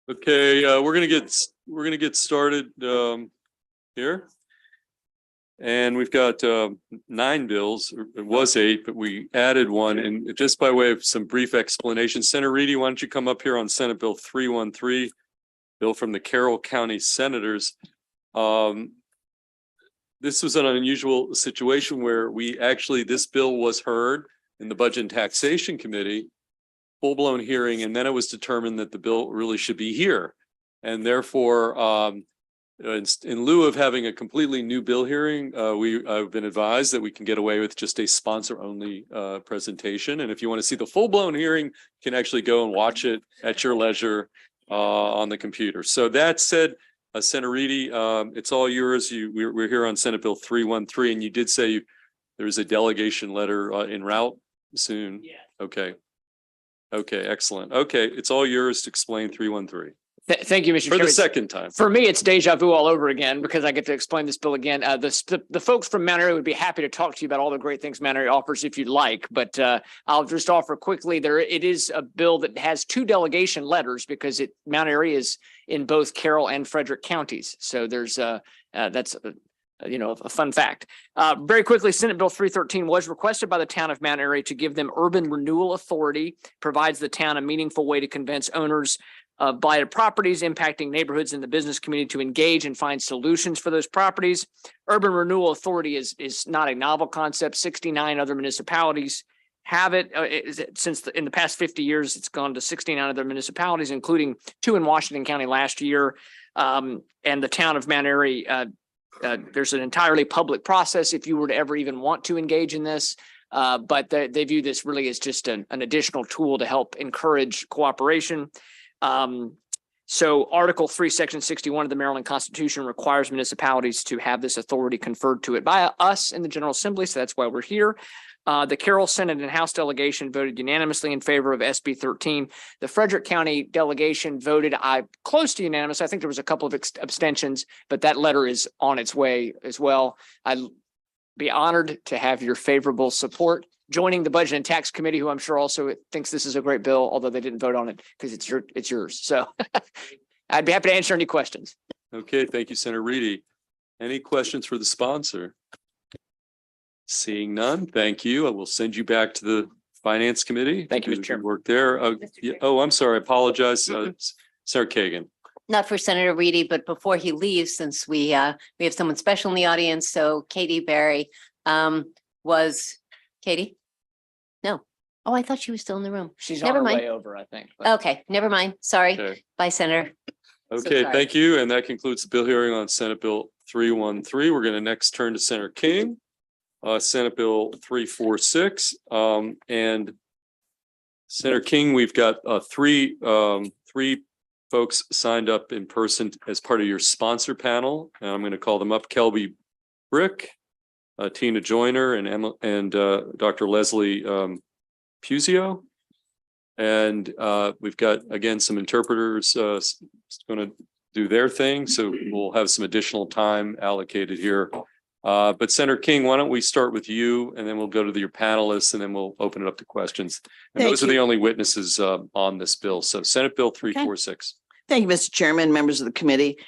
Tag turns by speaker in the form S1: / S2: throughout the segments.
S1: Okay, we're gonna get started here, and we've got 9 bills. It was 8, but we added one. And just by way of some brief explanation, Senator Reedy, why don't you come up here on Senate Bill 313, bill from the Carroll County Senators. This was an unusual situation where this bill was heard in the Budget and Taxation Committee, full-blown hearing, and then it was determined that the bill really should be here. And therefore, in lieu of having a completely new bill hearing, I've been advised that we can get away with just a sponsor-only presentation. And if you want to see the full-blown hearing, you can actually go and watch it at your leisure on the computer. So that said, Senator Reedy, it's all yours. We're here on Senate Bill 313, and you did say there's a delegation letter en route soon. Yeah. Okay. Okay, excellent. Okay, it's all yours to explain 313.
S2: Thank you, Mr. Chairman.
S1: For the second time.
S2: For me, it's deja vu all over again because I get to explain this bill again. The folks from Mount Airy would be happy to talk to you about all the great things Mount Airy offers if you'd like, but I'll just offer quickly it is a bill that has 2 delegation letters because Mount Airy is in both Carroll and Frederick counties. So there's that's a fun fact. Very quickly, Senate Bill 313 was requested by the town of Mount Airy to give them urban renewal authority, provides the town a meaningful way to convince owners of blighted properties impacting neighborhoods in the business community to engage and find solutions for those properties. Urban renewal authority is not a novel concept. 69 other municipalities have it. In the past 50 years, it's gone to 69 other municipalities, including 2 in Washington County last year. And the town of Mount Airy, there's an entirely public process if you were to ever even want to engage in this. But they view this really as just an additional tool to help encourage cooperation. So Article 3, Section 61 of the Maryland Constitution requires municipalities to have this authority conferred to it by us in the General Assembly. So that's why we're here. The Carroll Senate and House delegation voted unanimously in favor of SB 13. The Frederick County delegation voted close to unanimous. I think there was a couple of abstentions, but that letter is on its way as well. I'd be honored to have your favorable support. Joining the Budget and Tax Committee, who I'm sure also thinks this is a great bill, although they didn't vote on it because it's yours. So I'd be happy to answer any questions.
S1: Okay, thank you, Senator Reedy. Any questions for the sponsor? Seeing none, thank you. I will send you back to the Finance Committee.
S2: Thank you, Mr. Chairman.
S1: Work there. I'm sorry. I apologize, Senator Kagan.
S3: Not for Senator Reedy, but before he leaves, since we have someone special in the audience. So Katie Berry was Katie. No. Oh, I thought she was still in the room.
S2: She's on her way over, I think.
S3: But... Okay, never mind. Sorry. Okay. Bye, Senator.
S1: Okay, so thank you. And that concludes the bill hearing on Senate Bill 313. We're going to next turn to Senator King, Senate Bill 346. And Senator King, we've got three folks signed up in person as part of your sponsor panel. And I'm going to call them up: Kelby Brick, Tina Joyner, and Dr. Leslie Puzio. And we've got, again, some interpreters going to do their thing. So we'll have some additional time allocated here. But Senator King, why don't we start with you, and then we'll go to your panelists, and then we'll open it up to questions. And those are the only witnesses on this bill. So Senate Bill 346.
S4: Thank you, Mr. Chairman, members of the committee.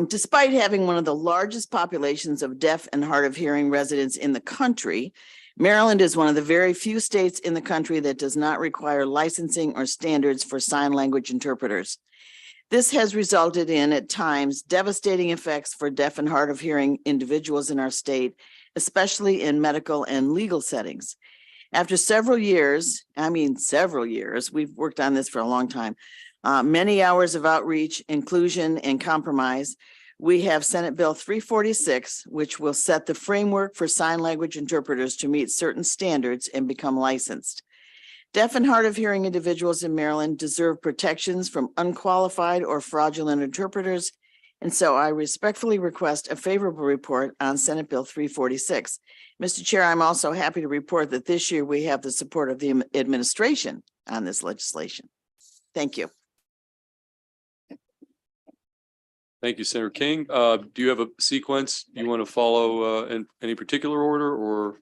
S4: Despite having one of the largest populations of deaf and hard of hearing residents in the country, Maryland is one of the very few states in the country that does not require licensing or standards for sign language interpreters. This has resulted in, at times, devastating effects for deaf and hard of hearing individuals in our state, especially in medical and legal settings. After several years, we've worked on this for a long time, many hours of outreach, inclusion, and compromise, we have Senate Bill 346, which will set the framework for sign language interpreters to meet certain standards and become licensed. Deaf and hard of hearing individuals in Maryland deserve protections from unqualified or fraudulent interpreters, and so I respectfully request a favorable report on Senate Bill 346. Mr. Chair, I'm also happy to report that this year we have the support of the administration on this legislation. Thank you.
S1: Thank you, Senator King. Do you have a sequence you want to follow in any particular order, or?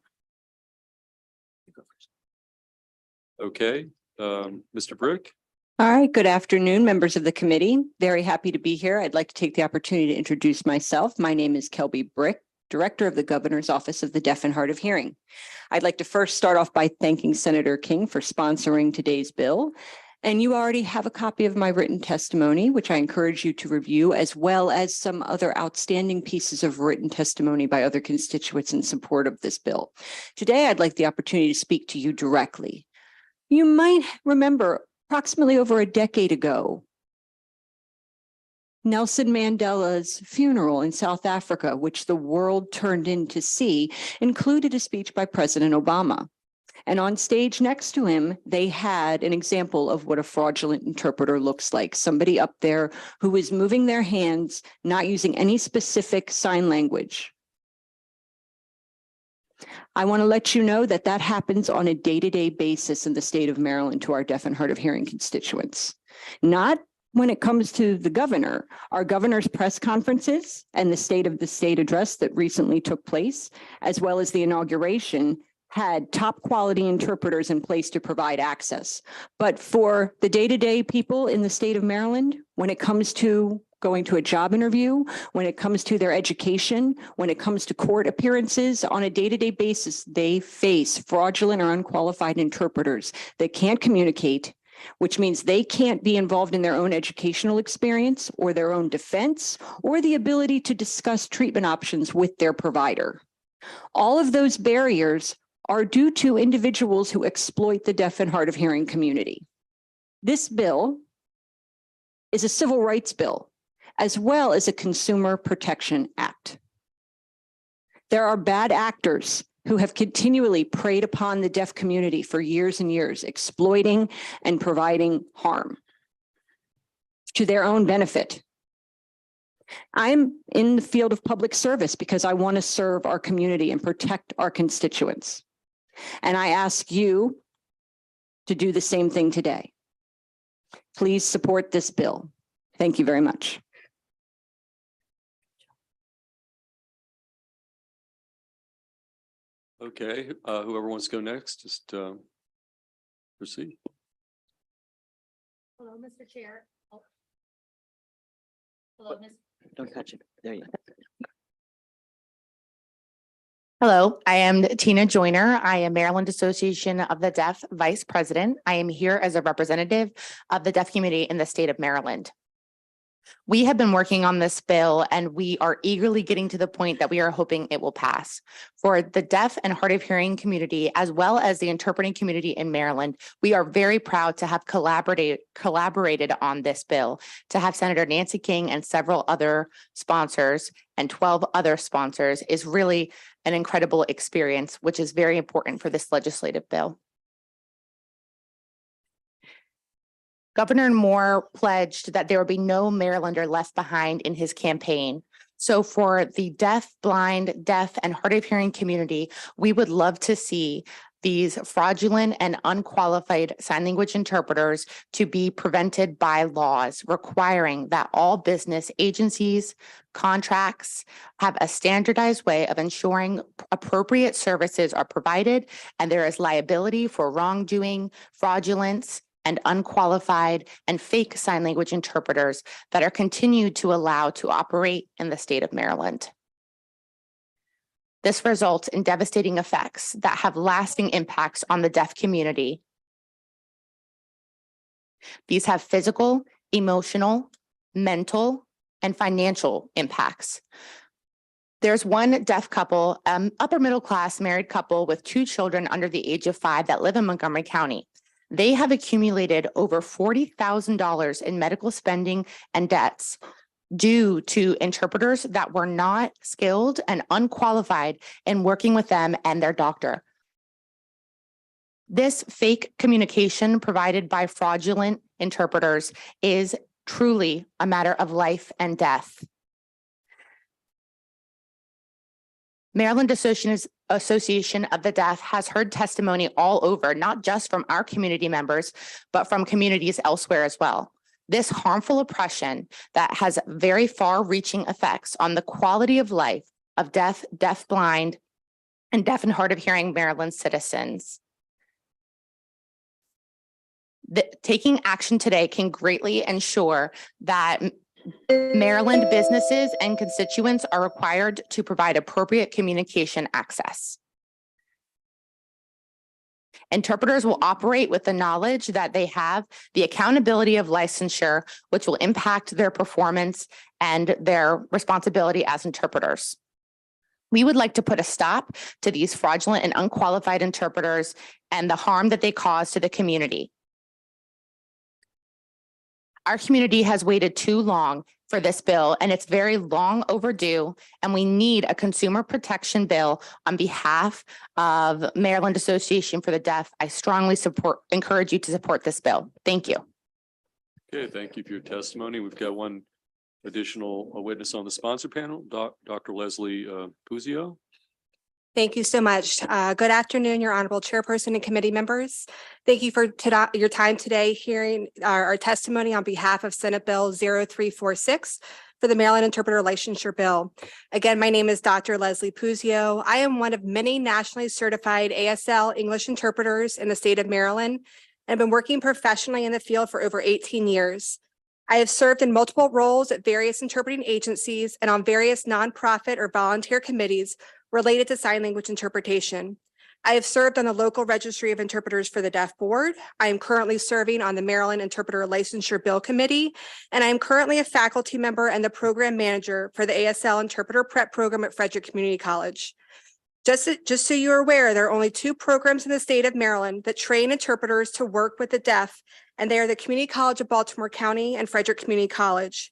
S1: Okay, Mr. Brick.
S5: All right, good afternoon, members of the committee. Very happy to be here. I'd like to take the opportunity to introduce myself. My name is Kelby Brick, Director of the Governor's Office of the Deaf and Hard of Hearing. I'd like to first start off by thanking Senator King for sponsoring today's bill. And you already have a copy of my written testimony, which I encourage you to review, as well as some other outstanding pieces of written testimony by other constituents in support of this bill. Today, I'd like the opportunity to speak to you directly. You might remember approximately over a decade ago, Nelson Mandela's funeral in South Africa, which the world turned in to see, included a speech by President Obama. And on stage next to him, they had an example of what a fraudulent interpreter looks like. Somebody up there who is moving their hands, not using any specific sign language. I want to let you know that that happens on a day-to-day basis in the state of Maryland to our deaf and hard of hearing constituents. Not when it comes to the governor. Our governor's press conferences and the state of the state address that recently took place, as well as the inauguration, had top quality interpreters in place to provide access. But for the day-to-day people in the state of Maryland, when it comes to going to a job interview, when it comes to their education, when it comes to court appearances, on a day-to-day basis, they face fraudulent or unqualified interpreters that can't communicate, which means they can't be involved in their own educational experience or their own defense or the ability to discuss treatment options with their provider. All of those barriers are due to individuals who exploit the deaf and hard of hearing community. This bill is a civil rights bill, as well as a Consumer Protection Act. There are bad actors who have continually preyed upon the deaf community for years and years, exploiting and providing harm to their own benefit. I'm in the field of public service because I want to serve our community and protect our constituents. And I ask you to do the same thing today. Please support this bill. Thank you very much.
S1: Okay, whoever wants to go next, just proceed.
S6: Hello, Mr. Chair. Oh. Hello, Ms.
S2: Don't touch it. There you go.
S6: Hello, I am Tina Joyner. I am Maryland Association of the Deaf Vice President. I am here as a representative of the deaf community in the state of Maryland. We have been working on this bill and we are eagerly getting to the point that we are hoping it will pass. For the deaf and hard of hearing community, as well as the interpreting community in Maryland, we are very proud to have collaborated on this bill, to have Senator Nancy King and several other sponsors and 12 other sponsors is really an incredible experience, which is very important for this legislative bill. Governor Moore pledged that there would be no Marylander left behind in his campaign. So for the deaf, blind, deaf, and hard of hearing community, we would love to see these fraudulent and unqualified sign language interpreters to be prevented by laws requiring that all business agencies, contracts have a standardized way of ensuring appropriate services are provided and there is liability for wrongdoing, fraudulence, and unqualified and fake sign language interpreters that are continued to allow to operate in the state of Maryland. This results in devastating effects that have lasting impacts on the deaf community. These have physical, emotional, mental, and financial impacts. There's one deaf couple, upper middle class married couple with 2 children under the age of 5 that live in Montgomery County. They have accumulated over $40,000 in medical spending and debts due to interpreters that were not skilled and unqualified in working with them and their doctor. This fake communication provided by fraudulent interpreters is truly a matter of life and death. Maryland Association of the Deaf has heard testimony all over, not just from our community members, but from communities elsewhere as well. This harmful oppression that has very far-reaching effects on the quality of life of deaf, blind, and deaf and hard of hearing Maryland citizens. Taking action today can greatly ensure that Maryland businesses and constituents are required to provide appropriate communication access. Interpreters will operate with the knowledge that they have the accountability of licensure, which will impact their performance and their responsibility as interpreters. We would like to put a stop to these fraudulent and unqualified interpreters and the harm that they cause to the community. Our community has waited too long for this bill, and it's very long overdue, and we need a consumer protection bill on behalf of Maryland Association for the Deaf. I strongly encourage you to support this bill. Thank you.
S1: Okay, thank you for your testimony. We've got one additional witness on the sponsor panel, Dr. Leslie Puzio.
S7: Thank you so much. Good afternoon, your honorable chairperson and committee members. Thank you for your time today hearing our testimony on behalf of Senate Bill 0346 for the Maryland Interpreter Licensure Bill. Again, my name is Dr. Leslie Puzio. I am one of many nationally certified ASL English interpreters in the state of Maryland, and I've been working professionally in the field for over 18 years. I have served in multiple roles at various interpreting agencies and on various nonprofit or volunteer committees related to sign language interpretation. I have served on the local registry of interpreters for the Deaf Board. I am currently serving on the Maryland Interpreter Licensure Bill Committee, and I am currently a faculty member and the program manager for the ASL Interpreter Prep Program at Frederick Community College. Just so you're aware, there are only 2 programs in the state of Maryland that train interpreters to work with the deaf, and they are the Community College of Baltimore County and Frederick Community College.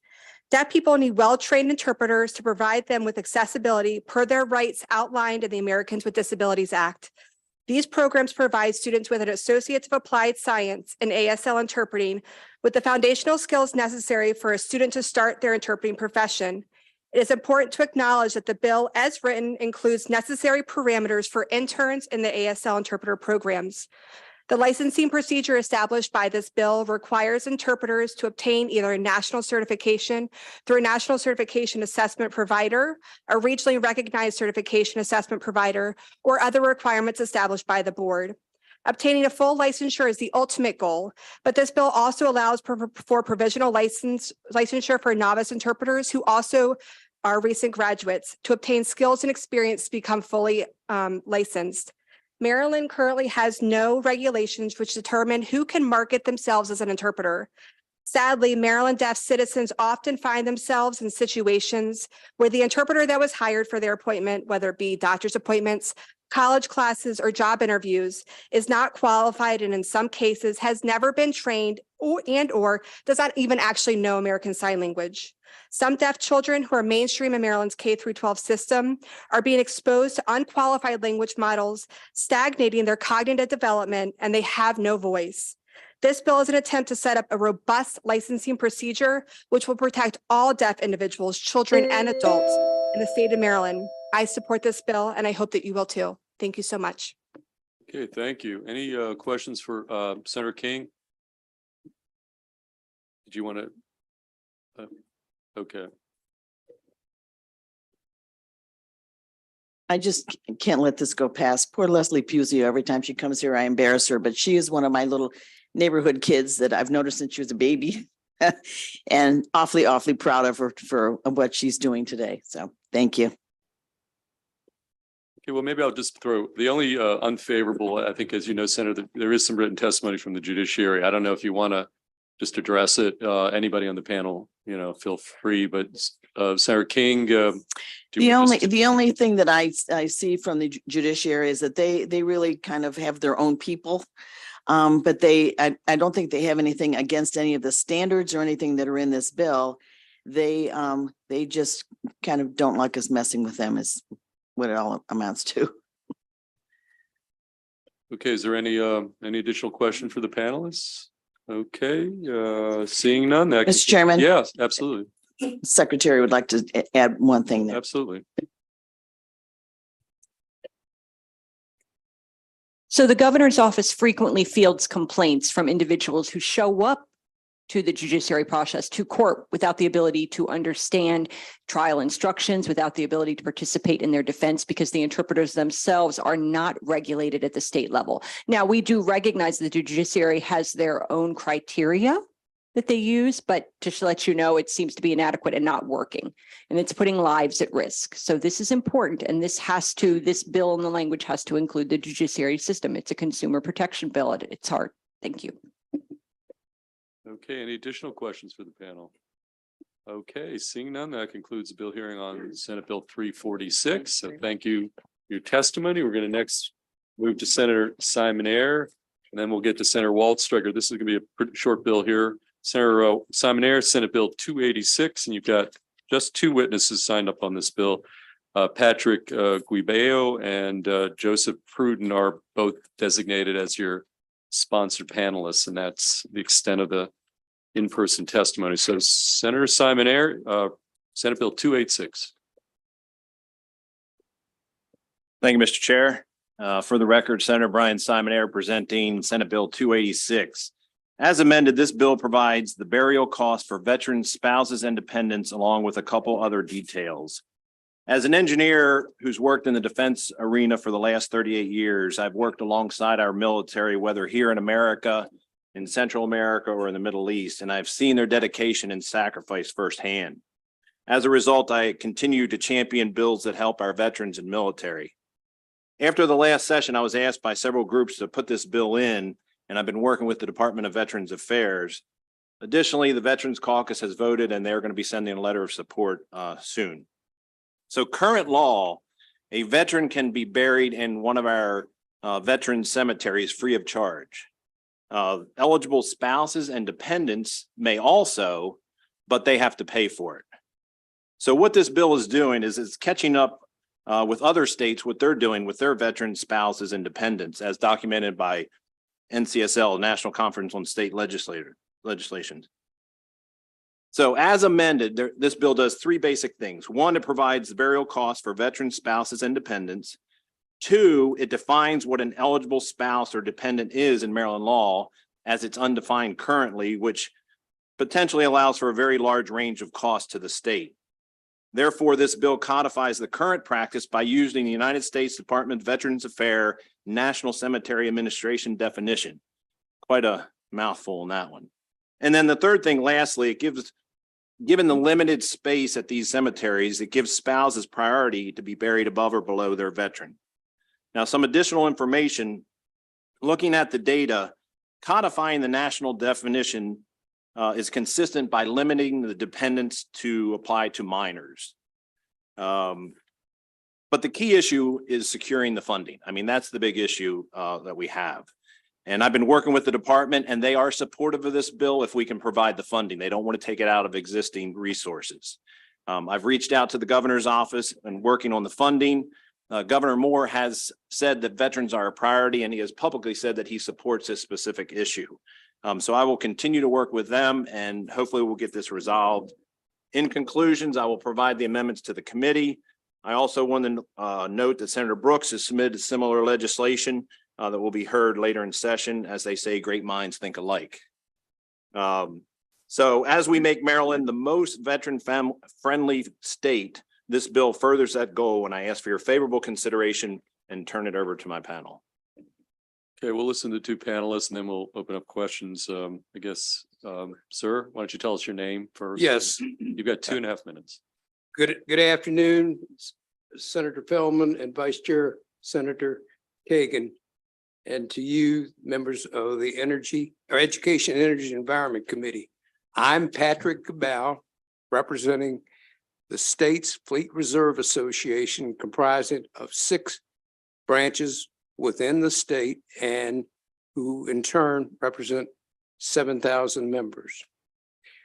S7: Deaf people need well-trained interpreters to provide them with accessibility per their rights outlined in the Americans with Disabilities Act. These programs provide students with an Associate of Applied Science in ASL interpreting with the foundational skills necessary for a student to start their interpreting profession. It is important to acknowledge that the bill as written includes necessary parameters for interns in the ASL interpreter programs. The licensing procedure established by this bill requires interpreters to obtain either a national certification through a national certification assessment provider, a regionally recognized certification assessment provider, or other requirements established by the board. Obtaining a full licensure is the ultimate goal, but this bill also allows for provisional licensure for novice interpreters who also are recent graduates to obtain skills and experience to become fully licensed. Maryland currently has no regulations which determine who can market themselves as an interpreter. Sadly, Maryland deaf citizens often find themselves in situations where the interpreter that was hired for their appointment, whether it be doctor's appointments, college classes, or job interviews, is not qualified and in some cases has never been trained or does not even actually know American Sign Language. Some deaf children who are mainstream in Maryland's K-12 system are being exposed to unqualified language models, stagnating their cognitive development, and they have no voice. This bill is an attempt to set up a robust licensing procedure which will protect all deaf individuals, children, and adults in the state of Maryland. I support this bill, and I hope that you will too. Thank you so much.
S1: Okay, thank you. Any questions for Senator King? Did you want to? Okay.
S4: I just can't let this go past. Poor Leslie Puzio, every time she comes here, I embarrass her, but she is one of my little neighborhood kids that I've noticed since she was a baby and awfully, awfully proud of her for what she's doing today. So thank you.
S1: Okay, well, maybe I'll just throw the only unfavorable, I think, as you know, Senator, there is some written testimony from the judiciary. I don't know if you want to just address it. Anybody on the panel, feel free, but Senator King.
S4: The only thing that I see from the judiciary is that they really kind of have their own people. But I don't think they have anything against any of the standards or anything that are in this bill. They just kind of don't like us messing with them is what it all amounts to.
S1: Okay, is there any additional question for the panelists? Okay, seeing none.
S4: Mr. Chairman?
S1: Yes, absolutely.
S4: Secretary would like to add one thing there.
S1: Absolutely.
S5: So the governor's office frequently fields complaints from individuals who show up to the judiciary process, to court, without the ability to understand trial instructions, without the ability to participate in their defense, because the interpreters themselves are not regulated at the state level. Now, we do recognize that the judiciary has their own criteria that they use, but just to let you know, it seems to be inadequate and not working, and it's putting lives at risk. So this is important, and this bill and the language has to include the judiciary system. It's a consumer protection bill at its heart. Thank you.
S1: Okay, any additional questions for the panel? Okay, seeing none, that concludes the bill hearing on Senate Bill 346. So thank you for your testimony. We're going to next move to Senator Simon Ayer, and then we'll get to Senator Waldstreicher. This is going to be a pretty short bill here. Senator Simon Ayer, Senate Bill 286, and you've got just two witnesses signed up on this bill. Patrick Guibeo and Joseph Pruden are both designated as your sponsored panelists, and that's the extent of the in-person testimony. So Senator Simon Ayer, Senate Bill 286.
S8: Thank you, Mr. Chair. For the record, Senator Brian Simon Ayer presenting Senate Bill 286. As amended, this bill provides the burial cost for veterans, spouses, and dependents, along with a couple other details. As an engineer who's worked in the defense arena for the last 38 years, I've worked alongside our military, whether here in America, in Central America, or in the Middle East, and I've seen their dedication and sacrifice firsthand. As a result, I continue to champion bills that help our veterans and military. After the last session, I was asked by several groups to put this bill in, and I've been working with the Department of Veterans Affairs. Additionally, the Veterans Caucus has voted, and they're going to be sending a letter of support soon. So current law, a veteran can be buried in one of our veteran cemeteries free of charge. Eligible spouses and dependents may also, but they have to pay for it. So what this bill is doing is it's catching up with other states, what they're doing with their veteran spouses and dependents, as documented by NCSL, National Conference on State Legislation. So as amended, this bill does three basic things. One, it provides the burial costs for veteran spouses and dependents. Two, it defines what an eligible spouse or dependent is in Maryland law, as it's undefined currently, which potentially allows for a very large range of costs to the state. Therefore, this bill codifies the current practice by using the United States Department of Veterans Affairs National Cemetery Administration definition. Quite a mouthful in that one. And then the third thing, lastly, it given the limited space at these cemeteries, it gives spouses priority to be buried above or below their veteran. Now, some additional information, looking at the data, codifying the national definition is consistent by limiting the dependents to apply to minors. But the key issue is securing the funding. I mean, that's the big issue that we have. And I've been working with the department, and they are supportive of this bill if we can provide the funding. They don't want to take it out of existing resources. I've reached out to the governor's office and working on the funding. Governor Moore has said that veterans are a priority, and he has publicly said that he supports this specific issue. So I will continue to work with them, and hopefully we'll get this resolved. In conclusions, I will provide the amendments to the committee. I also want to note that Senator Brooks has submitted similar legislation that will be heard later in session. As they say, great minds think alike. So as we make Maryland the most veteran-friendly state, this bill furthers that goal, and I ask for your favorable consideration and turn it over to my panel.
S1: Okay, we'll listen to two panelists and then we'll open up questions. I guess, sir, why don't you tell us your name first?
S9: Yes.
S1: You've got 2.5 minutes.
S9: Good afternoon, Senator Feldman and Vice Chair Senator Kagan. And to you, members of the Education, Energy, and Environment Committee. I'm Patrick Cabal, representing the state's Fleet Reserve Association, comprising of 6 branches within the state, and who in turn represent 7,000 members.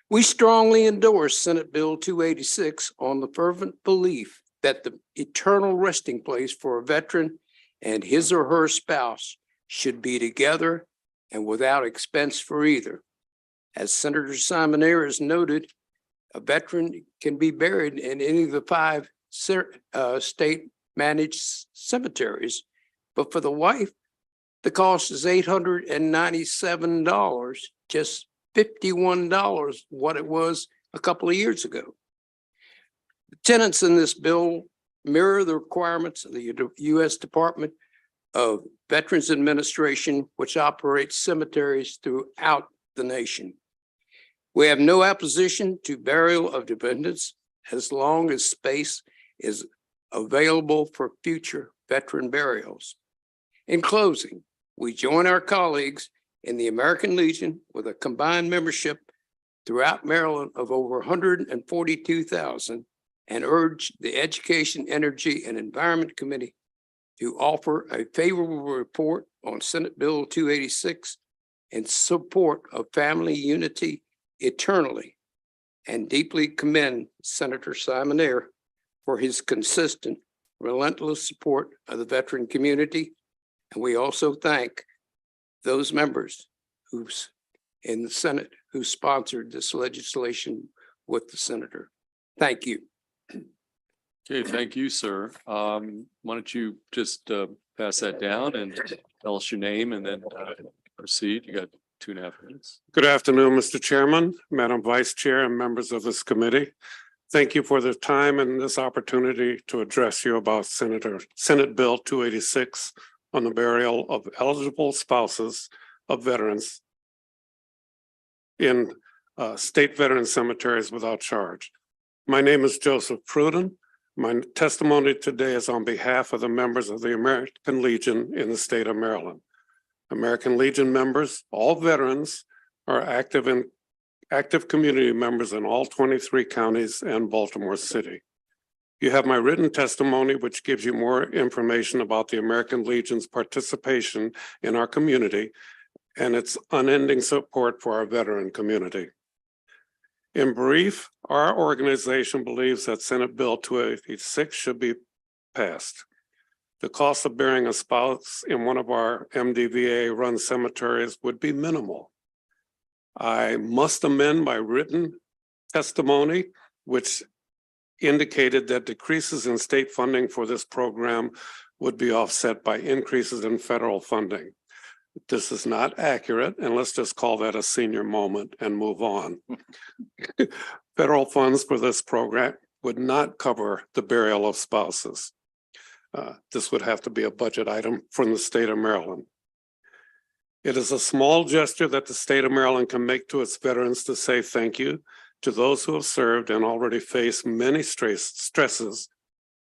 S9: We strongly endorse Senate Bill 286 on the fervent belief that the eternal resting place for a veteran and his or her spouse should be together and without expense for either. As Senator Simon Ayer has noted, a veteran can be buried in any of the 5 state managed cemeteries, but for the wife, the cost is $897, just $51 what it was a couple of years ago. The tenants in this bill mirror the requirements of the U.S. Department of Veterans Administration, which operates cemeteries throughout the nation. We have no opposition to burial of dependents as long as space is available for future veteran burials. In closing, we join our colleagues in the American Legion with a combined membership throughout Maryland of over 142,000 and urge the Education, Energy, and Environment Committee to offer a favorable report on Senate Bill 286 in support of family unity eternally, and deeply commend Senator Simon Ayer for his consistent, relentless support of the veteran community. And we also thank those members who's in the Senate who sponsored this legislation with the senator. Thank you.
S1: Okay, thank you, sir. Why don't you just pass that down and tell us your name and then proceed. You got 2.5 minutes.
S10: Good afternoon, Mr. Chairman, Madam Vice Chair, and members of this committee. Thank you for the time and this opportunity to address you about Senate Bill 286 on the burial of eligible spouses of veterans in state veteran cemeteries without charge. My name is Joseph Pruden. My testimony today is on behalf of the members of the American Legion in the state of Maryland. American Legion members, all veterans, are active community members in all 23 counties and Baltimore City. You have my written testimony, which gives you more information about the American Legion's participation in our community and its unending support for our veteran community. In brief, our organization believes that Senate Bill 286 should be passed. The cost of burying a spouse in one of our MDVA-run cemeteries would be minimal. I must amend my written testimony, which indicated that decreases in state funding for this program would be offset by increases in federal funding. This is not accurate, and let's just call that a senior moment and move on. Federal funds for this program would not cover the burial of spouses. This would have to be a budget item from the state of Maryland. It is a small gesture that the state of Maryland can make to its veterans to say thank you to those who have served and already face many stresses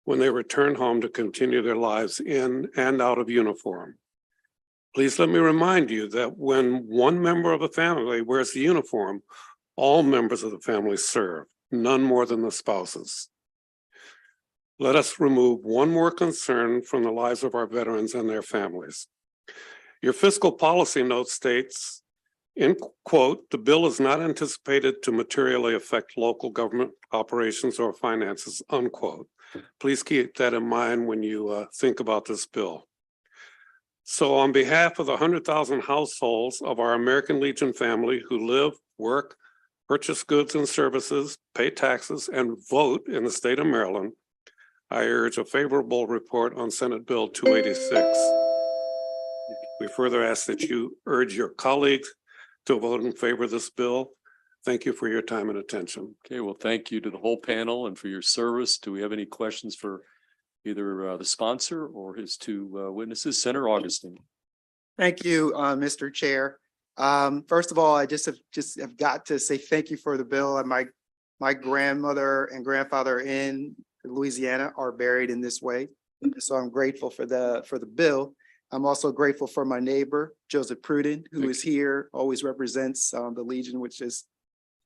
S10: when they return home to continue their lives in and out of uniform. Please let me remind you that when one member of a family wears the uniform, all members of the family serve, none more than the spouses. Let us remove one more concern from the lives of our veterans and their families. Your fiscal policy note states, in quote, the bill is not anticipated to materially affect local government operations or finances, unquote. Please keep that in mind when you think about this bill. So on behalf of the 100,000 households of our American Legion family who live, work, purchase goods and services, pay taxes, and vote in the state of Maryland, I urge a favorable report on Senate Bill 286. We further ask that you urge your colleagues to vote in favor of this bill. Thank you for your time and attention.
S1: Okay, well, thank you to the whole panel and for your service. Do we have any questions for either the sponsor or his two witnesses? Senator Augustine.
S11: Thank you, Mr. Chair. First of all, I just have got to say thank you for the bill. And my grandmother and grandfather in Louisiana are buried in this way. So I'm grateful for the bill. I'm also grateful for my neighbor, Joseph Pruden, who is here, always represents the Legion, which is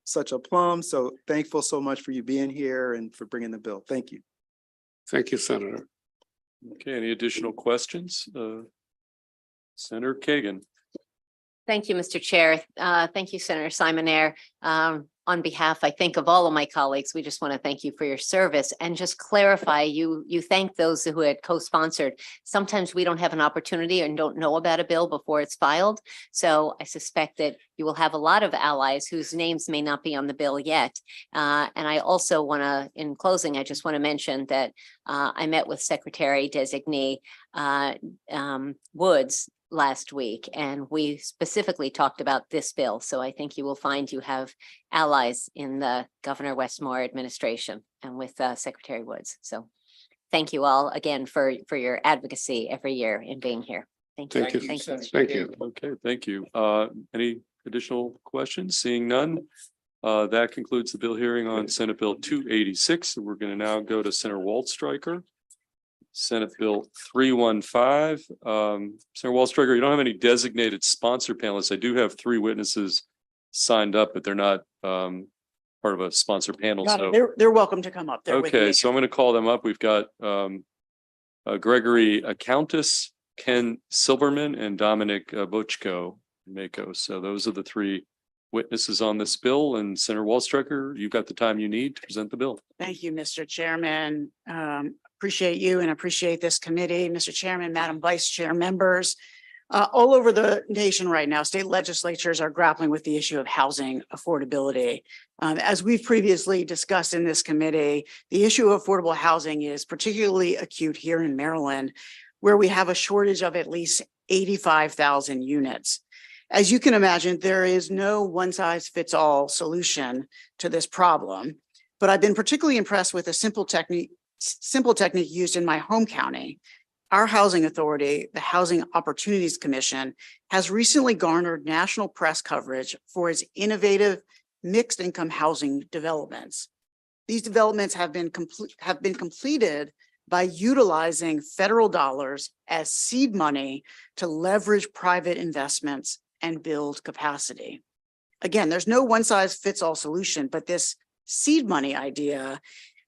S11: such a plum. So thankful so much for you being here and for bringing the bill. Thank you.
S10: Thank you, Senator.
S1: Okay, any additional questions? Senator Kagan.
S3: Thank you, Mr. Chair. Thank you, Senator Simon Ayer. On behalf, I think, of all of my colleagues, we just want to thank you for your service and just clarify, you thank those who had co-sponsored. Sometimes we don't have an opportunity and don't know about a bill before it's filed. So I suspect that you will have a lot of allies whose names may not be on the bill yet. And I also want to, in closing, I just want to mention that I met with Secretary Designee Woods last week, and we specifically talked about this bill. So I think you will find you have allies in the Governor Westmore administration and with Secretary Woods. So thank you all again for your advocacy every year in being here. Thank you.
S10: Thank you.
S3: Thank you.
S10: Thank you.
S1: Okay, thank you. Any additional questions? Seeing none. That concludes the bill hearing on Senate Bill 286. We're going to now go to Senator Waldstreicher. Senate Bill 315. Senator Waldstreicher, you don't have any designated sponsor panelists. I do have 3 witnesses signed up, but they're not part of a sponsor panel.
S12: Got
S1: So
S12: it. They're welcome to come up. They're with
S1: okay,
S12: me.
S1: so I'm going to call them up. We've got Gregory Countess, Ken Silverman, and Dominic Bochco Mako. So those are the 3 witnesses on this bill. And Senator Waldstreicher, you've got the time you need to present the bill.
S12: Thank you, Mr. Chairman. Appreciate you and appreciate this committee, Mr. Chairman, Madam Vice Chair, members. All over the nation right now, state legislatures are grappling with the issue of housing affordability. As we've previously discussed in this committee, the issue of affordable housing is particularly acute here in Maryland, where we have a shortage of at least 85,000 units. As you can imagine, there is no one-size-fits-all solution to this problem, but I've been particularly impressed with a simple technique used in my home county. Our housing authority, the Housing Opportunities Commission, has recently garnered national press coverage for its innovative mixed income housing developments. These developments have been completed by utilizing federal dollars as seed money to leverage private investments and build capacity. Again, there's no one-size-fits-all solution, but this seed money idea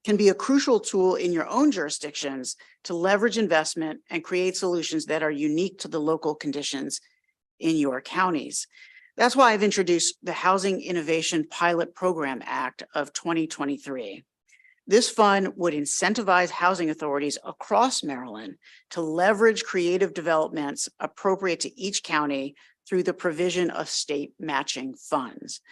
S12: can be a crucial tool in your own jurisdictions to leverage investment and create solutions that are unique to the local conditions in your counties. That's why I've introduced the Housing Innovation Pilot Program Act of 2023. This fund would incentivize housing authorities across Maryland to leverage creative developments appropriate to each county through the provision of state matching funds.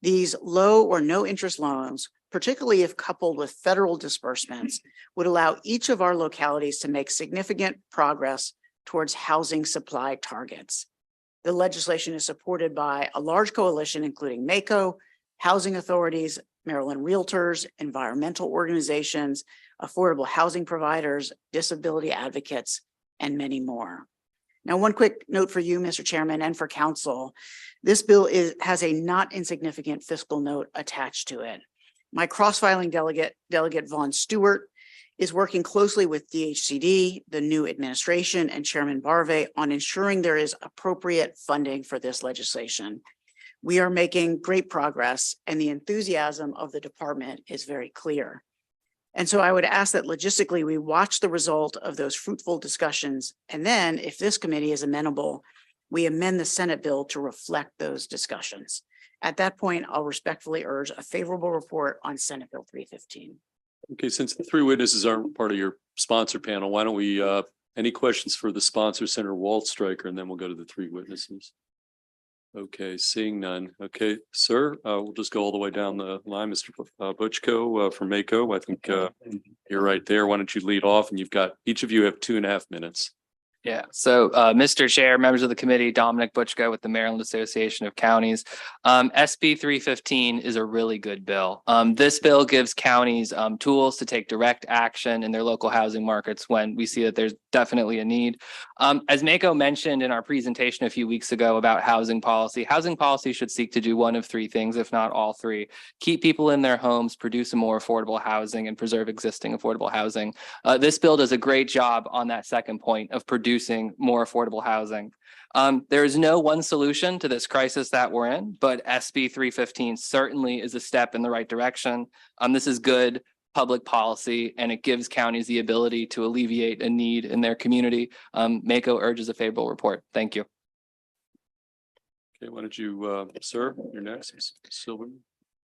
S12: These low or no interest loans, particularly if coupled with federal disbursements, would allow each of our localities to make significant progress towards housing supply targets. The legislation is supported by a large coalition, including MACO, housing authorities, Maryland realtors, environmental organizations, affordable housing providers, disability advocates, and many more. Now, one quick note for you, Mr. Chairman, and for council. This bill has a not insignificant fiscal note attached to it. My cross-filing delegate Vaughn Stewart, is working closely with DHCD, the new administration, and Chairman Barve on ensuring there is appropriate funding for this legislation. We are making great progress, and the enthusiasm of the department is very clear. And so I would ask that logistically we watch the result of those fruitful discussions, and then if this committee is amenable, we amend the Senate bill to reflect those discussions. At that point, I'll respectfully urge a favorable report on Senate Bill 315.
S1: Okay, since the 3 witnesses aren't part of your sponsor panel, why don't we, any questions for the sponsor, Senator Waldstreicher, and then we'll go to the 3 witnesses. Okay, seeing none. Okay, sir, we'll just go all the way down the line. Mr. Bochco from MACO, I think you're right there. Why don't you lead off? And each of you have 2.5 minutes.
S13: Yeah, so Mr. Chair, members of the committee, Dominic Bochco with the Maryland Association of Counties. SB 315 is a really good bill. This bill gives counties tools to take direct action in their local housing markets when we see that there's definitely a need. As Mako mentioned in our presentation a few weeks ago about housing policy should seek to do one of 3 things, if not all 3. Keep people in their homes, produce a more affordable housing, and preserve existing affordable housing. This bill does a great job on that second point of producing more affordable housing. There is no one solution to this crisis that we're in, but SB 315 certainly is a step in the right direction. This is good public policy, and it gives counties the ability to alleviate a need in their community. MACO urges a favorable report. Thank you.
S1: Okay, why don't you, sir, you're next. Silverman.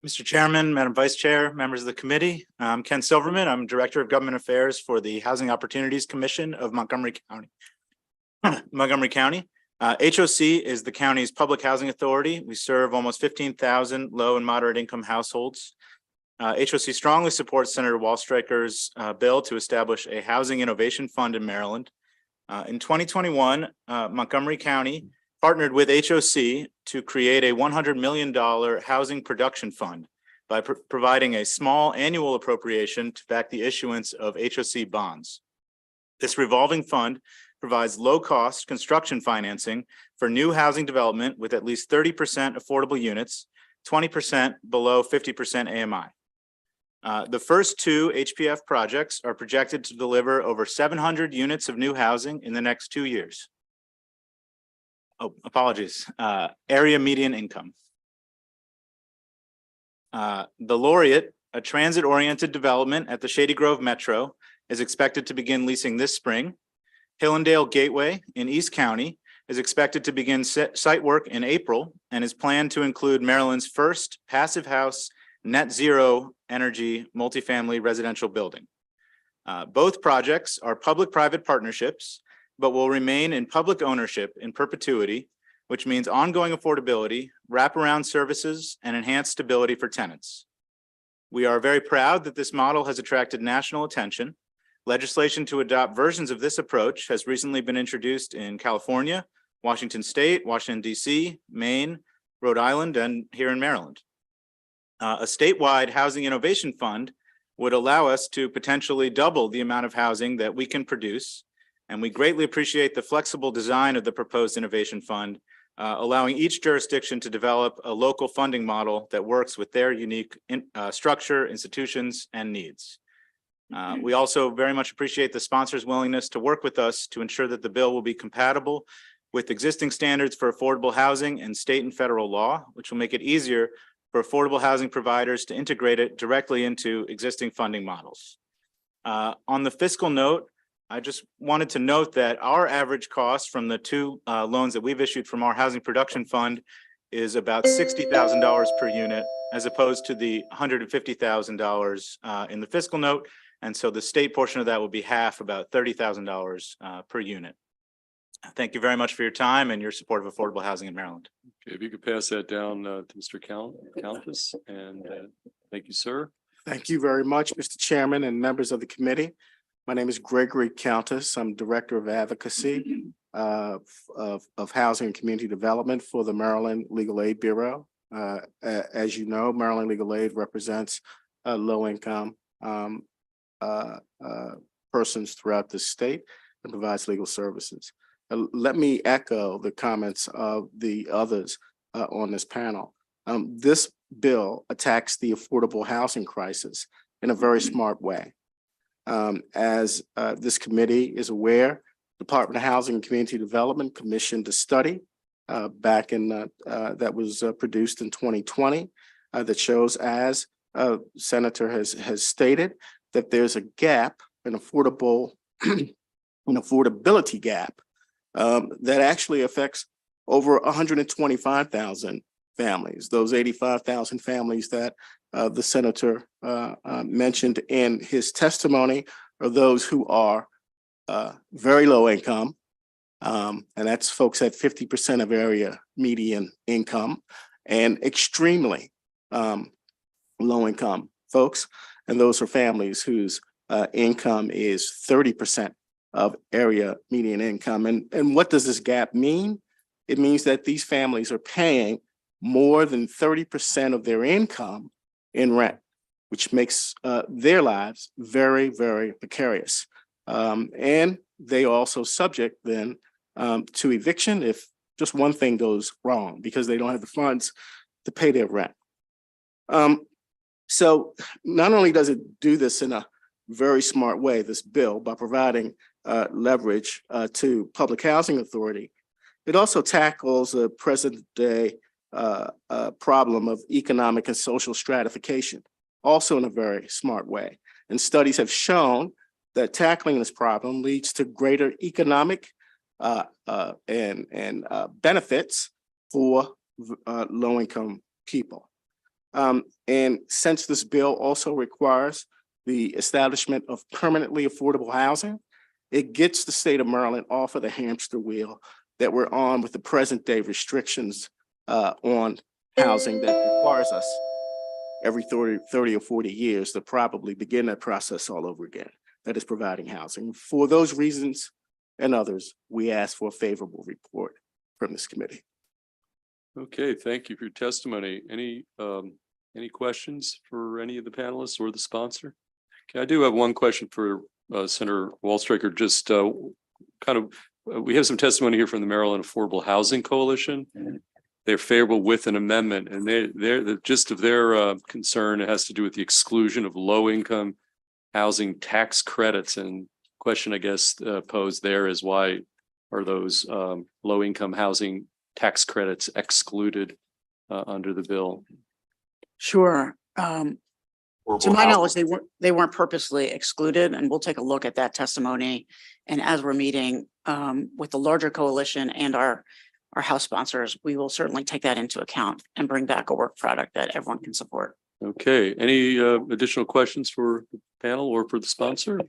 S14: Mr. Chairman, Madam Vice Chair, members of the committee, I'm Ken Silverman. I'm Director of Government Affairs for the Housing Opportunities Commission of Montgomery County. HOC is the county's public housing authority. We serve almost 15,000 low and moderate income households. HOC strongly supports Senator Waldstreicher's bill to establish a housing innovation fund in Maryland. In 2021, Montgomery County partnered with HOC to create a $100 million housing production fund by providing a small annual appropriation to back the issuance of HOC bonds. This revolving fund provides low-cost construction financing for new housing development with at least 30% affordable units, 20% below 50% AMI. The first two HPF projects are projected to deliver over 700 units of new housing in the next 2 years. Oh, apologies. Area median income. The Laureate, a transit-oriented development at the Shady Grove Metro, is expected to begin leasing this spring. Hillendale Gateway in East County is expected to begin site work in April and is planned to include Maryland's first passive house net zero energy multifamily residential building. Both projects are public-private partnerships, but will remain in public ownership in perpetuity, which means ongoing affordability, wraparound services, and enhanced stability for tenants. We are very proud that this model has attracted national attention. Legislation to adopt versions of this approach has recently been introduced in California, Washington State, Washington, D.C., Maine, Rhode Island, and here in Maryland. A statewide housing innovation fund would allow us to potentially double the amount of housing that we can produce, and we greatly appreciate the flexible design of the proposed innovation fund, allowing each jurisdiction to develop a local funding model that works with their unique structure, institutions, and needs. We also very much appreciate the sponsor's willingness to work with us to ensure that the bill will be compatible with existing standards for affordable housing and state and federal law, which will make it easier for affordable housing providers to integrate it directly into existing funding models. On the fiscal note, I just wanted to note that our average cost from the two loans that we've issued from our housing production fund is about $60,000 per unit, as opposed to the $150,000 in the fiscal note. And so the state portion of that will be half, about $30,000 per unit. Thank you very much for your time and your support of affordable housing in Maryland.
S1: Okay, if you could pass that down to Mr. Countess, and thank you, sir.
S15: Thank you very much, Mr. Chairman and members of the committee. My name is Gregory Countess. I'm Director of Advocacy of Housing and Community Development for the Maryland Legal Aid Bureau. As you know, Maryland Legal Aid represents low-income persons throughout the state and provides legal services. Let me echo the comments of the others on this panel. This bill attacks the affordable housing crisis in a very smart way. As this committee is aware, Department of Housing and Community Development commissioned a study back in that was produced in 2020 that shows, as Senator has stated, that there's a gap, an affordability gap that actually affects over 125,000 families. Those 85,000 families that the senator mentioned in his testimony are those who are very low income, and that's folks at 50% of area median income, and extremely low income folks. And those are families whose income is 30% of area median income. And what does this gap mean? It means that these families are paying more than 30% of their income in rent, which makes their lives very, very precarious. And they are also subject then to eviction if just one thing goes wrong, because they don't have the funds to pay their rent. So not only does it do this in a very smart way, this bill, by providing leverage to public housing authority, it also tackles the present day problem of economic and social stratification, also in a very smart way. And studies have shown that tackling this problem leads to greater economic and benefits for low-income people. And since this bill also requires the establishment of permanently affordable housing, it gets the state of Maryland off of the hamster wheel that we're on with the present day restrictions on housing that requires us every 30 or 40 years to probably begin that process all over again, that is providing housing. For those reasons and others, we ask for a favorable report from this committee.
S1: Okay, thank you for your testimony. Any questions for any of the panelists or the sponsor? Okay, I do have one question for Senator Wallstrecker. Just we have some testimony here from the Maryland Affordable Housing Coalition. They're favorable with an amendment, and the gist of their concern has to do with the exclusion of low-income housing tax credits. And question, I guess, posed there is, why are those low-income housing tax credits excluded under the bill?
S12: Sure. To my knowledge, they weren't purposely excluded, and we'll take a look at that testimony. And as we're meeting with the larger coalition and our House sponsors, we will certainly take that into account and bring back a work product that everyone can support.
S1: Okay, any additional questions for the panel or for the sponsor?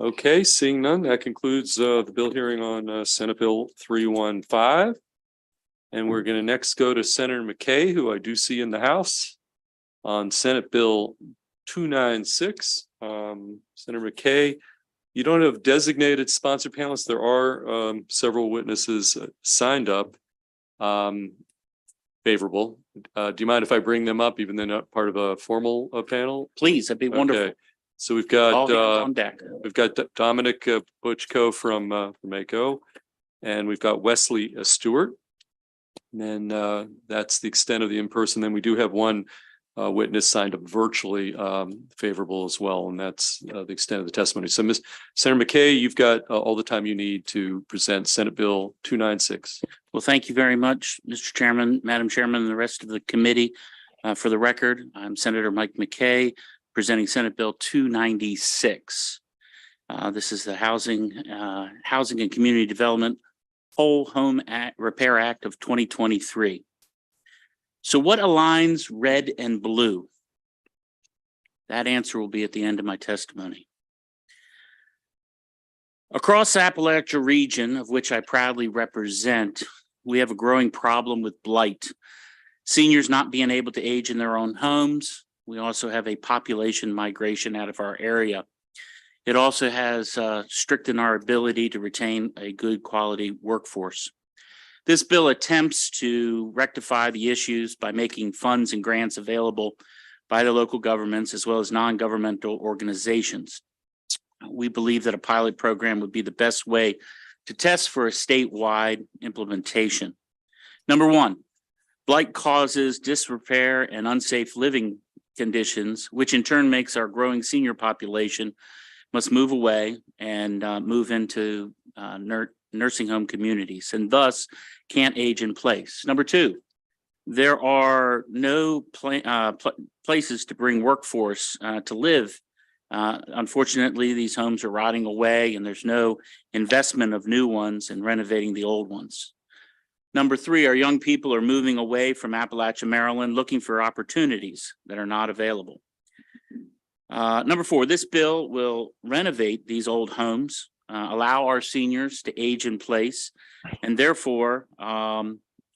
S1: Okay, seeing none, that concludes the bill hearing on Senate Bill 315. And we're going to next go to Senator McKay, who I do see in the House, on Senate Bill 296. Senator McKay, you don't have designated sponsor panelists. There are several witnesses signed up favorable. Do you mind if I bring them up, even though they're not part of a formal panel?
S16: Please, that'd be wonderful.
S1: Okay. So we've got
S16: All hands on deck.
S1: we've got Dominic Butchko from ACO, and we've got Wesley Stewart. And then that's the extent of the in-person. Then we do have one witness signed up virtually favorable as well, and that's the extent of the testimony. So Senator McKay, you've got all the time you need to present Senate Bill 296.
S16: Well, thank you very much, Mr. Chairman, Madam Chairman, and the rest of the committee. For the record, I'm Senator Mike McKay, presenting Senate Bill 296. This is the Housing and Community Development Whole Home Repair Act of 2023. So what aligns red and blue? That answer will be at the end of my testimony. Across the Appalachia region, of which I proudly represent, we have a growing problem with blight. Seniors not being able to age in their own homes. We also have a population migration out of our area. It also has strictened our ability to retain a good quality workforce. This bill attempts to rectify the issues by making funds and grants available by the local governments as well as non-governmental organizations. We believe that a pilot program would be the best way to test for a statewide implementation. Number one, blight causes disrepair and unsafe living conditions, which in turn makes our growing senior population must move away and move into nursing home communities, and thus can't age in place. Number two, there are no places to bring workforce to live. Unfortunately, these homes are rotting away, and there's no investment of new ones and renovating the old ones. Number three, our young people are moving away from Appalachia, Maryland, looking for opportunities that are not available. Number four, this bill will renovate these old homes, allow our seniors to age in place, and therefore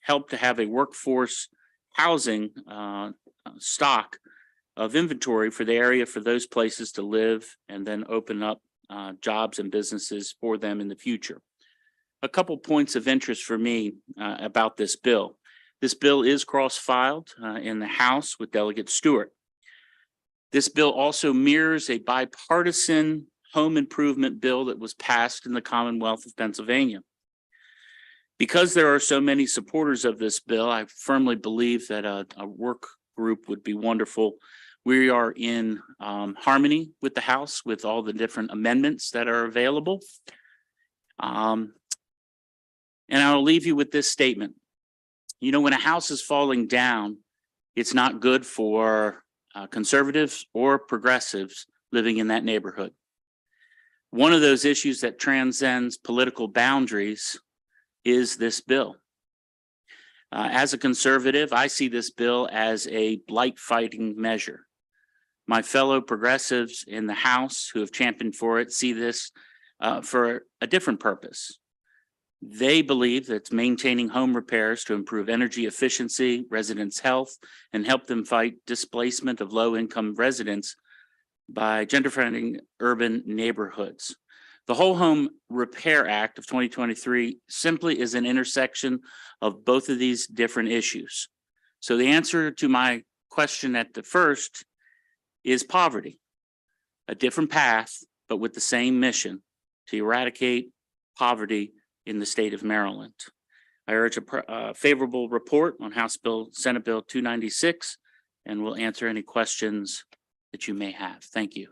S16: help to have a workforce housing stock of inventory for the area for those places to live, and then open up jobs and businesses for them in the future. A couple points of interest for me about this bill. This bill is cross-filed in the House with Delegate Stewart. This bill also mirrors a bipartisan home improvement bill that was passed in the Commonwealth of Pennsylvania. Because there are so many supporters of this bill, I firmly believe that a work group would be wonderful. We are in harmony with the House with all the different amendments that are available. And I'll leave you with this statement. You know, when a house is falling down, it's not good for conservatives or progressives living in that neighborhood. One of those issues that transcends political boundaries is this bill. As a conservative, I see this bill as a blight fighting measure. My fellow progressives in the House who have championed for it see this for a different purpose. They believe that it's maintaining home repairs to improve energy efficiency, residents' health, and help them fight displacement of low-income residents by gentrifying urban neighborhoods. The Whole Home Repair Act of 2023 simply is an intersection of both of these different issues. So the answer to my question at the first is poverty. A different path, but with the same mission to eradicate poverty in the state of Maryland. I urge a favorable report on Senate Bill 296, and will answer any questions that you may have. Thank you.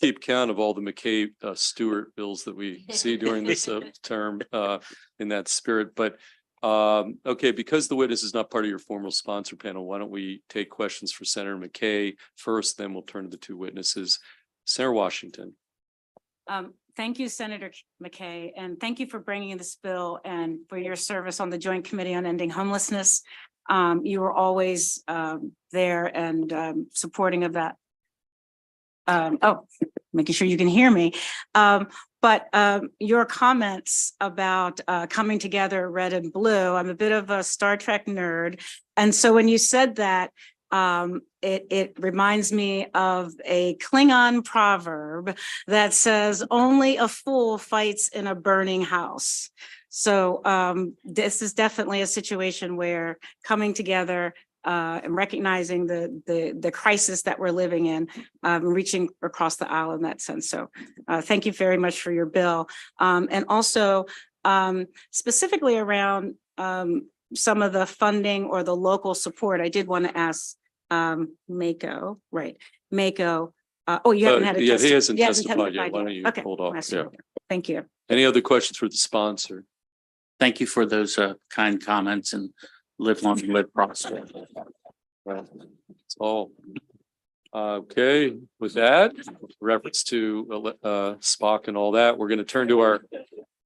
S1: Keep count of all the McKay Stewart bills that we see during this term in that spirit. But okay, because the witness is not part of your formal sponsor panel, why don't we take questions for Senator McKay first, then we'll turn to the two witnesses. Senator Washington.
S12: Thank you, Senator McKay, and thank you for bringing this bill and for your service on the Joint Committee on Ending Homelessness. You were always there and supporting of that. Making sure you can hear me. But your comments about coming together red and blue, I'm a bit of a Star Trek nerd. And so when you said that, it reminds me of a Klingon proverb that says, only a fool fights in a burning house. So this is definitely a situation where coming together and recognizing the crisis that we're living in, reaching across the aisle in that sense. So thank you very much for your bill. And also specifically around some of the funding or the local support, I did want to ask Mako, right? Mako. Oh, you haven't had a
S1: Yeah, he hasn't
S12: you
S1: testified yet. Why don't you
S12: Okay,
S1: hold off?
S12: last
S1: Yeah.
S12: one. Thank you.
S1: Any other questions for the sponsor?
S16: Thank you for those kind comments, and live long and live prosper.
S1: That's all. Okay, with that, reference to Spock and all that, we're going to turn to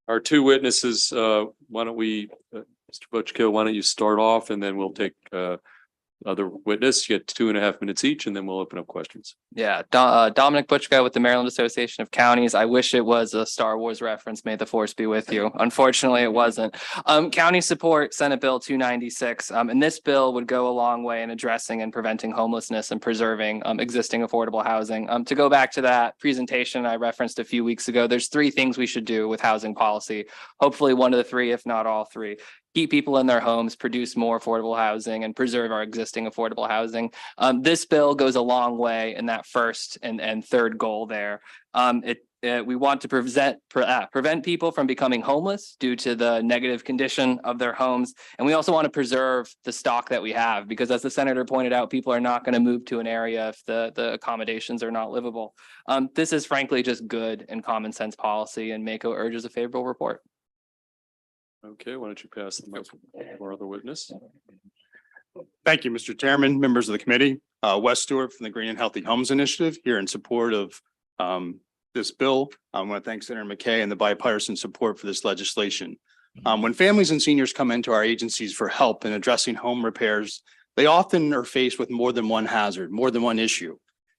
S1: our two witnesses. Why don't we, Mr. Butchko, why don't you start off, and then we'll take other witness. You get 2.5 minutes each, and then we'll open up questions.
S13: Yeah, Dominic Butchko with the Maryland Association of Counties. I wish it was a Star Wars reference. May the force be with you. Unfortunately, it wasn't. County support Senate Bill 296. And this bill would go a long way in addressing and preventing homelessness and preserving existing affordable housing. To go back to that presentation I referenced a few weeks ago, there's 3 things we should do with housing policy. Hopefully one of the 3, if not all 3. Keep people in their homes, produce more affordable housing, and preserve our existing affordable housing. This bill goes a long way in that first and third goal there. We want to prevent people from becoming homeless due to the negative condition of their homes. And we also want to preserve the stock that we have, because as the senator pointed out, people are not going to move to an area if the accommodations are not livable. This is frankly just good and common sense policy, and Mako urges a favorable report.
S1: Okay, why don't you pass the mic to our other witness?
S17: Thank you, Mr. Chairman, members of the committee. Wes Stewart from the Green and Healthy Homes Initiative here in support of this bill. I want to thank Senator McKay and the bipartisan support for this legislation. When families and seniors come into our agencies for help in addressing home repairs, they often are faced with more than one hazard, more than one issue.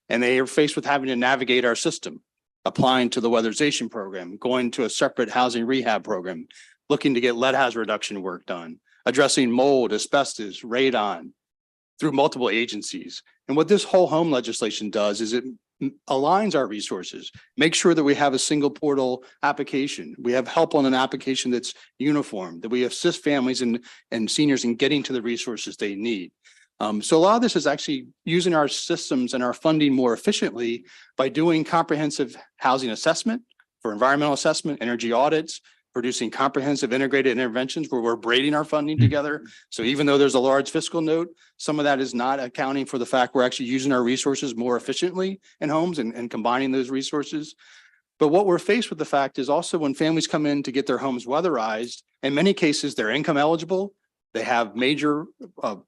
S17: And they are faced with having to navigate our system, applying to the weatherization program, going to a separate housing rehab program, looking to get lead hazard reduction work done, addressing mold, asbestos, radon through multiple agencies. And what this whole home legislation does is it aligns our resources, make sure that we have a single portal application. We have help on an application that's uniform, that we assist families and seniors in getting to the resources they need. So a lot of this is actually using our systems and our funding more efficiently by doing comprehensive housing assessment for environmental assessment, energy audits, producing comprehensive integrated interventions where we're braiding our funding together. So even though there's a large fiscal note, some of that is not accounting for the fact we're actually using our resources more efficiently in homes and combining those resources. But what we're faced with the fact is also when families come in to get their homes weatherized, in many cases, they're income eligible. They have major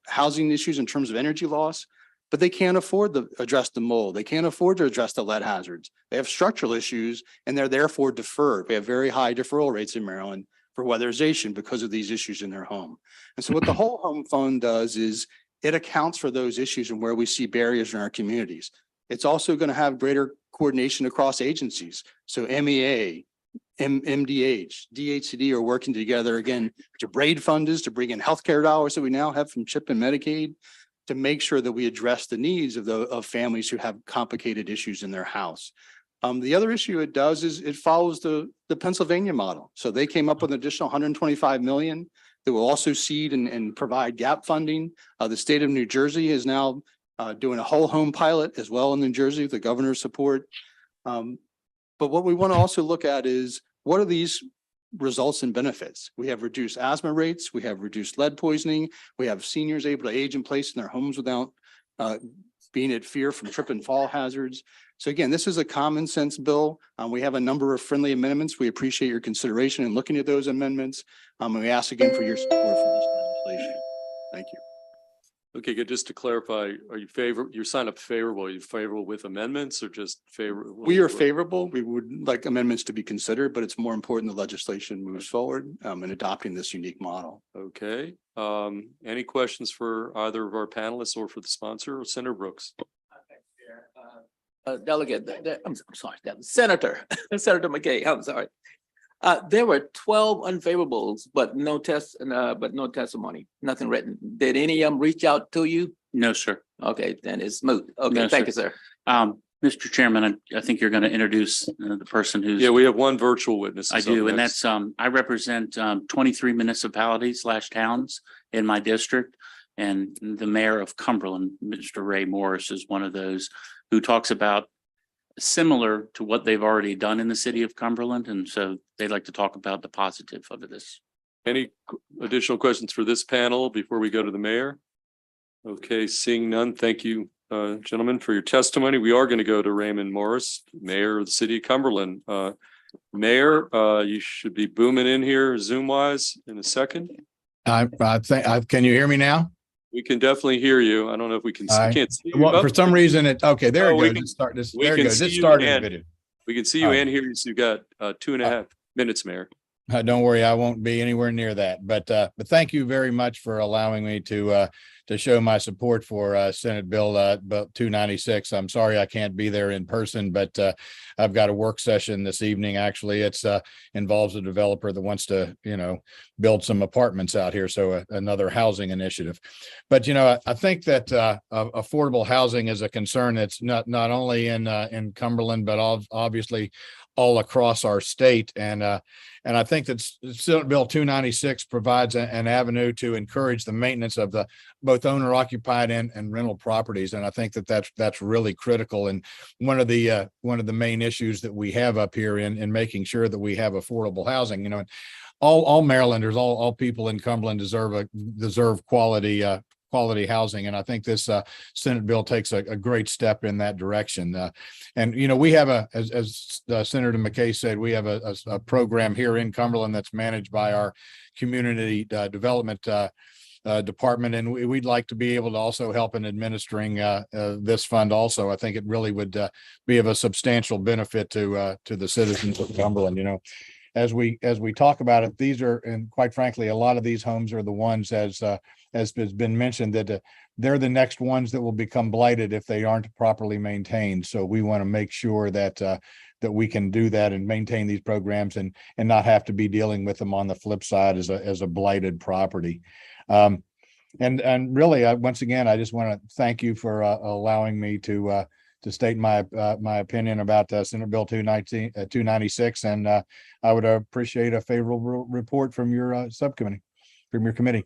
S17: housing issues in terms of energy loss, but they can't afford to address the mold. They can't afford to address the lead hazards. They have structural issues and they're therefore deferred. We have very high deferral rates in Maryland for weatherization because of these issues in their home. And so what the Whole Home Fund does is it accounts for those issues and where we see barriers in our communities. It's also going to have greater coordination across agencies. So MEA, MDH, DHCD are working together again to braid funders, to bring in healthcare dollars that we now have from CHIP and Medicaid, to make sure that we address the needs of families who have complicated issues in their house. The other issue it does is it follows the Pennsylvania model. So they came up with an additional 125 million that will also seed and provide gap funding. The state of New Jersey is now doing a whole home pilot as well in New Jersey with the governor's support. But what we want to also look at is what are these results and benefits? We have reduced asthma rates, we have reduced lead poisoning, we have seniors able to age in place in their homes without being at fear from trip and fall hazards. So again, this is a common sense bill. We have a number of friendly amendments. We appreciate your consideration in looking at those amendments. And we ask again for your support for this legislation. Thank you.
S1: Okay, good. Just to clarify, are you you sign up favorable? Are you favorable with amendments or just favorable?
S17: We are favorable. We would like amendments to be considered, but it's more important the legislation moves forward in adopting this unique model.
S1: Okay. Any questions for either of our panelists or for the sponsor or Senator Brooks?
S18: Delegate, I'm sorry, Senator, Senator McKay, I'm sorry. There were 12 unfavorables, but no testimony, nothing written. Did any of them reach out to you?
S16: No, sir.
S18: Okay, then it's moot. Okay,
S16: No,
S18: thank you, sir.
S16: Mr. Chairman, I think you're going to introduce the person who's.
S1: Yeah, we have one virtual witness.
S16: I do, and that's, I represent 23 municipalities / towns in my district. And the mayor of Cumberland, Mr. Ray Morris, is one of those who talks about similar to what they've already done in the city of Cumberland. And so they'd like to talk about the positive of this.
S1: Any additional questions for this panel before we go to the mayor? Okay, seeing none, thank you, gentlemen, for your testimony. We are going to go to Raymond Morris, mayor of the city of Cumberland. Mayor, you should be booming in here Zoom wise in a second.
S19: I think, can you hear me now?
S1: We can definitely hear you. I don't know if we can,
S19: All right.
S1: can't see you.
S19: Well, for some reason okay, there
S1: Oh,
S19: it
S1: we
S19: goes.
S1: can-
S19: Let's start this.
S1: we
S19: There it
S1: can
S19: goes.
S1: see
S19: It
S1: you
S19: started the
S1: and-
S19: video.
S1: We can see you
S19: All right.
S1: and hear you. So you got 2.5 minutes, Mayor.
S19: Don't worry, I won't be anywhere near that. But thank you very much for allowing me to show my support for Senate Bill 296. I'm sorry I can't be there in person, but I've got a work session this evening. Actually, it's involves a developer that wants to, build some apartments out here. So another housing initiative. But I think that affordable housing is a concern that's not only in Cumberland, but obviously all across our state. And I think that Senate Bill 296 provides an avenue to encourage the maintenance of the both owner occupied and rental properties. And I think that that's really critical. And one of the main issues that we have up here in making sure that we have affordable housing, all Marylanders, all people in Cumberland deserve quality housing. And I think this Senate bill takes a great step in that direction. And, we have as Senator McKay said, we have a program here in Cumberland that's managed by our community development department. And we'd like to be able to also help in administering this fund also. I think it really would be of a substantial benefit to the citizens of Cumberland. As we talk about it, these are, and quite frankly, a lot of these homes are the ones as has been mentioned that they're the next ones that will become blighted if they aren't properly maintained. So we want to make sure that that we can do that and maintain these programs and not have to be dealing with them on the flip side as a blighted property. And really, once again, I just want to thank you for allowing me to state my opinion about Senate Bill 296, and I would appreciate a favorable report from your subcommittee, from your committee.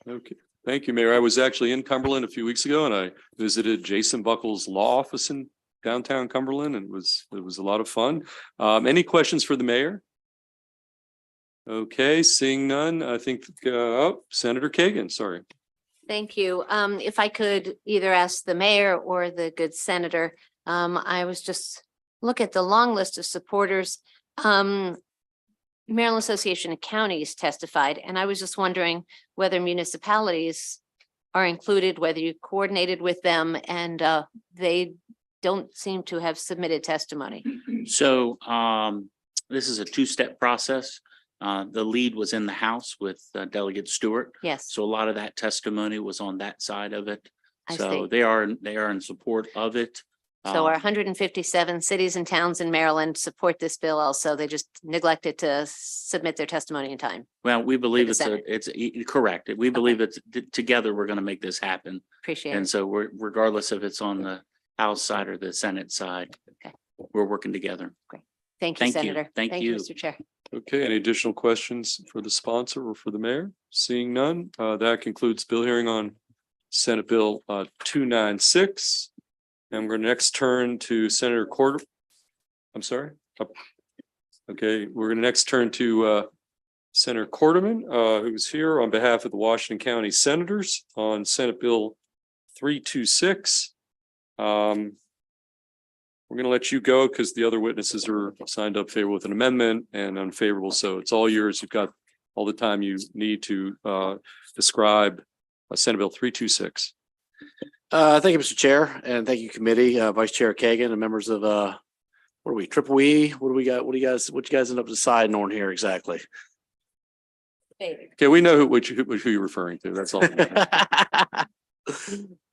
S1: Okay, thank you, Mayor. I was actually in Cumberland a few weeks ago and I visited Jason Buckles' law office in downtown Cumberland, and it was a lot of fun. Any questions for the mayor? Okay, seeing none, I think, Senator Kagan, sorry.
S3: Thank you. If I could either ask the mayor or the good senator, I was just look at the long list of supporters. Maryland Association of Counties testified, and I was just wondering whether municipalities are included, whether you coordinated with them, and they don't seem to have submitted testimony.
S16: So this is a two-step process. The lead was in the House with Delegate Stewart.
S3: Yes.
S16: So a lot of that testimony was on that side of it.
S3: I
S16: So
S3: see.
S16: they are in support of it.
S3: So our 157 cities and towns in Maryland support this bill also. They just neglected to submit their testimony in time.
S16: Well, we believe
S3: the
S16: it's
S3: Senate.
S16: correct. We believe it's together, we're going to make this happen.
S3: Appreciate
S16: And
S3: it.
S16: so regardless if it's on the House side or the Senate side.
S3: Okay.
S16: we're working together.
S3: Thank you,
S16: Thank you.
S3: Senator.
S16: Thank you.
S3: Mr. Chair.
S1: Okay, any additional questions for the sponsor or for the mayor? Seeing none, that concludes bill hearing on Senate Bill 296. And we're going to next turn to Senator I'm sorry. Okay, we're going to next turn to Senator Corderman, who's here on behalf of the Washington County Senators on Senate Bill 326. We're going to let you go because the other witnesses are signed up favorable with an amendment and unfavorable. So it's all yours. You've got all the time you need to describe Senate Bill 326.
S20: Thank you, Mr. Chair, and thank you, committee, Vice Chair Kagan and members of what are we, Triple E? What do we got? What you guys end up deciding on here exactly?
S1: Okay, we know who you're referring to. That's all.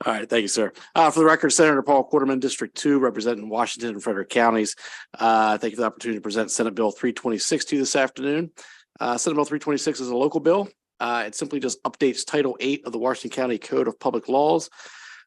S20: All right, thank you, sir. For the record, Senator Paul Quarterman, District 2, representing Washington and Frederick counties. Thank you for the opportunity to present Senate Bill 326 to you this afternoon. Senate Bill 326 is a local bill. It simply just updates Title 8 of the Washington County Code of Public Laws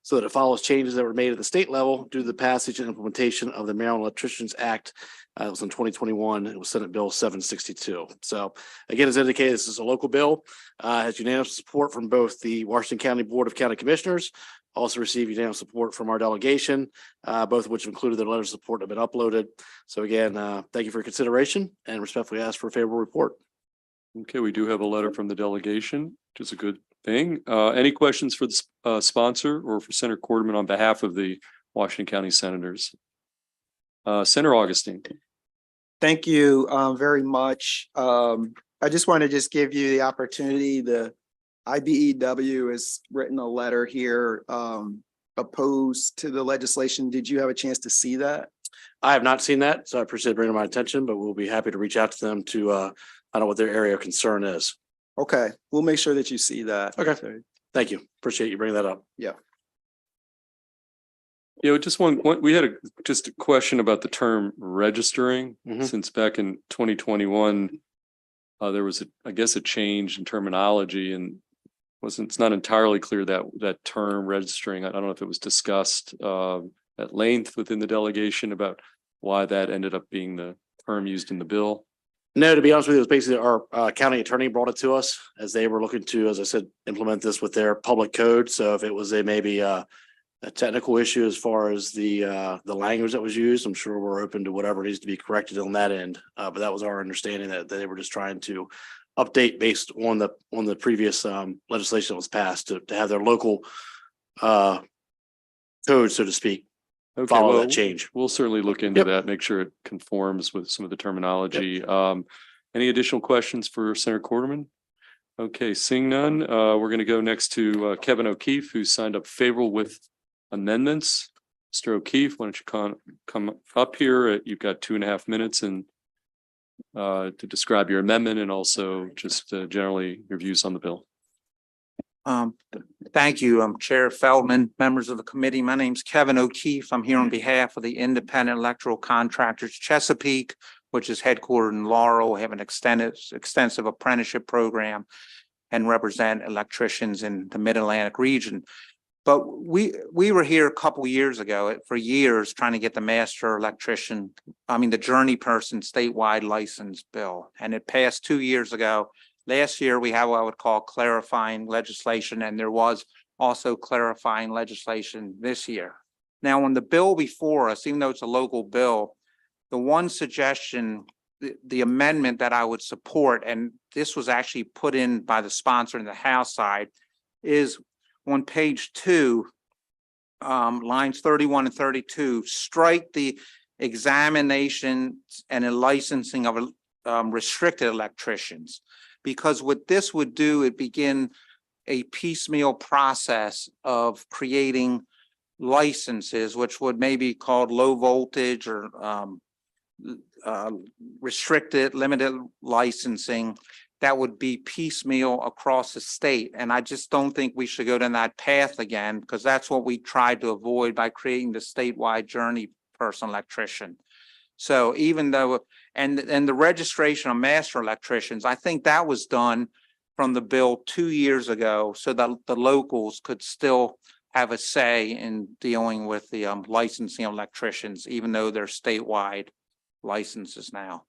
S20: so that it follows changes that were made at the state level due to the passage and implementation of the Maryland Electricians Act. It was in 2021. It was Senate Bill 762. So again, as indicated, this is a local bill. Has unanimous support from both the Washington County Board of County Commissioners, also received unanimous support from our delegation, both of which included their letters of support have been uploaded. So again, thank you for your consideration and respectfully ask for a favorable report.
S1: Okay, we do have a letter from the delegation, which is a good thing. Any questions for the sponsor or for Senator Quarterman on behalf of the Washington County Senators? Senator Augustine.
S11: Thank you very much. I just want to just give you the opportunity. The IBEW has written a letter here opposed to the legislation. Did you have a chance to see that?
S20: I have not seen that, so I appreciate it bringing to my attention, but we'll be happy to reach out to them to find out what their area of concern is.
S11: Okay, we'll make sure that you see that.
S20: Okay, thank you. Appreciate you bringing that up.
S11: Yeah.
S1: You know, just we had just a question about the term registering, since back in 2021, there was I guess a change in terminology and it's not entirely clear that term registering. I don't know if it was discussed at length within the delegation about why that ended up being the term used in the bill.
S20: No, to be honest with you, it was basically our county attorney brought it to us as they were looking to, as I said, implement this with their public code. So if it was maybe a technical issue as far as the language that was used, I'm sure we're open to whatever needs to be corrected on that end. But that was our understanding that they were just trying to update based on the previous legislation that was passed to have their local code, so to speak, follow that change.
S1: We'll certainly look into that, make sure it conforms with some of the terminology. Any additional questions for Senator Quarterman? Okay, seeing none, we're going to go next to Kevin O'Keefe, who signed up favorable with amendments. Mr. O'Keefe, why don't you come up here? You've got 2.5 minutes and to describe your amendment and also just generally your views on the bill.
S21: Thank you. I'm Chair Feldman, members of the committee. My name's Kevin O'Keefe. I'm here on behalf of the Independent Electrical Contractors Chesapeake, which is headquartered in Laurel. We have an extensive apprenticeship program and represent electricians in the Mid-Atlantic region. But we were here a couple years ago, for years, trying to get the the journey person statewide license bill. And it passed 2 years ago. Last year, we have what I would call clarifying legislation, and there was also clarifying legislation this year. Now, on the bill before us, even though it's a local bill, the one suggestion, the amendment that I would support, and this was actually put in by the sponsor in the House side, is on page 2, lines 31 and 32, strike the examination and the licensing of restricted electricians. Because what this would do, it begin a piecemeal process of creating licenses, which would maybe be called low voltage or restricted, limited licensing, that would be piecemeal across the state. And I just don't think we should go down that path again, because that's what we tried to avoid by creating the statewide journey person electrician. So even though, and the registration of master electricians, I think that was done from the bill 2 years ago so that the locals could still have a say in dealing with the licensing of electricians, even though they're statewide licenses now.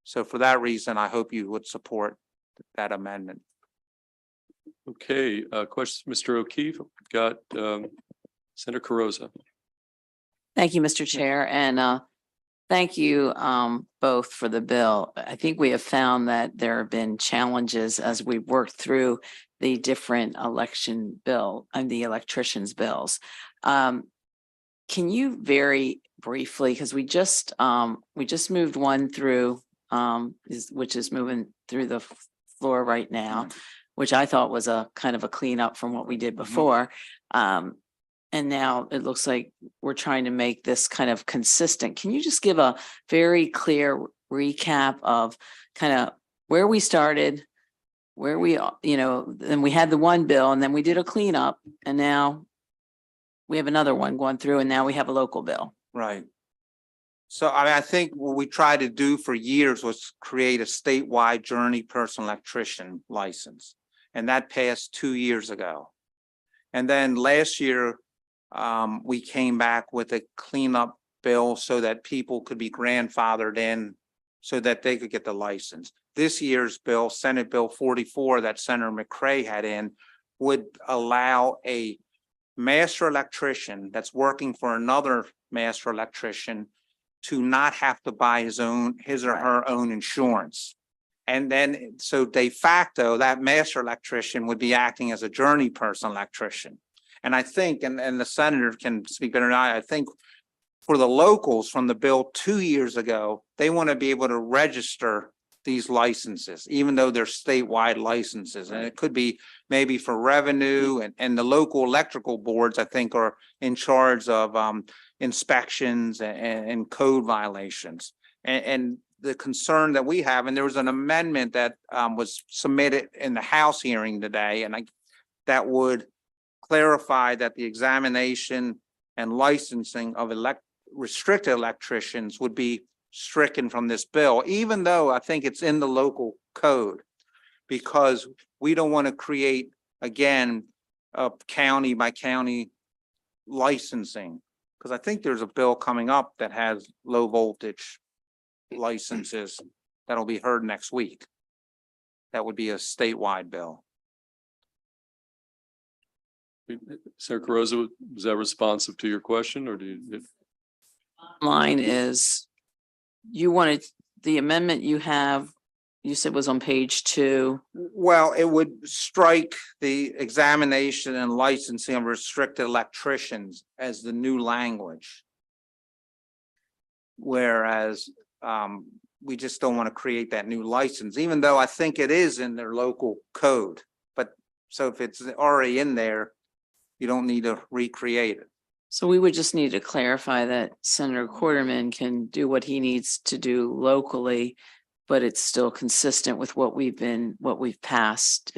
S21: So for that reason, I hope you would support that amendment.
S1: Okay, questions, Mr. O'Keefe? We've got Senator Carozza.
S2: Thank you, Mr. Chair, and thank you both for the bill. I think we have found that there have been challenges as we've worked through the different election bill and the electricians bills. Can you very briefly, because we just moved one through, which is moving through the floor right now, which I thought was a kind of a cleanup from what we did before. And now it looks like we're trying to make this kind of consistent. Can you just give a very clear recap of kind of where we started, where we, then we had the one bill and then we did a cleanup and now we have another one going through and now we have a local bill.
S21: Right. So I think what we tried to do for years was create a statewide journey person electrician license. And that passed 2 years ago. And then last year, we came back with a cleanup bill so that people could be grandfathered in so that they could get the license. This year's bill, Senate Bill 44 that Senator McCray had in, would allow a master electrician that's working for another master electrician to not have to buy his or her own insurance. And then, so de facto, that master electrician would be acting as a journey person electrician. And I think, and the senator can speak better than I think for the locals from the bill 2 years ago, they want to be able to register these licenses, even though they're statewide licenses. And it could be maybe for revenue and the local electrical boards, I think, are in charge of inspections and code violations. And the concern that we have, and there was an amendment that was submitted in the House hearing today, and that would clarify that the examination and licensing of restricted electricians would be stricken from this bill, even though I think it's in the local code, because we don't want to create, again, a county by county licensing, because I think there's a bill coming up that has low voltage licenses that'll be heard next week. That would be a statewide bill.
S1: Senator Carozza, was that responsive to your question or do you?
S2: Line is, you wanted the amendment you have, you said was on page 2.
S21: Well, it would strike the examination and licensing of restricted electricians as the new language. Whereas we just don't want to create that new license, even though I think it is in their local code. But so if it's already in there, you don't need to recreate it.
S2: So we would just need to clarify that Senator Quarterman can do what he needs to do locally, but it's still consistent with what we've passed.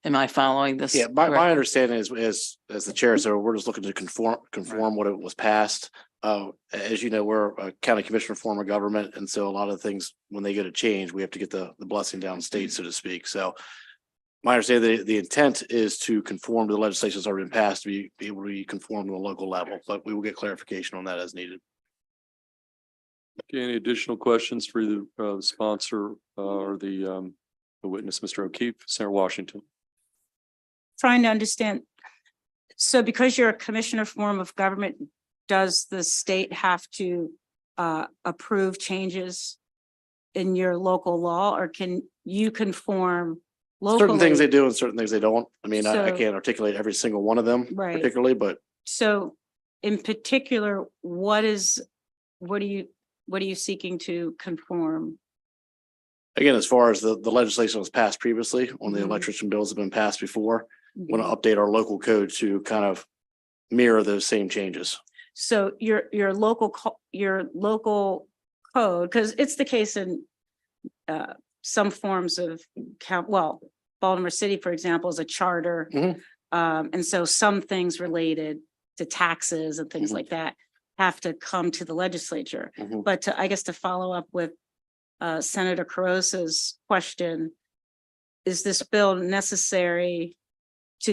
S2: Am I following this?
S20: Yeah, my
S2: correctly?
S20: understanding is, as the chair said, we're just looking to conform what it was passed. As you know, we're a county commissioner form of government, and so a lot of things, when they get a change, we have to get the blessing downstate, so to speak. So my understanding, the intent is to conform to the legislation that's already been passed, to be able to be conformed to the local level, but we will get clarification on that as needed.
S1: Okay, any additional questions for the sponsor or the witness, Mr. O'Keefe? Senator Washington.
S12: Trying to understand. So because you're a commissioner form of government, does the state have to approve changes in your local law, or can you conform locally?
S20: Certain things they do and certain things they don't. I mean, I
S12: So-
S20: can't articulate every single one of them
S12: Right.
S20: particularly, but
S12: So in particular, what are you seeking to conform?
S20: again, as far as the legislation was passed previously on the
S12: Mhm.
S20: electrician bills have been passed before, want to update our local code to kind of mirror those same changes.
S12: So your local code, because it's the case in some forms of Baltimore City, for example, is a charter. And so some things related to taxes and things like that have to come to the legislature. But I guess to follow up with Senator Carozza's question, is this bill necessary to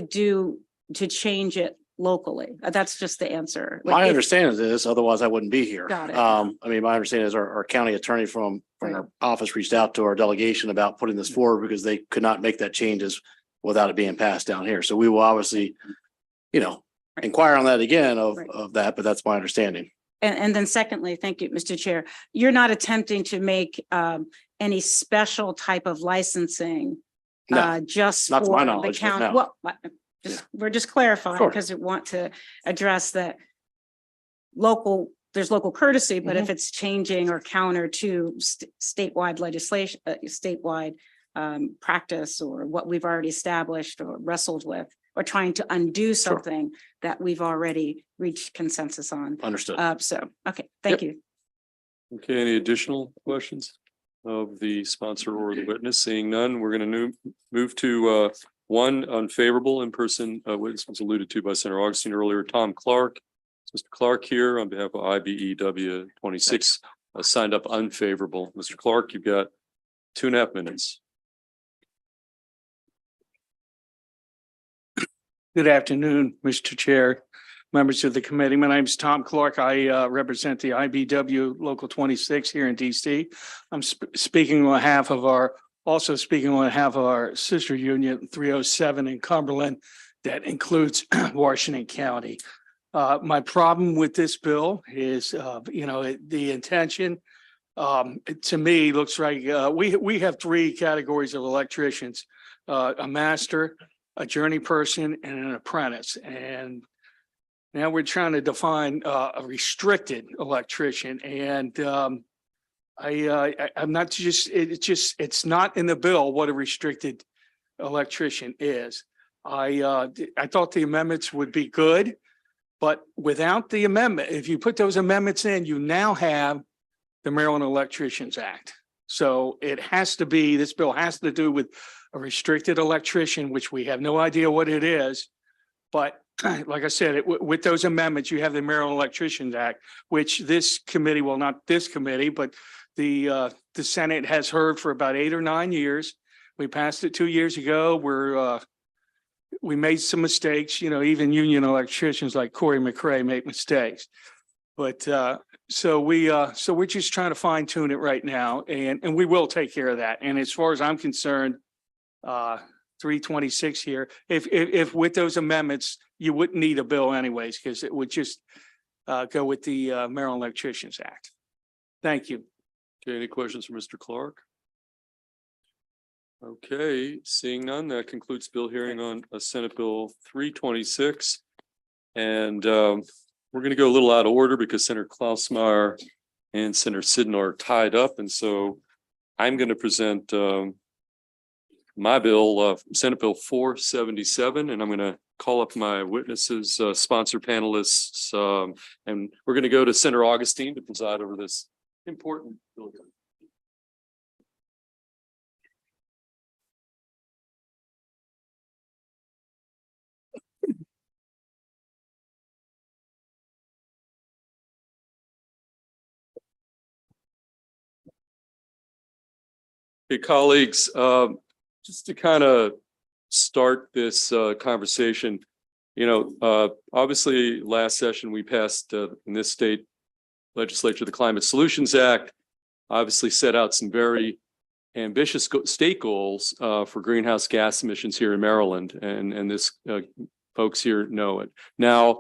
S12: change it locally. That's just the answer.
S20: My
S12: If-
S20: understanding is this, otherwise I wouldn't be here.
S12: Got it.
S20: I mean, my understanding is our county attorney from our office reached out to our delegation about putting this forward because they could not make that changes without it being passed down here. So we will obviously, inquire on that again of that, but that's my understanding.
S12: And then secondly, thank you, Mr. Chair, you're not attempting to make any special type of licensing
S20: No,
S12: just
S20: not to my
S12: for the
S20: knowledge, but
S12: county.
S20: no.
S12: Well, we're just clarifying
S20: Sure.
S12: because we want to address that there's local courtesy, but
S20: Mm-hmm.
S12: if it's changing or counter to statewide legislation, statewide practice or what we've already established or wrestled with, or trying to undo something that we've already reached consensus on.
S20: Understood.
S12: Okay, thank you.
S1: Okay, any additional questions of the sponsor or the witness? Seeing none, we're going to move to one unfavorable in-person witness was alluded to by Senator Augustine earlier, Tom Clark. Mr. Clark here on behalf of IBEW 26 signed up unfavorable. Mr. Clark, you've got 2.5 minutes.
S6: Good afternoon, Mr. Chair, members of the committee. My name is Tom Clark. I represent the IBW Local 26 here in DC. I'm speaking on behalf of our sister union 307 in Cumberland that includes Washington County. My problem with this bill is, the intention to me looks like we have 3 categories of electricians, a master, a journey person, and an apprentice. And now we're trying to define a restricted electrician. And I'm not it's not in the bill what a restricted electrician is. I thought the amendments would be good, but without the amendment, if you put those amendments in, you now have the Maryland Electricians Act. So it has to be, this bill has to do with a restricted electrician, which we have no idea what it is. But like I said, with those amendments, you have the Maryland Electricians Act, which this committee, well, not this committee, but the Senate has heard for about 8 or 9 years. We passed it 2 years ago. We made some mistakes, even union electricians like Corey McRae make mistakes. But so we're just trying to fine tune it right now, and we will take care of that. And as far as I'm concerned, 326 here, if with those amendments, you wouldn't need a bill anyways, because it would just go with the Maryland Electricians Act. Thank you.
S1: Okay, any questions for Mr. Clark? Okay, seeing none, that concludes bill hearing on Senate Bill 326. And we're going to go a little out of order because Senator Klausmeyer and Senator Sidden are tied up. And so I'm going to present my bill, Senate Bill 477, and I'm going to call up my witnesses, sponsor panelists, and we're going to go to Senator Augustine to preside over this important bill. Hey, colleagues, just to kind of start this conversation, obviously last session we passed in this state legislature, the Climate Solutions Act, obviously set out some very ambitious state goals for greenhouse gas emissions here in Maryland, and this folks here know it. Now,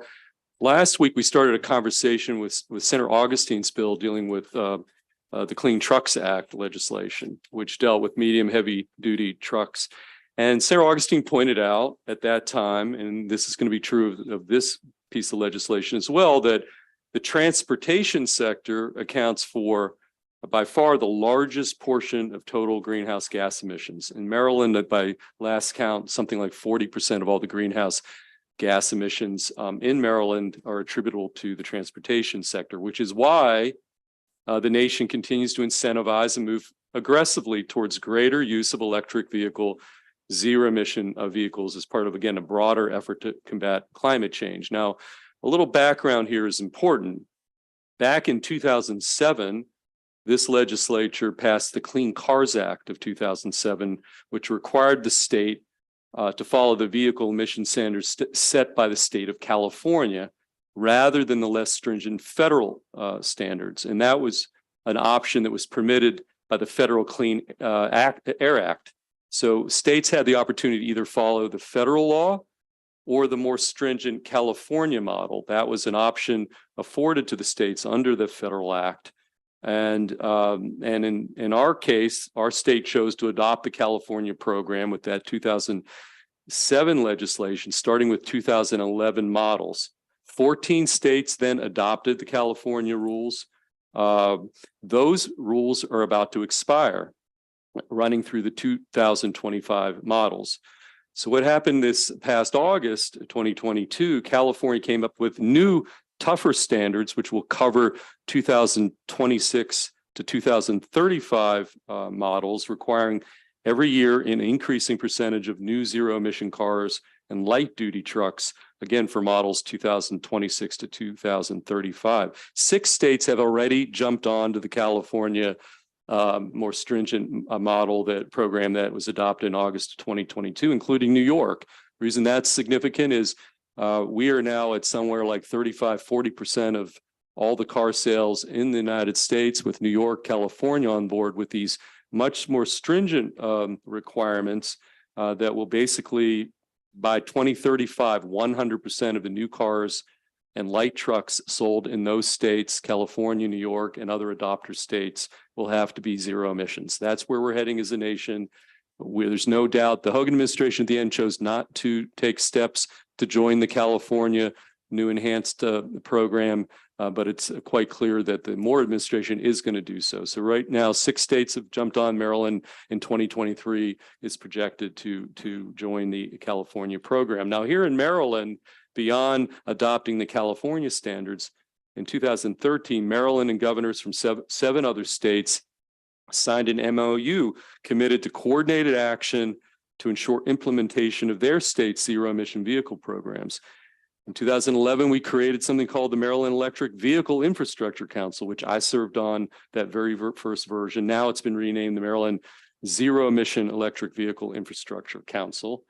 S1: last week we started a conversation with Senator Augustine's bill dealing with the Clean Trucks Act legislation, which dealt with medium heavy duty trucks. And Senator Augustine pointed out at that time, and this is going to be true of this piece of legislation as well, that the transportation sector accounts for by far the largest portion of total greenhouse gas emissions. In Maryland, by last count, something like 40% of all the greenhouse gas emissions in Maryland are attributable to the transportation sector, which is why the nation continues to incentivize and move aggressively towards greater use of electric vehicle, zero emission vehicles as part of, again, a broader effort to combat climate change. Now, a little background here is important. Back in 2007, this legislature passed the Clean Cars Act of 2007, which required the state to follow the vehicle emission standards set by the state of California, rather than the less stringent federal standards. And that was an option that was permitted by the Federal Clean Air Act. So states had the opportunity to either follow the federal law or the more stringent California model. That was an option afforded to the states under the federal act. And in our case, our state chose to adopt the California program with that 2007 legislation, starting with 2011 models. 14 states then adopted the California rules. Those rules are about to expire, running through the 2025 models. So what happened this past August 2022, California came up with new, tougher standards, which will cover 2026 to 2035 models, requiring every year an increasing percentage of new zero emission cars and light duty trucks, again, for models 2026 to 2035. 6 states have already jumped on to the California more stringent program that was adopted in August of 2022, including New York. The reason that's significant is we are now at somewhere like 35–40% of all the car sales in the United States, with New York, California on board with these much more stringent requirements that will basically, by 2035, 100% of the new cars and light trucks sold in those states, California, New York, and other adopter states, will have to be zero emissions. That's where we're heading as a nation. There's no doubt the Hogan administration at the end chose not to take steps to join the California new enhanced program, but it's quite clear that the Moore administration is going to do so. So right now, 6 states have jumped on. Maryland in 2023 is projected to join the California program. Now here in Maryland, beyond adopting the California standards, in 2013, Maryland and governors from 7 other states signed an MOU committed to coordinated action to ensure implementation of their state's zero emission vehicle programs. In 2011, we created something called the Maryland Electric Vehicle Infrastructure Council, which I served on that very first version. Now it's been renamed the Maryland Zero Emission Electric Vehicle Infrastructure Council.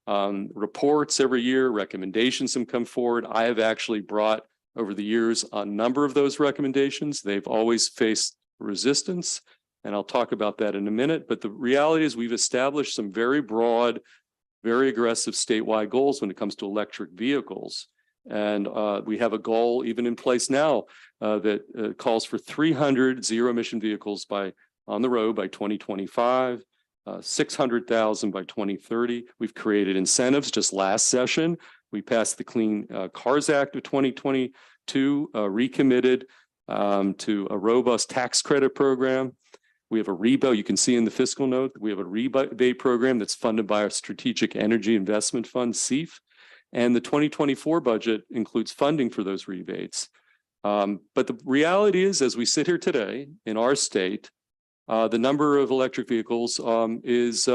S1: Reports every year, recommendations have come forward. I have actually brought over the years a number of those recommendations. They've always faced resistance, and I'll talk about that in a minute. But the reality is we've established some very broad, very aggressive statewide goals when it comes to electric vehicles. And we have a goal even in place now that calls for 300 zero emission vehicles on the road by 2025, 600,000 by 2030. We've created incentives. Just last session, we passed the Clean Cars Act of 2022, recommitted to a robust tax credit program. We have a rebate, you can see in the fiscal note, we have a rebate program that's funded by our Strategic Energy Investment Fund, SEIF, and the 2024 budget includes funding for those rebates. But the reality is, as we sit here today in our state, the number of electric vehicles is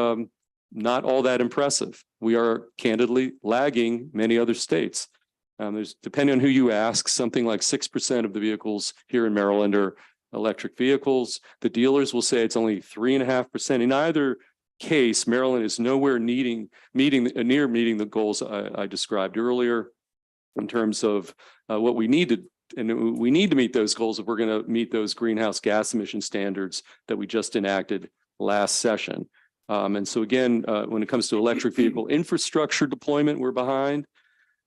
S1: not all that impressive. We are candidly lagging many other states. There's, depending on who you ask, something like 6% of the vehicles here in Maryland are electric vehicles. The dealers will say it's only 3.5%. In either case, Maryland is nowhere near meeting the goals I described earlier in terms of what we need to, and we need to meet those goals if we're going to meet those greenhouse gas emission standards that we just enacted last session. And so again, when it comes to electric vehicle infrastructure deployment, we're behind,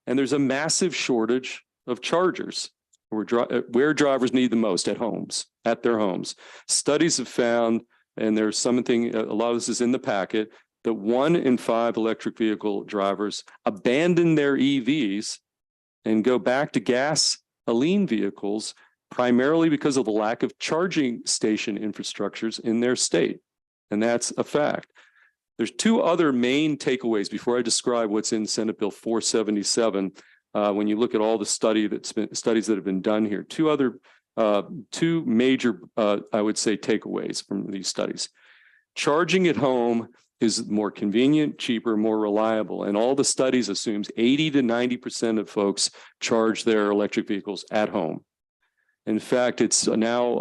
S1: and there's a massive shortage of chargers where drivers need the most, at their homes. Studies have found, and there's something, a lot of this is in the packet, that 1 in 5 electric vehicle drivers abandon their EVs and go back to gasoline vehicles primarily because of the lack of charging station infrastructures in their state. And that's a fact. There's 2 other main takeaways before I describe what's in Senate Bill 477. When you look at all the studies that have been done here, 2 major, I would say, takeaways from these studies. Charging at home is more convenient, cheaper, more reliable. And all the studies assumes 80 to 90% of folks charge their electric vehicles at home. In fact, it's now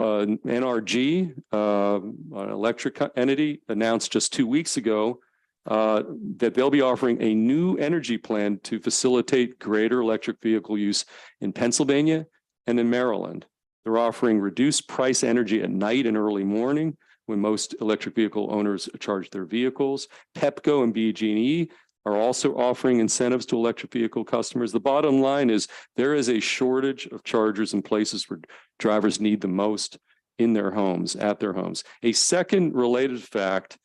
S1: NRG, an electric entity, announced just 2 weeks ago that they'll be offering a new energy plan to facilitate greater electric vehicle use in Pennsylvania and in Maryland. They're offering reduced price energy at night and early morning when most electric vehicle owners charge their vehicles. Pepco and BG&E are also offering incentives to electric vehicle customers. The bottom line is there is a shortage of chargers in places where drivers need them most in their homes, at their homes. A second related fact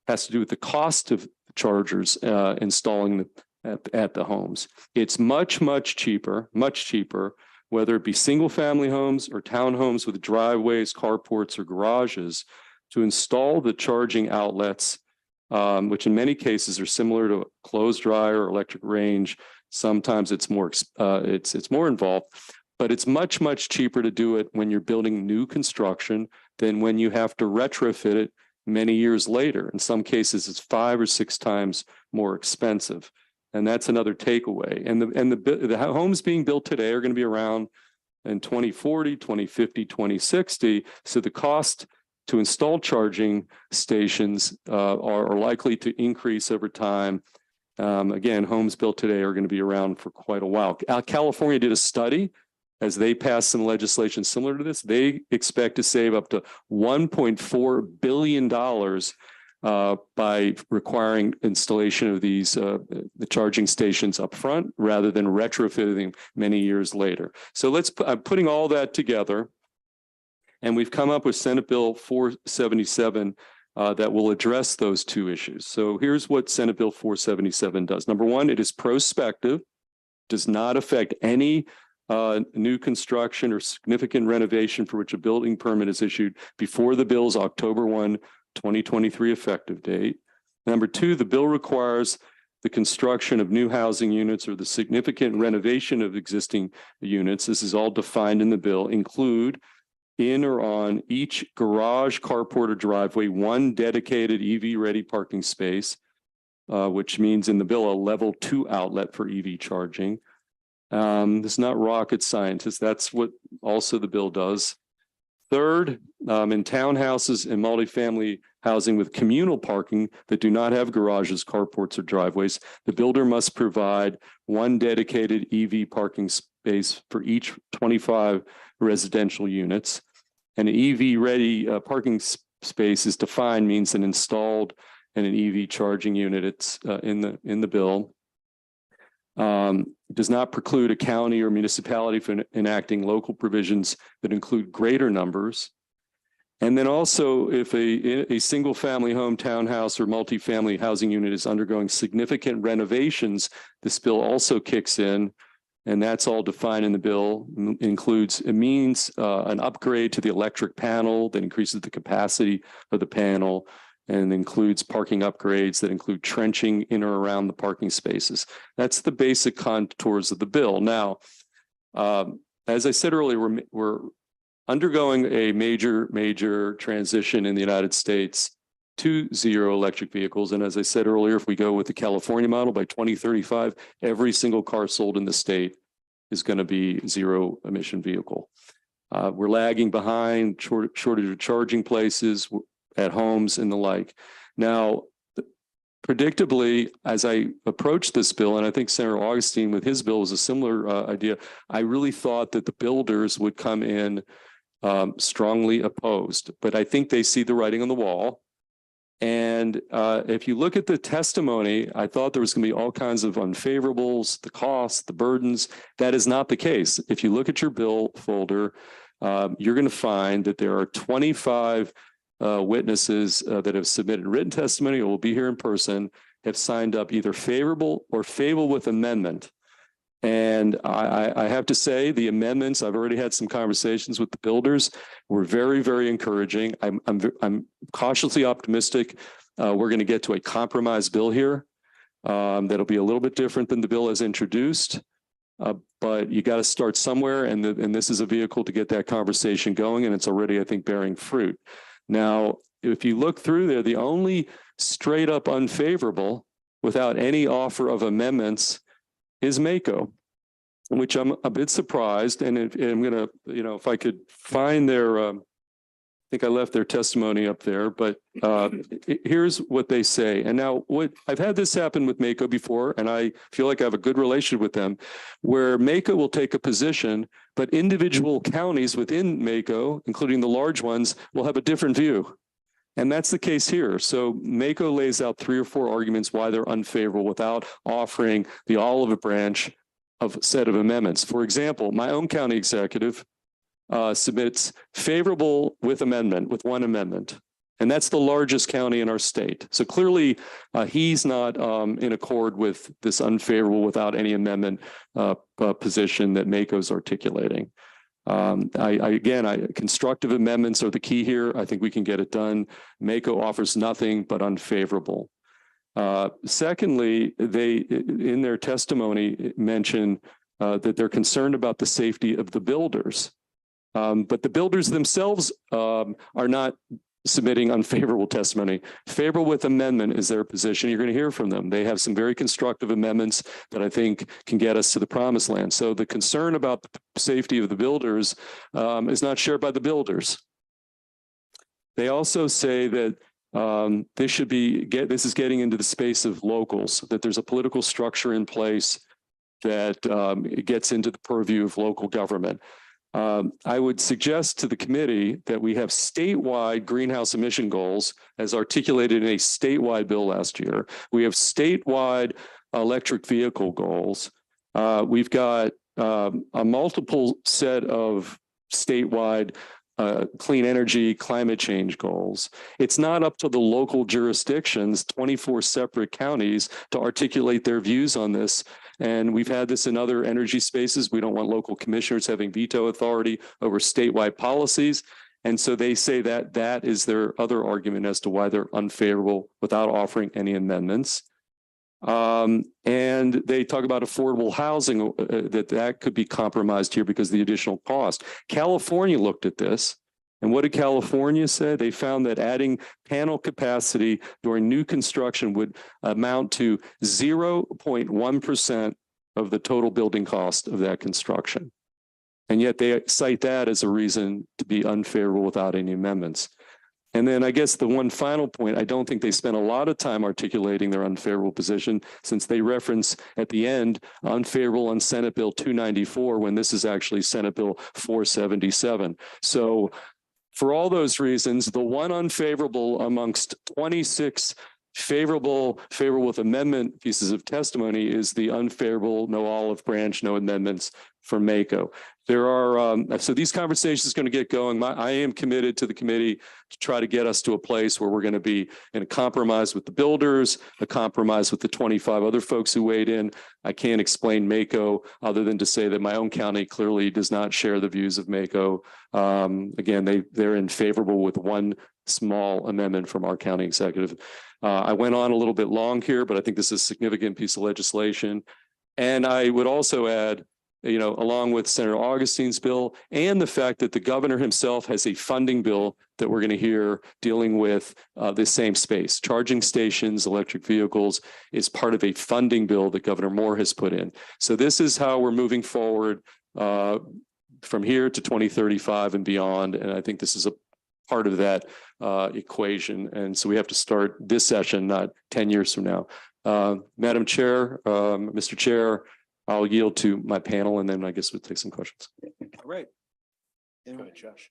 S1: has to do with the cost of chargers installing at the homes. It's much cheaper, whether it be single family homes or townhomes with driveways, carports, or garages, to install the charging outlets, which in many cases are similar to a clothes dryer or electric range. Sometimes it's more involved, but it's much cheaper to do it when you're building new construction than when you have to retrofit it many years later. In some cases, it's 5 or 6 times more expensive. And that's another takeaway. And the homes being built today are going to be around in 2040, 2050, 2060. So the cost to install charging stations are likely to increase over time. Again, homes built today are going to be around for quite a while. California did a study as they passed some legislation similar to this. They expect to save up to $1.4 billion by requiring installation of these the charging stations up front rather than retrofitting many years later. So I'm putting all that together, and we've come up with Senate Bill 477 that will address those two issues. So here's what Senate Bill 477 does. Number one, it is prospective, does not affect any new construction or significant renovation for which a building permit is issued before the bill's October 1, 2023 effective date. Number two, the bill requires the construction of new housing units or the significant renovation of existing units. This is all defined in the bill, include in or on each garage, carport, or driveway, one dedicated EV-ready parking space, which means in the bill, a level 2 outlet for EV charging. This is not rocket science. That's what also the bill does. Third, in townhouses and multifamily housing with communal parking that do not have garages, carports, or driveways, the builder must provide one dedicated EV parking space for each 25 residential units. And an EV-ready parking space is defined, means an installed and an EV charging unit. It's in the bill. Does not preclude a county or municipality from enacting local provisions that include greater numbers. And then also, if a single family home, townhouse, or multifamily housing unit is undergoing significant renovations, this bill also kicks in, and that's all defined in the bill. It means an upgrade to the electric panel that increases the capacity of the panel, and includes parking upgrades that include trenching in or around the parking spaces. That's the basic contours of the bill. Now, as I said earlier, we're undergoing a major transition in the United States to zero electric vehicles. And as I said earlier, if we go with the California model, by 2035, every single car sold in the state is going to be zero emission vehicle. We're lagging behind, shortage of charging places at homes and the like. Now, predictably, as I approached this bill, and I think Senator Augustine with his bill was a similar idea, I really thought that the builders would come in strongly opposed, but I think they see the writing on the wall. And if you look at the testimony, I thought there was going to be all kinds of unfavorables, the costs, the burdens. That is not the case. If you look at your bill folder, you're going to find that there are 25 witnesses that have submitted written testimony or will be here in person, have signed up either favorable or favorable with amendment. And I have to say the amendments, I've already had some conversations with the builders, were very encouraging. I'm cautiously optimistic we're going to get to a compromise bill here that'll be a little bit different than the bill as introduced. But you got to start somewhere, and this is a vehicle to get that conversation going, and it's already, I think, bearing fruit. Now, if you look through there, the only straight up unfavorable without any offer of amendments is Mako, which I'm a bit surprised. And I'm going to, if I could find their think I left their testimony up there, but here's what they say. And now I've had this happen with MACO before, and I feel like I have a good relationship with them, where MACO will take a position, but individual counties within MACO, including the large ones, will have a different view. And that's the case here. So MACO lays out 3 or 4 arguments why they're unfavorable without offering the olive branch of set of amendments. For example, my own county executive submits favorable with amendment, with 1 amendment. And that's the largest county in our state. So clearly he's not in accord with this unfavorable without any amendment position that MACO's articulating. Constructive amendments are the key here. I think we can get it done. MACO offers nothing but unfavorable. Secondly, they, in their testimony, mention that they're concerned about the safety of the builders. But the builders themselves are not submitting unfavorable testimony. Favorable with amendment is their position. You're going to hear from them. They have some very constructive amendments that I think can get us to the promised land. So the concern about the safety of the builders is not shared by the builders. They also say that this is getting into the space of locals, that there's a political structure in place that it gets into the purview of local government. I would suggest to the committee that we have statewide greenhouse emission goals as articulated in a statewide bill last year. We have statewide electric vehicle goals. We've got a multiple set of statewide clean energy, climate change goals. It's not up to the local jurisdictions, 24 separate counties, to articulate their views on this. And we've had this in other energy spaces. We don't want local commissioners having veto authority over statewide policies. And so they say that that is their other argument as to why they're unfavorable without offering any amendments. And they talk about affordable housing, that could be compromised here because of the additional cost. California looked at this. And what did California say? They found that adding panel capacity during new construction would amount to 0.1% of the total building cost of that construction. And yet they cite that as a reason to be unfavorable without any amendments. And then I guess the one final point, I don't think they spent a lot of time articulating their unfavorable position, since they reference at the end unfavorable on Senate Bill 294 when this is actually Senate Bill 477. So for all those reasons, the one unfavorable amongst 26 favorable with amendment pieces of testimony is the unfavorable, no olive branch, no amendments for MACO. There are, so these conversations are going to get going. I am committed to the committee to try to get us to a place where we're going to be in a compromise with the builders, a compromise with the 25 other folks who weighed in. I can't explain MACO other than to say that my own county clearly does not share the views of MACO. Again, they're in favorable with one small amendment from our county executive. I went on a little bit long here, but I think this is a significant piece of legislation. And I would also add, you know, along with Senator Augustine's bill and the fact that the governor himself has a funding bill that we're going to hear dealing with this same space. Charging stations, electric vehicles is part of a funding bill that Governor Moore has put in. So this is how we're moving forward from here to 2035 and beyond. And I think this is a part of that equation. And so we have to start this session, not 10 years from now. Madam Chair, Mr. Chair, I'll yield to my panel and then I guess we'll take some questions.
S11: All right. Go ahead, Josh.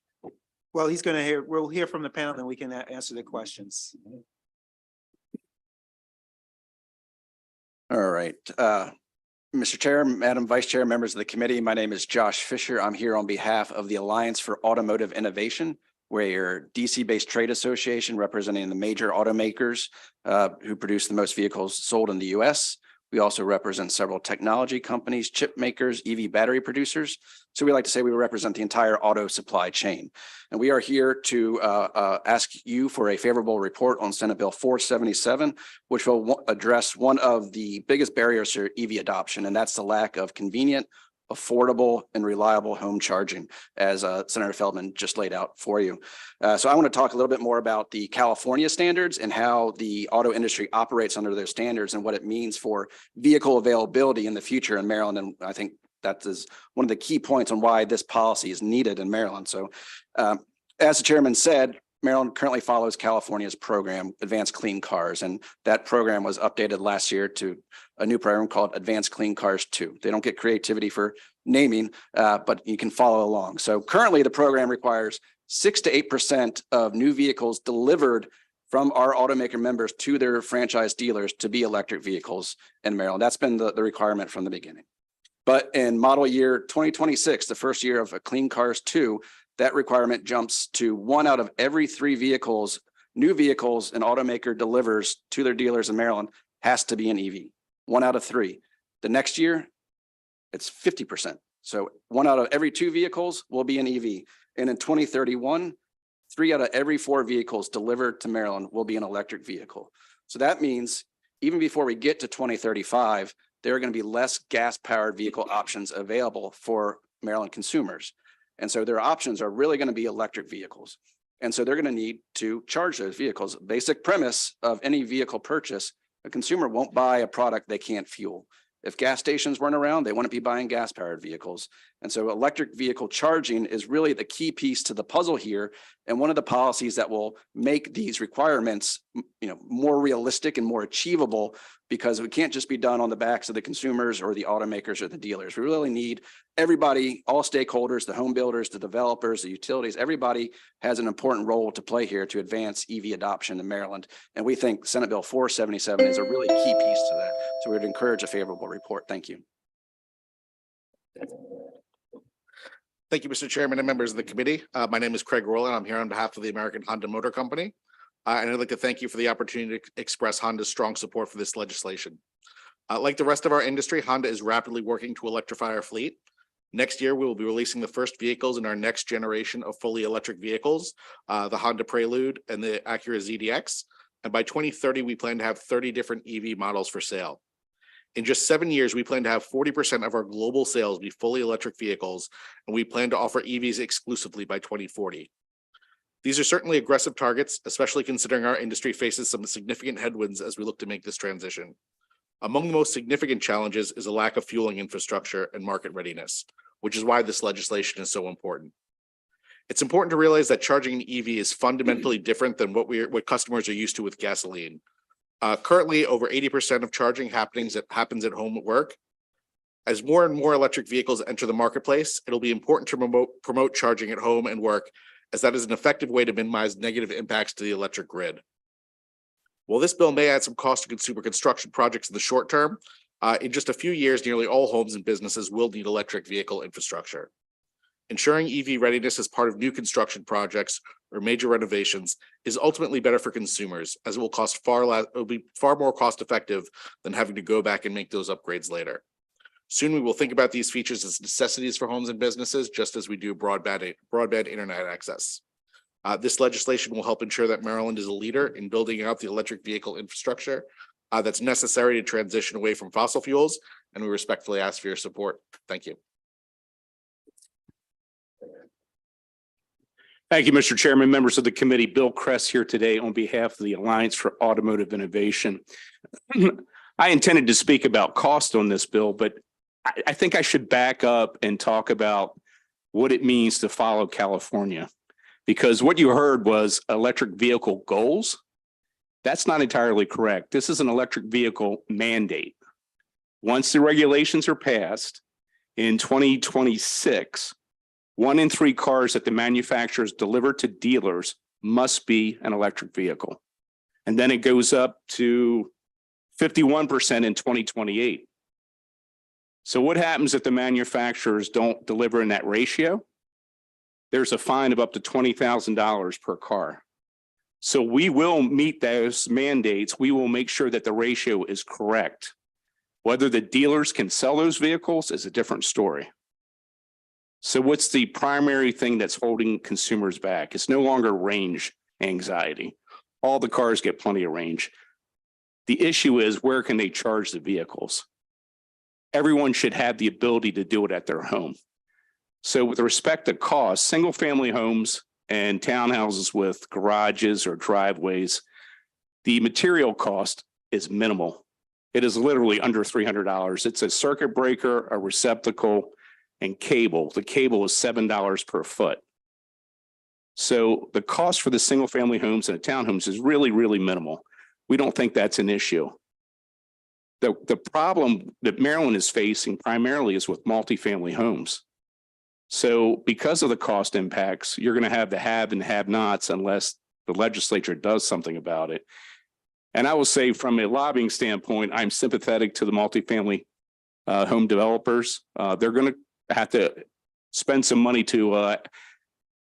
S11: Well, we'll hear from the panel, then we can answer the questions.
S7: All right. Mr. Chair, Madam Vice Chair, members of the committee, my name is Josh Fisher. I'm here on behalf of the Alliance for Automotive Innovation. We're a DC-based trade association representing the major automakers who produce the most vehicles sold in the U.S. We also represent several technology companies, chip makers, EV battery producers. So we like to say we represent the entire auto supply chain. And we are here to ask you for a favorable report on Senate Bill 477, which will address one of the biggest barriers to EV adoption, and that's the lack of convenient, affordable, and reliable home charging, as Senator Feldman just laid out for you. So I want to talk a little bit more about the California standards and how the auto industry operates under those standards and what it means for vehicle availability in the future in Maryland. And I think that is one of the key points on why this policy is needed in Maryland. So As the chairman said, Maryland currently follows California's program, Advanced Clean Cars, and that program was updated last year to a new program called Advanced Clean Cars 2. They don't get creativity for naming, but you can follow along. So currently the program requires 6 to 8% of new vehicles delivered from our automaker members to their franchise dealers to be electric vehicles in Maryland. That's been the requirement from the beginning. But in model year 2026, the first year of a Clean Cars 2, that requirement jumps to 1 out of every 3 vehicles, new vehicles an automaker delivers to their dealers in Maryland has to be an EV. 1 out of 3. The next year, it's 50%. So 1 out of every 2 vehicles will be an EV. And in 2031, 3 out of every 4 vehicles delivered to Maryland will be an electric vehicle. So that means even before we get to 2035, there are going to be less gas-powered vehicle options available for Maryland consumers. And so their options are really going to be electric vehicles. And so they're going to need to charge those vehicles. Basic premise of any vehicle purchase, a consumer won't buy a product they can't fuel. If gas stations weren't around, they wouldn't be buying gas-powered vehicles. And so electric vehicle charging is really the key piece to the puzzle here. And one of the policies that will make these requirements, more realistic and more achievable, because it can't just be done on the backs of the consumers or the automakers or the dealers. We really need everybody, all stakeholders, the home builders, the developers, the utilities, everybody has an important role to play here to advance EV adoption in Maryland. And we think Senate Bill 477 is a really key piece to that. So we would encourage a favorable report. Thank you.
S20: Thank you, Mr. Chairman and members of the committee. My name is Craig Rowland. I'm here on behalf of the American Honda Motor Company. And I'd like to thank you for the opportunity to express Honda's strong support for this legislation. Like the rest of our industry, Honda is rapidly working to electrify our fleet. Next year, we will be releasing the first vehicles in our next generation of fully electric vehicles, the Honda Prelude and the Acura ZDX. And by 2030, we plan to have 30 different EV models for sale. In just 7 years, we plan to have 40% of our global sales be fully electric vehicles, and we plan to offer EVs exclusively by 2040. These are certainly aggressive targets, especially considering our industry faces some significant headwinds as we look to make this transition. Among the most significant challenges is a lack of fueling infrastructure and market readiness, which is why this legislation is so important. It's important to realize that charging an EV is fundamentally different than what customers are used to with gasoline. Currently, over 80% of charging happens at home at work. As more and more electric vehicles enter the marketplace, it'll be important to promote charging at home and work, as that is an effective way to minimize negative impacts to the electric grid. While this bill may add some cost to consumer construction projects in the short term, in just a few years, nearly all homes and businesses will need electric vehicle infrastructure. Ensuring EV readiness as part of new construction projects or major renovations is ultimately better for consumers, as it will cost it'll be far more cost effective than having to go back and make those upgrades later. Soon we will think about these features as necessities for homes and businesses, just as we do broadband internet access. This legislation will help ensure that Maryland is a leader in building out the electric vehicle infrastructure that's necessary to transition away from fossil fuels, and we respectfully ask for your support. Thank you.
S4: Thank you, Mr. Chairman, members of the committee. Bill Kress here today on behalf of the Alliance for Automotive Innovation. I intended to speak about cost on this bill, but I think I should back up and talk about what it means to follow California, because what you heard was electric vehicle goals. That's not entirely correct. This is an electric vehicle mandate. Once the regulations are passed in 2026, 1 in 3 cars that the manufacturers deliver to dealers must be an electric vehicle. And then it goes up to 51% in 2028. So what happens if the manufacturers don't deliver in that ratio? There's a fine of up to $20,000 per car. So we will meet those mandates. We will make sure that the ratio is correct. Whether the dealers can sell those vehicles is a different story. So what's the primary thing that's holding consumers back? It's no longer range anxiety. All the cars get plenty of range. The issue is, where can they charge the vehicles? Everyone should have the ability to do it at their home. So with respect to cost, single family homes and townhouses with garages or driveways, the material cost is minimal. It is literally under $300. It's a circuit breaker, a receptacle, and cable. The cable is $7 per foot. So the cost for the single family homes and the townhomes is really, really minimal. We don't think that's an issue. The problem that Maryland is facing primarily is with multifamily homes. So because of the cost impacts, you're going to have the have and have nots unless the legislature does something about it. And I will say from a lobbying standpoint, I'm sympathetic to the multifamily home developers. They're going to have to spend some money to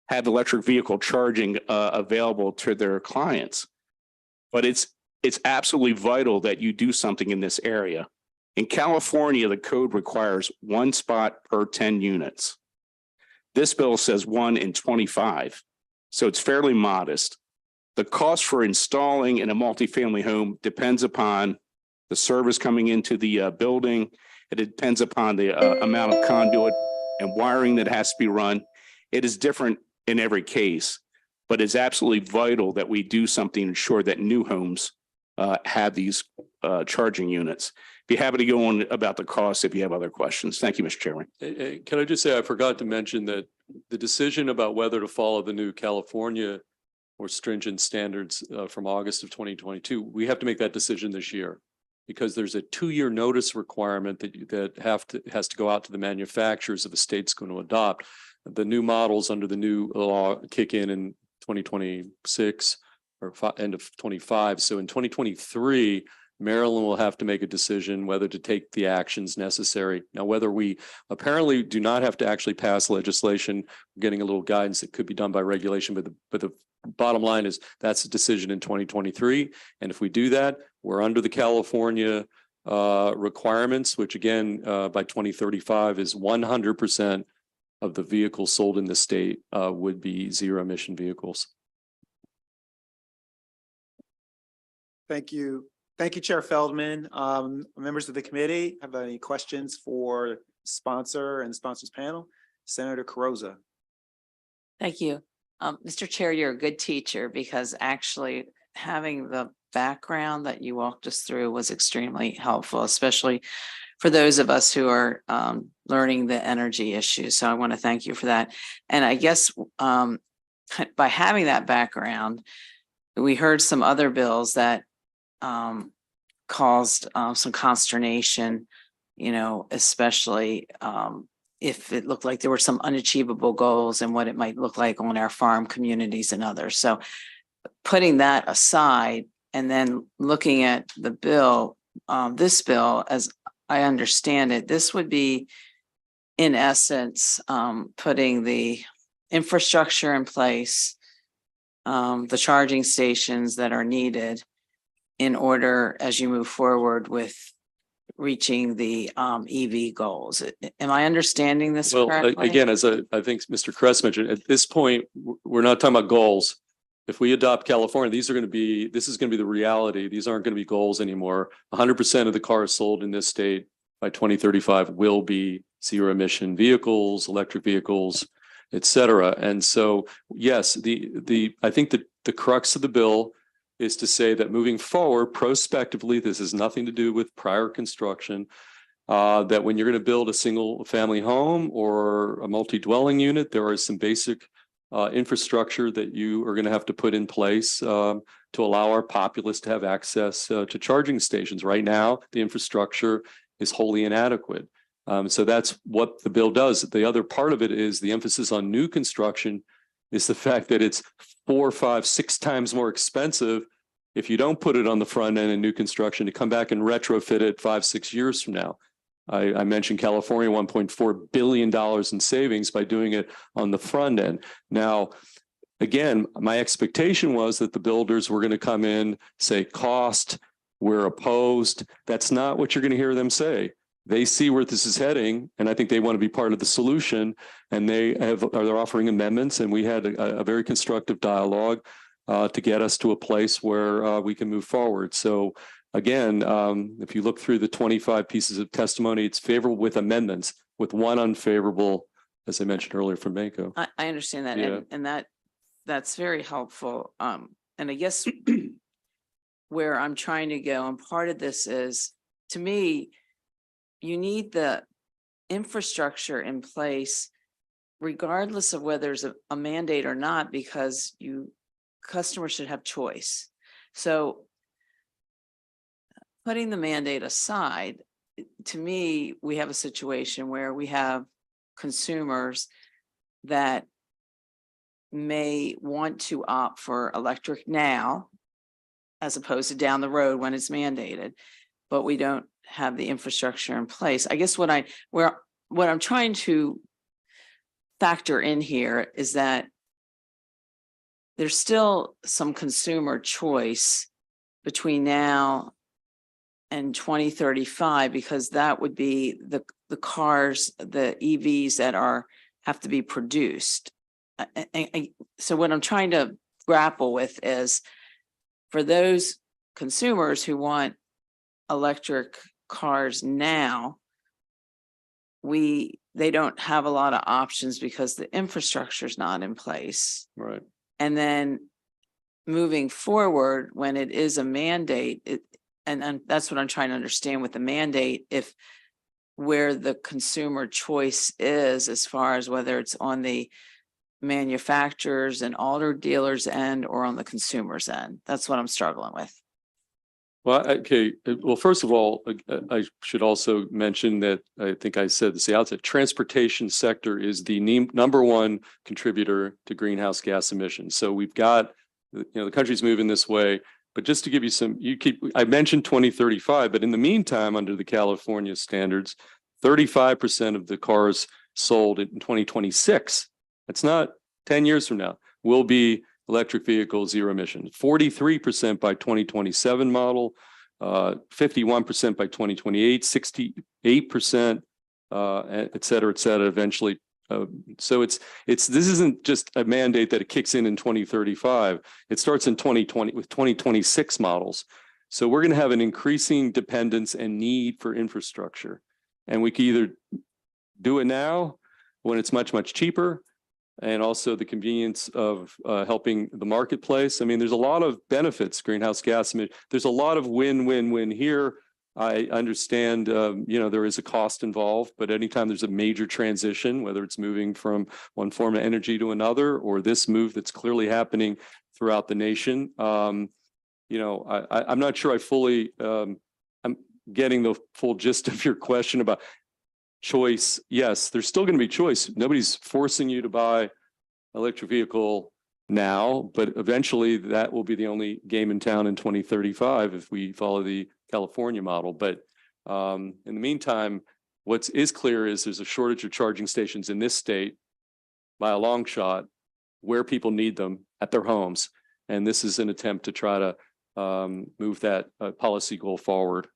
S4: have electric vehicle charging available to their clients. But it's absolutely vital that you do something in this area. In California, the code requires 1 spot per 10 units. This bill says 1 in 25, so it's fairly modest. The cost for installing in a multifamily home depends upon the service coming into the building. It depends upon the amount of conduit and wiring that has to be run. It is different in every case, but it's absolutely vital that we do something to ensure that new homes have these charging units. Be happy to go on about the costs if you have other questions. Thank you, Mr. Chairman.
S1: Can I just say, I forgot to mention that the decision about whether to follow the new California or stringent standards from August of 2022, we have to make that decision this year because there's a 2-year notice requirement that has to go out to the manufacturers if a state's going to adopt. The new models under the new law kick in 2026 or end of 25. So in 2023, Maryland will have to make a decision whether to take the actions necessary. Now, whether we apparently do not have to actually pass legislation, we're getting a little guidance that could be done by regulation, but the bottom line is that's a decision in 2023. And if we do that, we're under the California requirements, which again, by 2035 is 100% of the vehicles sold in the state would be zero emission vehicles.
S11: Thank you. Thank you, Chair Feldman. Members of the committee, have any questions for sponsor and sponsors panel? Senator Carozza.
S2: Thank you. Mr. Chair, you're a good teacher because actually having the background that you walked us through was extremely helpful, especially for those of us who are learning the energy issues. So I want to thank you for that. And I guess by having that background, we heard some other bills that caused some consternation, especially if it looked like there were some unachievable goals and what it might look like on our farm communities and others. So putting that aside and then looking at the bill, this bill, as I understand it, this would be in essence putting the infrastructure in place, the charging stations that are needed in order as you move forward with reaching the EV goals. Am I understanding this correctly?
S1: Well, again, as I think Mr. Kress mentioned, at this point, we're not talking about goals. If we adopt California, this is going to be the reality. These aren't going to be goals anymore. 100% of the cars sold in this state by 2035 will be zero emission vehicles, electric vehicles, et cetera. And so, yes, I think that the crux of the bill is to say that moving forward prospectively, this has nothing to do with prior construction, that when you're going to build a single family home or a multi-dwelling unit, there are some basic infrastructure that you are going to have to put in place to allow our populace to have access to charging stations. Right now, the infrastructure is wholly inadequate. So that's what the bill does. The other part of it is the emphasis on new construction is the fact that it's 4, 5, 6 times more expensive if you don't put it on the front end in new construction to come back and retrofit it 5, 6 years from now. I mentioned California, $1.4 billion in savings by doing it on the front end. Now, again, my expectation was that the builders were going to come in, say cost, we're opposed. That's not what you're going to hear them say. They see where this is heading, and I think they want to be part of the solution. And they're offering amendments, and we had a very constructive dialogue to get us to a place where we can move forward. So again, if you look through the 25 pieces of testimony, it's favorable with amendments, with one unfavorable, as I mentioned earlier, from Mako.
S2: I understand that,
S1: Yeah.
S2: and that's very helpful. And I guess where I'm trying to go, and part of this is, to me, you need the infrastructure in place regardless of whether there's a mandate or not, because customers should have choice. So putting the mandate aside, to me, we have a situation where we have consumers that may want to opt for electric now as opposed to down the road when it's mandated, but we don't have the infrastructure in place. I guess what I'm trying to factor in here is that there's still some consumer choice between now and 2035, because that would be the cars, the EVs that have to be produced. So what I'm trying to grapple with is, for those consumers who want electric cars now, they don't have a lot of options because the infrastructure is not in place.
S1: Right.
S2: And then moving forward, when it is a mandate, and that's what I'm trying to understand with the mandate, if where the consumer choice is, as far as whether it's on the manufacturers and auto dealers end or on the consumer's end. That's what I'm struggling with.
S1: Well, okay. Well, first of all, I should also mention that I think I said this at the outset, transportation sector is the number one contributor to greenhouse gas emissions. So we've got, the country's moving this way. But just to give you I mentioned 2035, but in the meantime, under the California standards, 35% of the cars sold in 2026, that's not 10 years from now, will be electric vehicle zero emission. 43% by 2027 model, 51% by 2028, 68%, et cetera, eventually. So this isn't just a mandate that it kicks in 2035. It starts in 2020 with 2026 models. So we're going to have an increasing dependence and need for infrastructure. And we can either do it now when it's much, much cheaper, and also the convenience of helping the marketplace. I mean, there's a lot of benefits, greenhouse gas emission. There's a lot of win-win-win here. I understand, there is a cost involved, but anytime there's a major transition, whether it's moving from one form of energy to another, or this move that's clearly happening throughout the nation, I'm not sure I'm getting the full gist of your question about choice. Yes, there's still going to be choice. Nobody's forcing you to buy electric vehicle now, but eventually that will be the only game in town in 2035 if we follow the California model. But in the meantime, what is clear is there's a shortage of charging stations in this state by a long shot, where people need them at their homes. And this is an attempt to try to move that policy goal forward.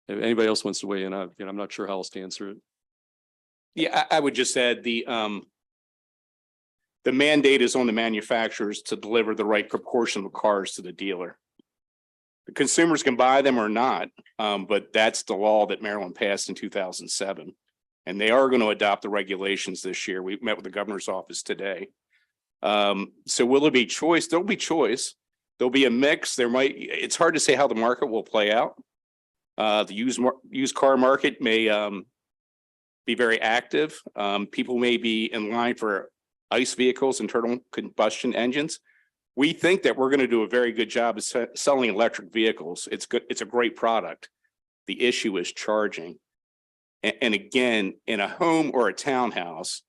S1: If anybody else wants to weigh in, I'm not sure how else to answer it.
S4: Yeah, I would just add the mandate is on the manufacturers to deliver the right proportion of cars to the dealer. The consumers can buy them or not, but that's the law that Maryland passed in 2007. And they are going to adopt the regulations this year. We met with the governor's office today. So will there be choice? There'll be choice. There'll be a mix. It's hard to say how the market will play out. The used car market may be very active. People may be in line for ICE vehicles, internal combustion engines. We think that we're going to do a very good job of selling electric vehicles. It's good. It's a great product. The issue is charging. And again, in a home or a townhouse,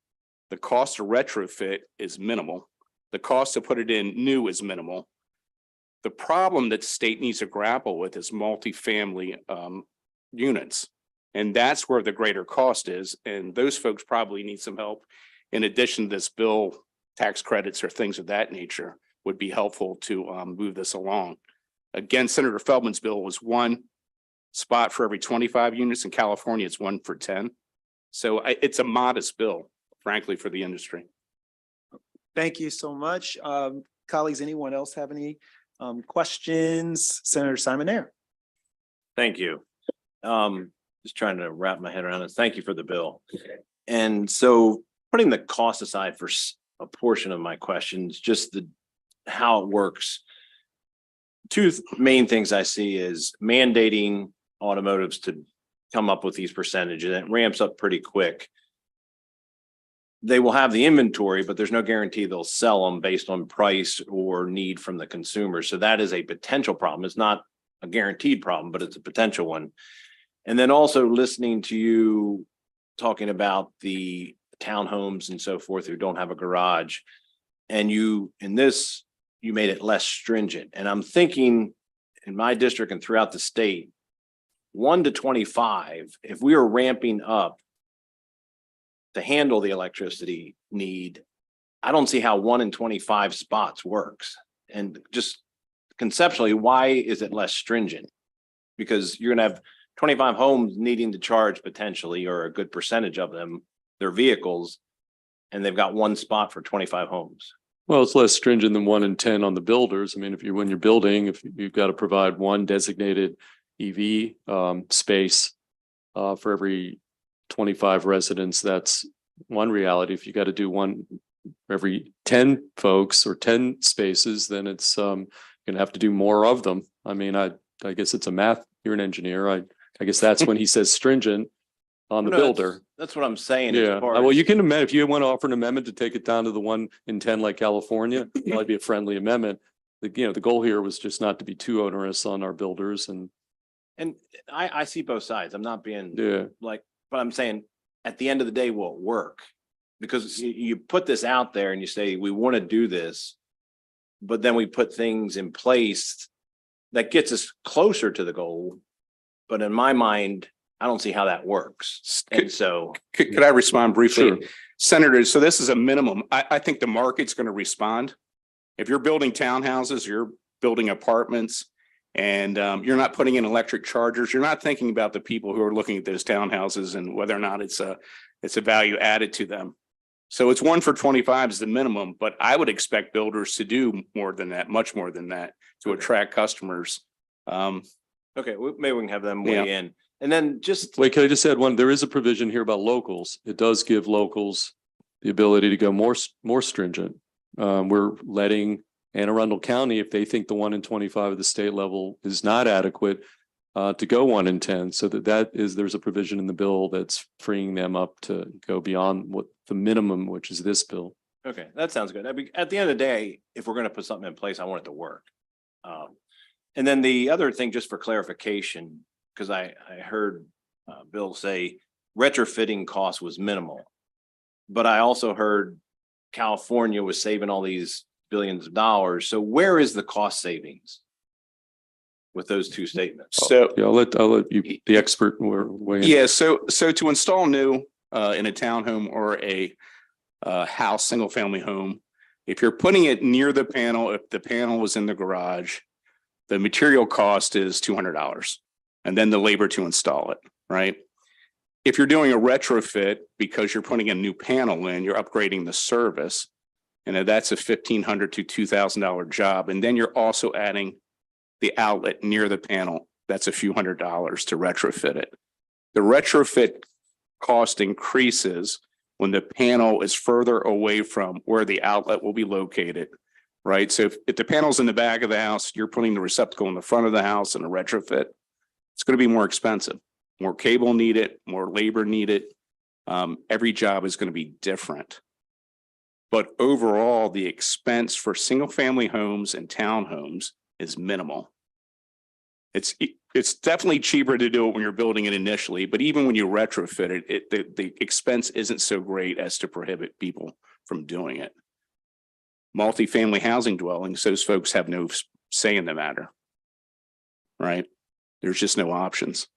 S4: the cost to retrofit is minimal. The cost to put it in new is minimal. The problem that the state needs to grapple with is multifamily units. And that's where the greater cost is. And those folks probably need some help. In addition to this bill, tax credits or things of that nature would be helpful to move this along. Again, Senator Feldman's bill was one spot for every 25 units. In California, it's 1 for 10. So it's a modest bill, frankly, for the industry.
S5: Thank you so much. Colleagues, anyone else have any questions? Senator Simon Ayer.
S8: Thank you. Just trying to wrap my head around this. Thank you for the bill. And so putting the cost aside for a portion of my questions, just how it works. Two main things I see is mandating automotives to come up with these percentages. It ramps up pretty quick. they will have the inventory, but there's no guarantee they'll sell them based on price or need from the consumer. So that is a potential problem. It's not a guaranteed problem, but it's a potential one. And then also listening to you talking about the townhomes and so forth who don't have a garage. And you made it less stringent. And I'm thinking in my district and throughout the state, 1 to 25, if we are ramping up to handle the electricity need, I don't see how 1 in 25 spots works. And just conceptually, why is it less stringent? Because you're gonna have 25 homes needing to charge potentially, or a good percentage of them, their vehicles, and they've got 1 spot for 25 homes.
S1: Well, it's less stringent than 1 in 10 on the builders. I mean, when you're building, if you've got to provide 1 designated EV space for every 25 residents, that's one reality. If you got to do 1 every 10 folks or 10 spaces, then it's going to have to do more of them. I mean, I guess it's a math. You're an engineer. I guess that's when he says stringent on the
S8: No,
S1: builder.
S8: That's what I'm saying.
S1: Yeah.
S8: As far
S1: Well,
S8: as-
S1: you can amend, if you want to offer an amendment to take it down to the 1 in 10 like California, it might be a friendly amendment. The goal here was just not to be too onerous on our builders and.
S8: And I see both sides. I'm not being
S1: Yeah.
S8: like, but I'm saying at the end of the day, will it work? Because you put this out there and you say, we want to do this, but then we put things in place that gets us closer to the goal. But in my mind, I don't see how that works. And so.
S4: Could I respond briefly?
S1: Sure.
S4: Senator, so this is a minimum. I think the market's going to respond. If you're building townhouses, you're building apartments, and you're not putting in electric chargers, you're not thinking about the people who are looking at those townhouses and whether or not it's a value added to them. So it's 1 for 25 is the minimum, but I would expect builders to do more than that, much more than that, to attract customers.
S8: Okay, maybe we can have them weigh in. And then just.
S1: Wait, can I just add one? There is a provision here about locals. It does give locals the ability to go more stringent. We're letting Anne Arundel County, if they think the 1 in 25 of the state level is not adequate, to go 1 in 10. So there's a provision in the bill that's freeing them up to go beyond what the minimum, which is this bill.
S8: Okay, that sounds good. At the end of the day, if we're going to put something in place, I want it to work. And then the other thing, just for clarification, because I heard Bill say retrofitting cost was minimal, but I also heard California was saving all these billions of dollars. So where is the cost savings with those two statements?
S4: So
S1: Yeah, I'll let you, the expert, weigh in.
S4: yeah, so to install new in a townhome or a house, single family home, if you're putting it near the panel, if the panel was in the garage, the material cost is $200 and then the labor to install it, right? If you're doing a retrofit because you're putting a new panel in, you're upgrading the service, and that's a $1,500 to $2,000 job. And then you're also adding the outlet near the panel. That's a few $100s to retrofit it. The retrofit cost increases when the panel is further away from where the outlet will be located, right? So if the panel's in the back of the house, you're putting the receptacle in the front of the house in a retrofit, it's going to be more expensive, more cable needed, more labor needed. Every job is going to be different. But overall, the expense for single family homes and townhomes is minimal. It's definitely cheaper to do it when you're building it initially, but even when you retrofit it, the expense isn't so great as to prohibit people from doing it. Multifamily housing dwellings, those folks have no say in the matter, right? There's just no options.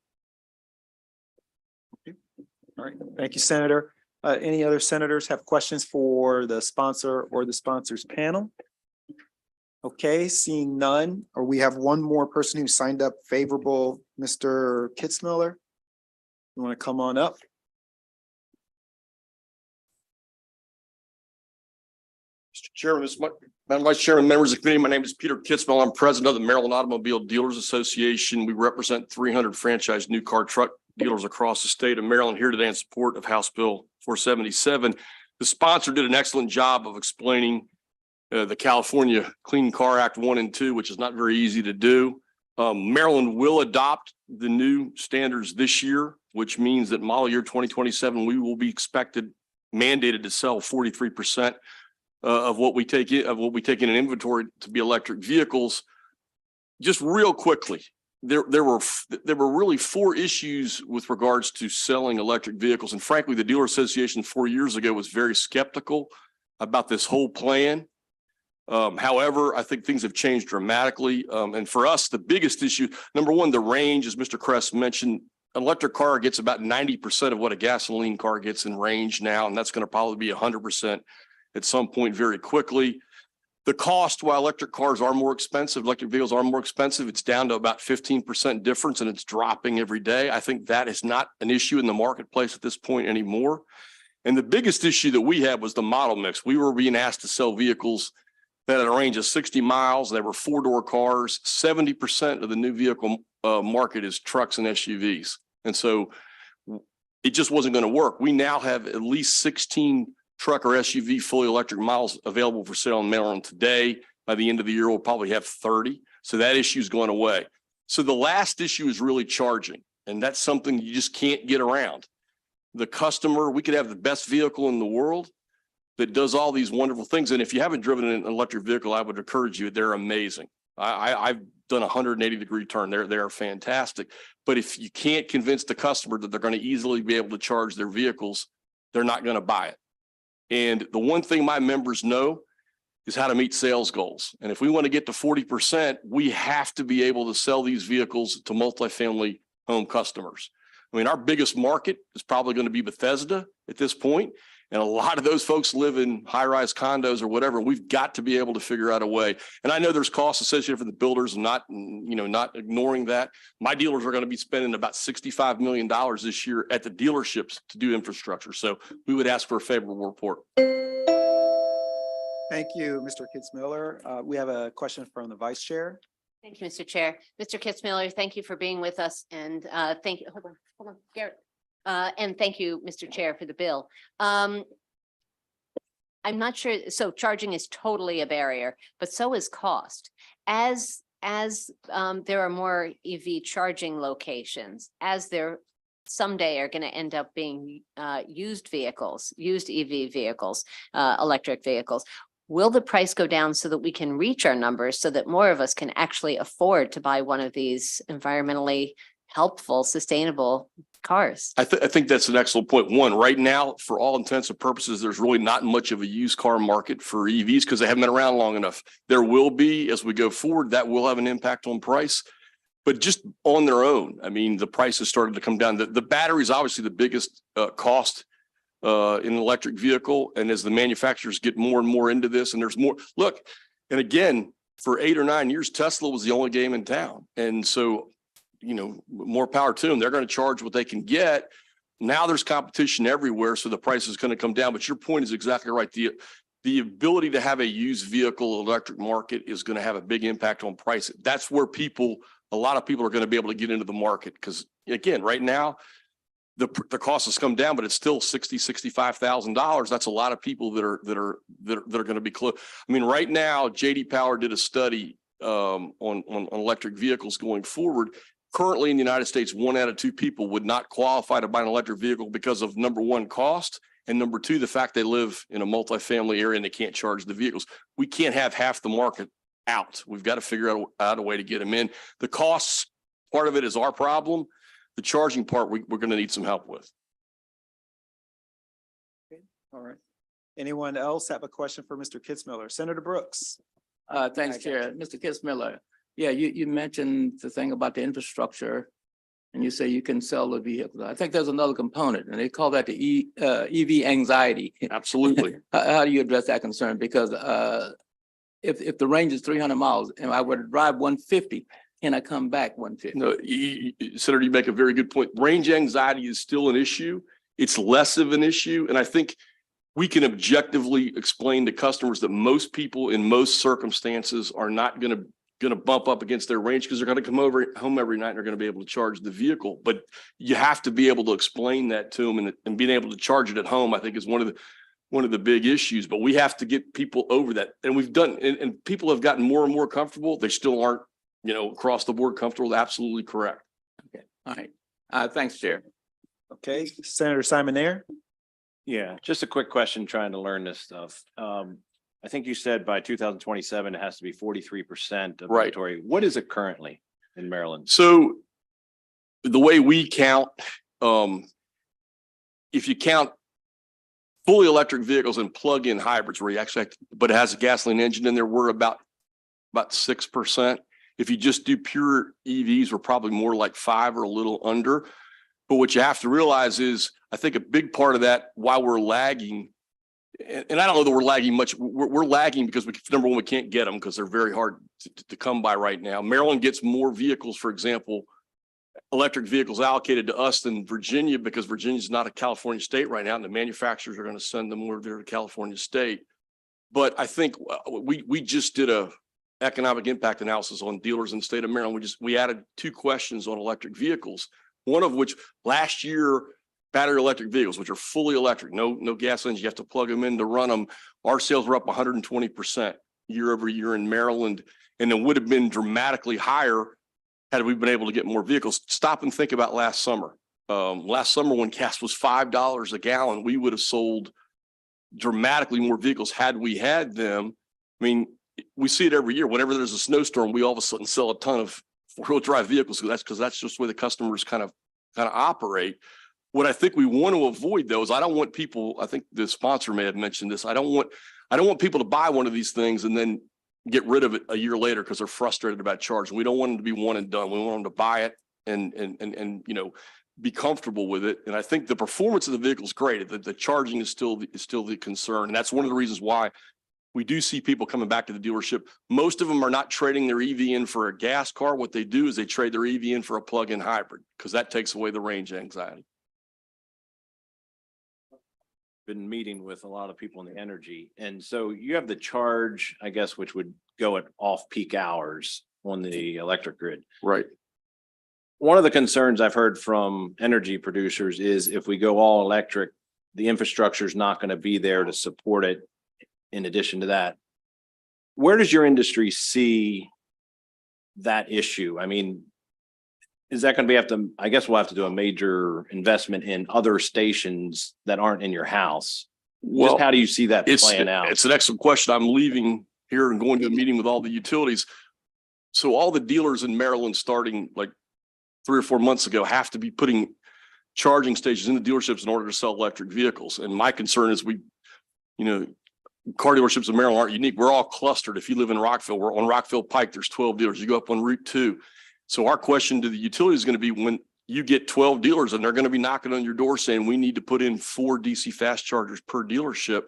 S5: All right, thank you, Senator. Any other senators have questions for the sponsor or the sponsors panel? Okay, seeing none, or we have one more person who signed up favorable, Mr. Kitzmiller. You want to come on up?
S9: Mr. Chairman, Madam Vice Chairman, members of the committee, my name is Peter Kitzmiller. I'm president of the Maryland Automobile Dealers Association. We represent 300 franchise new car truck dealers across the state of Maryland, here today in support of House Bill 477. The sponsor did an excellent job of explaining the California Clean Car Act 1 and 2, which is not very easy to do. Maryland will adopt the new standards this year, which means that model year 2027, we will be expected mandated to sell 43% of what we take in inventory to be electric vehicles. Just real quickly, there were really 4 issues with regards to selling electric vehicles. And frankly, the Dealer Association 4 years ago was very skeptical about this whole plan. However, I think things have changed dramatically. And for us, the biggest issue, number one, the range, as Mr. Kress mentioned, an electric car gets about 90% of what a gasoline car gets in range now, and that's going to probably be 100% at some point very quickly. The cost, while electric cars are more expensive, electric vehicles are more expensive, it's down to about 15% difference, and it's dropping every day. I think that is not an issue in the marketplace at this point anymore. And the biggest issue that we had was the model mix. We were being asked to sell vehicles that had a range of 60 miles. They were 4-door cars. 70% of the new vehicle market is trucks and SUVs. And so it just wasn't going to work. We now have at least 16 truck or SUV fully electric models available for sale in Maryland today. By the end of the year, we'll probably have 30. So that issue is going away. So the last issue is really charging. And that's something you just can't get around. The customer, we could have the best vehicle in the world that does all these wonderful things. And if you haven't driven an electric vehicle, I would encourage you. They're amazing. I've done a 180-degree turn. They're fantastic. But if you can't convince the customer that they're going to easily be able to charge their vehicles, they're not going to buy it. And the one thing my members know is how to meet sales goals. And if we want to get to 40%, we have to be able to sell these vehicles to multifamily home customers. I mean, our biggest market is probably going to be Bethesda at this point. And a lot of those folks live in high-rise condos or whatever. We've got to be able to figure out a way. And I know there's costs associated for the builders and not ignoring that. My dealers are going to be spending about $65 million this year at the dealerships to do infrastructure. So we would ask for a favorable report.
S5: Thank you, Mr. Kitzmiller. We have a question from the Vice Chair.
S3: Thank you, Mr. Chair. Mr. Kitzmiller, thank you for being with us, and thank you. Hold on, Garrett. And thank you, Mr. Chair, for the bill. I'm not sure, so charging is totally a barrier, but so is cost. As there are more EV charging locations, as there someday are going to end up being used EV vehicles, electric vehicles, will the price go down so that we can reach our numbers so that more of us can actually afford to buy one of these environmentally helpful, sustainable cars?
S9: I think that's an excellent point. One, right now, for all intents and purposes, there's really not much of a used car market for EVs because they haven't been around long enough. There will be as we go forward. That will have an impact on price, but just on their own, I mean, the price has started to come down. The battery is obviously the biggest cost in an electric vehicle. And as the manufacturers get more and more into this, and there's more, look, and again, for 8 or 9 years, Tesla was the only game in town. And so, more power to them. They're going to charge what they can get. Now there's competition everywhere, so the price is going to come down. But your point is exactly right. The ability to have a used vehicle electric market is going to have a big impact on price. That's where a lot of people are going to be able to get into the market. Because again, right now, the cost has come down, but it's still $65,000. That's a lot of people that are going to be close. I mean, right now, JD Power did a study on electric vehicles going forward. Currently in the United States, 1 out of 2 people would not qualify to buy an electric vehicle because of number one, cost, and number 2, the fact they live in a multifamily area and they can't charge the vehicles. We can't have half the market out. We've got to figure out a way to get them in. The costs, part of it is our problem. The charging part, we're going to need some help with.
S5: Okay. All right. Anyone else have a question for Mr. Kitzmiller? Senator Brooks.
S18: Thanks, Chair. Mr. Kitzmiller. Yeah, you mentioned the thing about the infrastructure and you say you can sell the vehicle. I think there's another component and they call that the EV anxiety.
S9: Absolutely.
S18: How do you address that concern? Because if the range is 300 miles and I were to drive 150, can I come back 150?
S9: No, Senator, you make a very good point. Range anxiety is still an issue. It's less of an issue. And I think we can objectively explain to customers that most people in most circumstances are not going to bump up against their range because they're going to come home every night and they're going to be able to charge the vehicle. But you have to be able to explain that to them, and being able to charge it at home, I think, is one of the big issues. But we have to get people over that. And we've done, and people have gotten more and more comfortable. They still aren't, across the board comfortable. Absolutely correct.
S18: Okay. All right. Thanks, Chair.
S5: Okay. Senator Simon Ayer.
S8: Yeah, just a quick question, trying to learn this stuff. I think you said by 2027, it has to be 43% of
S9: Right.
S8: inventory. What is it currently in Maryland?
S9: So the way we count, if you count fully electric vehicles and plug-in hybrids where you actually, but it has a gasoline engine in there, we're about 6%. If you just do pure EVs, we're probably more like 5 or a little under. But what you have to realize is, I think a big part of that, why we're lagging, and I don't know that we're lagging much. We're lagging because number one, we can't get them because they're very hard to come by right now. Maryland gets more vehicles, for example, electric vehicles allocated to us than Virginia, because Virginia's not a California state right now, and the manufacturers are going to send them over there to California state. But I think we just did a economic impact analysis on dealers in the state of Maryland. We added 2 questions on electric vehicles, one of which last year, battery electric vehicles, which are fully electric, no gas engine, you have to plug them in to run them. Our sales were up 120% year over year in Maryland, and it would have been dramatically higher had we been able to get more vehicles. Stop and think about last summer. Last summer when gas was $5 a gallon, we would have sold dramatically more vehicles had we had them. I mean, we see it every year. Whenever there's a snowstorm, we all of a sudden sell a ton of 4-wheel drive vehicles. Because that's just the way the customers kind of operate. What I think we want to avoid, though, is I don't want people, I think the sponsor may have mentioned this, I don't want people to buy one of these things and then get rid of it a year later because they're frustrated about charging. We don't want them to be one and done. We want them to buy it and be comfortable with it. And I think the performance of the vehicle is great. The charging is still the concern. And that's one of the reasons why we do see people coming back to the dealership. Most of them are not trading their EV in for a gas car. What they do is they trade their EV in for a plug-in hybrid because that takes away the range anxiety.
S8: Been meeting with a lot of people in the energy. And so you have the charge, I guess, which would go at off-peak hours on the electric grid.
S9: Right.
S8: One of the concerns I've heard from energy producers is if we go all electric, the infrastructure is not going to be there to support it. In addition to that, where does your industry see that issue? I mean, is that going to be I guess we'll have to do a major investment in other stations that aren't in your house.
S9: Well,
S8: just how do you see that playing out?
S9: It's an excellent question. I'm leaving here and going to a meeting with all the utilities. So all the dealers in Maryland starting like 3 or 4 months ago have to be putting charging stations in the dealerships in order to sell electric vehicles. And my concern is car dealerships in Maryland aren't unique. We're all clustered. If you live in Rockville, we're on Rockville Pike, there's 12 dealers. You go up on Route 2. So our question to the utility is going to be, when you get 12 dealers and they're going to be knocking on your door saying we need to put in 4 DC fast chargers per dealership,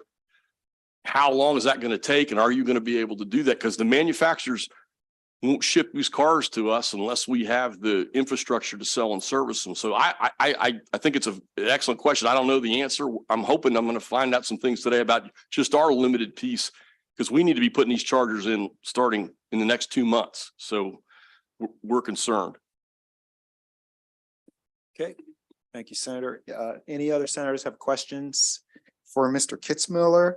S9: how long is that going to take? And are you going to be able to do that? Because the manufacturers won't ship these cars to us unless we have the infrastructure to sell and service them. So I think it's an excellent question. I don't know the answer. I'm hoping I'm going to find out some things today about just our limited piece, because we need to be putting these chargers in starting in the next 2 months. So we're concerned.
S5: Okay, thank you, Senator. Any other senators have questions for Mr. Kitzmiller?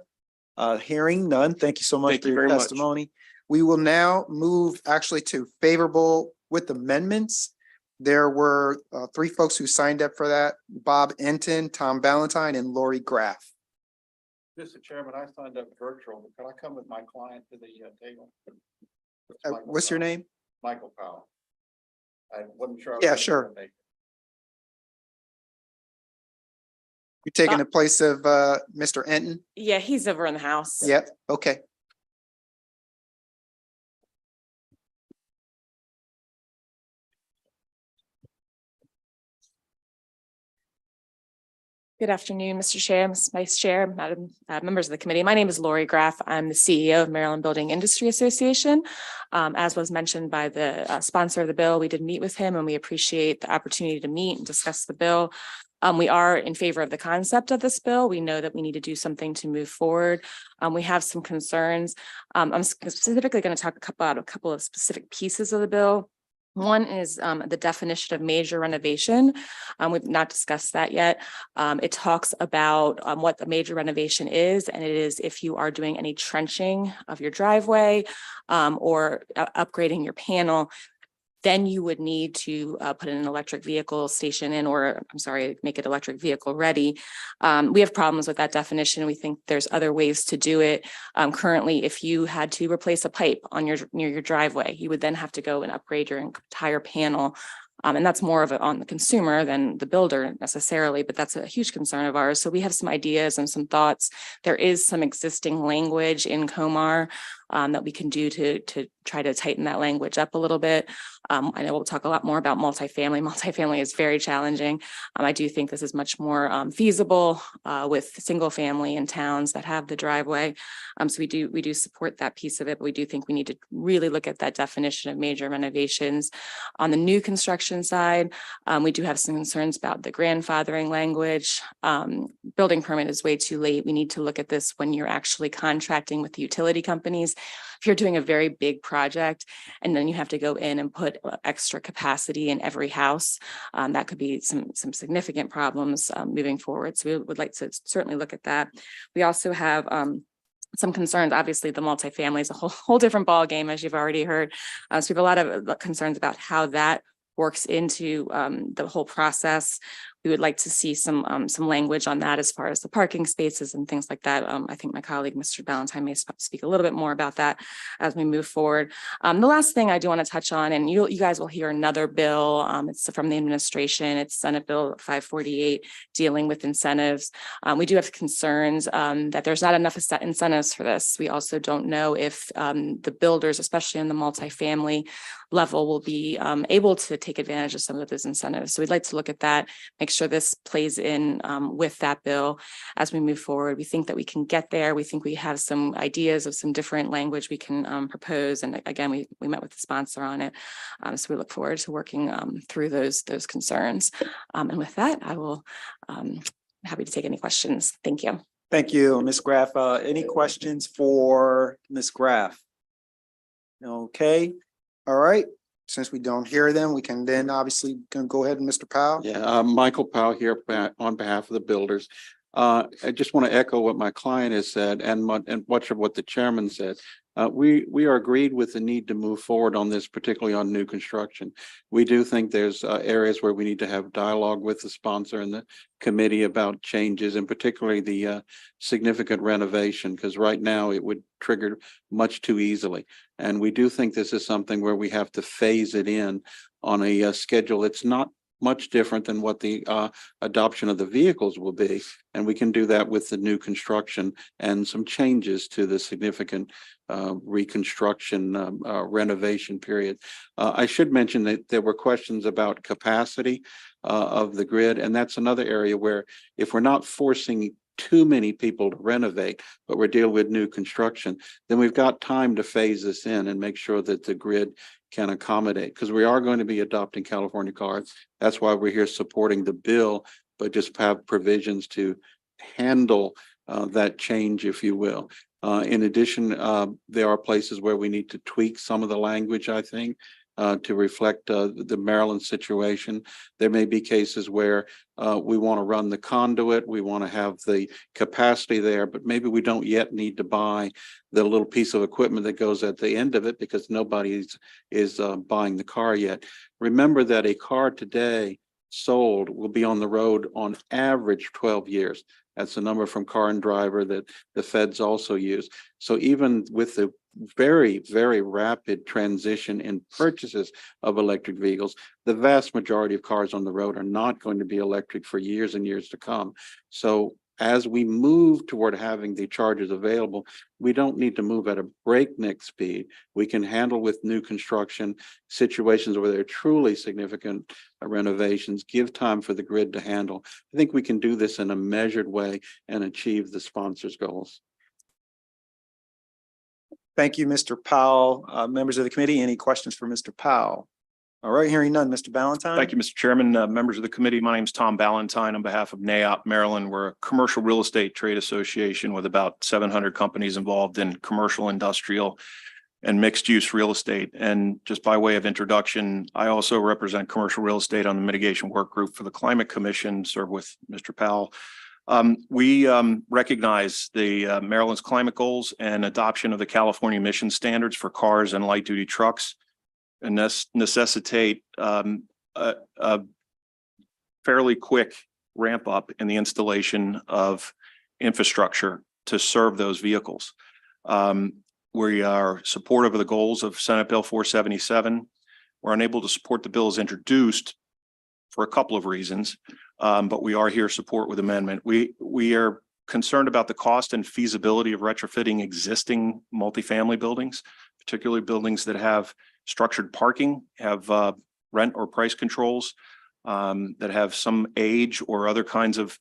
S5: Hearing none, thank you so much for your testimony. We will now move actually to favorable with amendments. There were 3 folks who signed up for that: Bob Enton, Tom Ballantyne, and Lori Graff.
S10: Mr. Chairman, I signed up virtual, but can I come with my client to the table?
S5: What's your name?
S10: Michael Powell. I wasn't sure.
S5: Yeah, sure. You're taking the place of Mr. Enton?
S22: Yeah, he's over in the house.
S5: Yep, okay.
S22: Good afternoon, Mr. Chair, Ms. Vice Chair, Madam, members of the committee. My name is Lori Graff. I'm the CEO of Maryland Building Industry Association. As was mentioned by the sponsor of the bill, we did meet with him and we appreciate the opportunity to meet and discuss the bill. We are in favor of the concept of this bill. We know that we need to do something to move forward. We have some concerns. I'm specifically going to talk about a couple of specific pieces of the bill. One is the definition of major renovation. We've not discussed that yet. It talks about what the major renovation is, and it is if you are doing any trenching of your driveway or upgrading your panel. then you would need to put in an electric vehicle station in, or I'm sorry, make it electric vehicle ready. We have problems with that definition. We think there's other ways to do it. Currently, if you had to replace a pipe on near your driveway, you would then have to go and upgrade your entire panel. And that's more of it on the consumer than the builder necessarily, but that's a huge concern of ours. So we have some ideas and some thoughts. There is some existing language in COMAR that we can do to try to tighten that language up a little bit. I know we'll talk a lot more about multifamily. Multifamily is very challenging. I do think this is much more feasible with single family in towns that have the driveway. So we do support that piece of it, but we do think we need to really look at that definition of major renovations. On the new construction side, we do have some concerns about the grandfathering language. Building permit is way too late. We need to look at this when you're actually contracting with the utility companies. If you're doing a very big project and then you have to go in and put extra capacity in every house, that could be some significant problems moving forward. So we would like to certainly look at that. We also have some concerns. Obviously, the multifamily is a whole different ballgame, as you've already heard. So we have a lot of concerns about how that works into the whole process. We would like to see some language on that as far as the parking spaces and things like that. I think my colleague, Mr. Ballantyne, may speak a little bit more about that as we move forward. The last thing I do want to touch on, and you guys will hear another bill. It's from the administration. It's Senate Bill 548 dealing with incentives. We do have concerns that there's not enough incentives for this. We also don't know if the builders, especially in the multifamily level, will be able to take advantage of some of those incentives. So we'd like to look at that, make sure this plays in with that bill as we move forward. We think that we can get there. We think we have some ideas of some different language we can propose. And again, we met with the sponsor on it. So we look forward to working through those concerns. And with that, I will happy to take any questions. Thank you.
S5: Thank you, Ms. Graff. Any questions for Ms. Graff? Okay, all right. Since we don't hear them, we can then obviously go ahead and Mr. Powell.
S10: Yeah, Michael Powell here on behalf of the builders. I just want to echo what my client has said and much of what the chairman said. We are agreed with the need to move forward on this, particularly on new construction. We do think there's areas where we need to have dialogue with the sponsor and the committee about changes, and particularly the significant renovation, because right now it would trigger much too easily. And we do think this is something where we have to phase it in on a schedule. It's not much different than what the adoption of the vehicles will be. And we can do that with the new construction and some changes to the significant reconstruction renovation period. I should mention that there were questions about capacity of the grid. And that's another area where if we're not forcing too many people to renovate, but we're dealing with new construction, then we've got time to phase this in and make sure that the grid can accommodate, because we are going to be adopting California cards. That's why we're here supporting the bill, but just have provisions to handle that change, if you will. In addition, there are places where we need to tweak some of the language, I think, to reflect the Maryland situation. There may be cases where we want to run the conduit, we want to have the capacity there, but maybe we don't yet need to buy the little piece of equipment that goes at the end of it because nobody is buying the car yet. Remember that a car today sold will be on the road on average 12 years. That's the number from Car and Driver that the feds also use. So even with the very, very rapid transition in purchases of electric vehicles, the vast majority of cars on the road are not going to be electric for years and years to come. So as we move toward having the chargers available, we don't need to move at a breakneck speed. We can handle with new construction situations where there are truly significant renovations, give time for the grid to handle. I think we can do this in a measured way and achieve the sponsor's goals.
S5: Thank you, Mr. Powell. Members of the committee, any questions for Mr. Powell? All right, hearing none, Mr. Ballantyne.
S8: Thank you, Mr. Chairman. Members of the committee, my name is Tom Ballantyne on behalf of NAIOP Maryland. We're a commercial real estate trade association with about 700 companies involved in commercial, industrial, and mixed use real estate. And just by way of introduction, I also represent commercial real estate on the mitigation work group for the Climate Commission, serve with Mr. Powell. We recognize the Maryland's climate goals and adoption of the California emission standards for cars and light duty trucks. necessitate a fairly quick ramp up in the installation of infrastructure to serve those vehicles. We are supportive of the goals of Senate Bill 477. We're unable to support the bill as introduced for a couple of reasons, but we are here support with amendment. We are concerned about the cost and feasibility of retrofitting existing multifamily buildings, particularly buildings that have structured parking, have rent or price controls, that have some age or other kinds of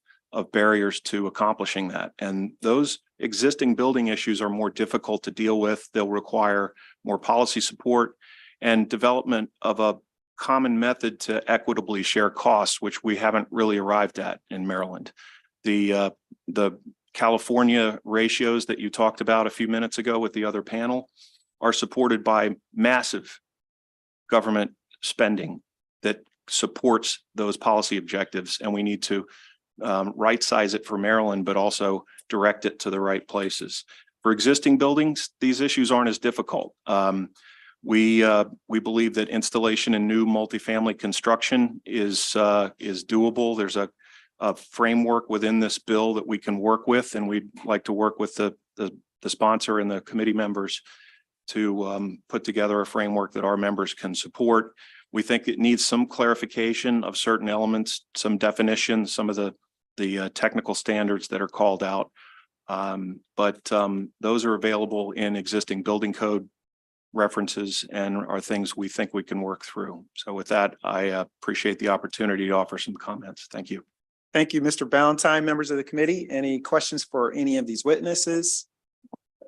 S8: barriers to accomplishing that. And those existing building issues are more difficult to deal with. They'll require more policy support and development of a common method to equitably share costs, which we haven't really arrived at in Maryland. The California ratios that you talked about a few minutes ago with the other panel are supported by massive government spending that supports those policy objectives. And we need to right size it for Maryland, but also direct it to the right places. For existing buildings, these issues aren't as difficult. We believe that installation in new multifamily construction is doable. There's a framework within this bill that we can work with, and we'd like to work with the sponsor and the committee members to put together a framework that our members can support. We think it needs some clarification of certain elements, some definitions, some of the technical standards that are called out. But those are available in existing building code references and are things we think we can work through. So with that, I appreciate the opportunity to offer some comments. Thank you.
S5: Thank you, Mr. Ballantyne, members of the committee. Any questions for any of these witnesses?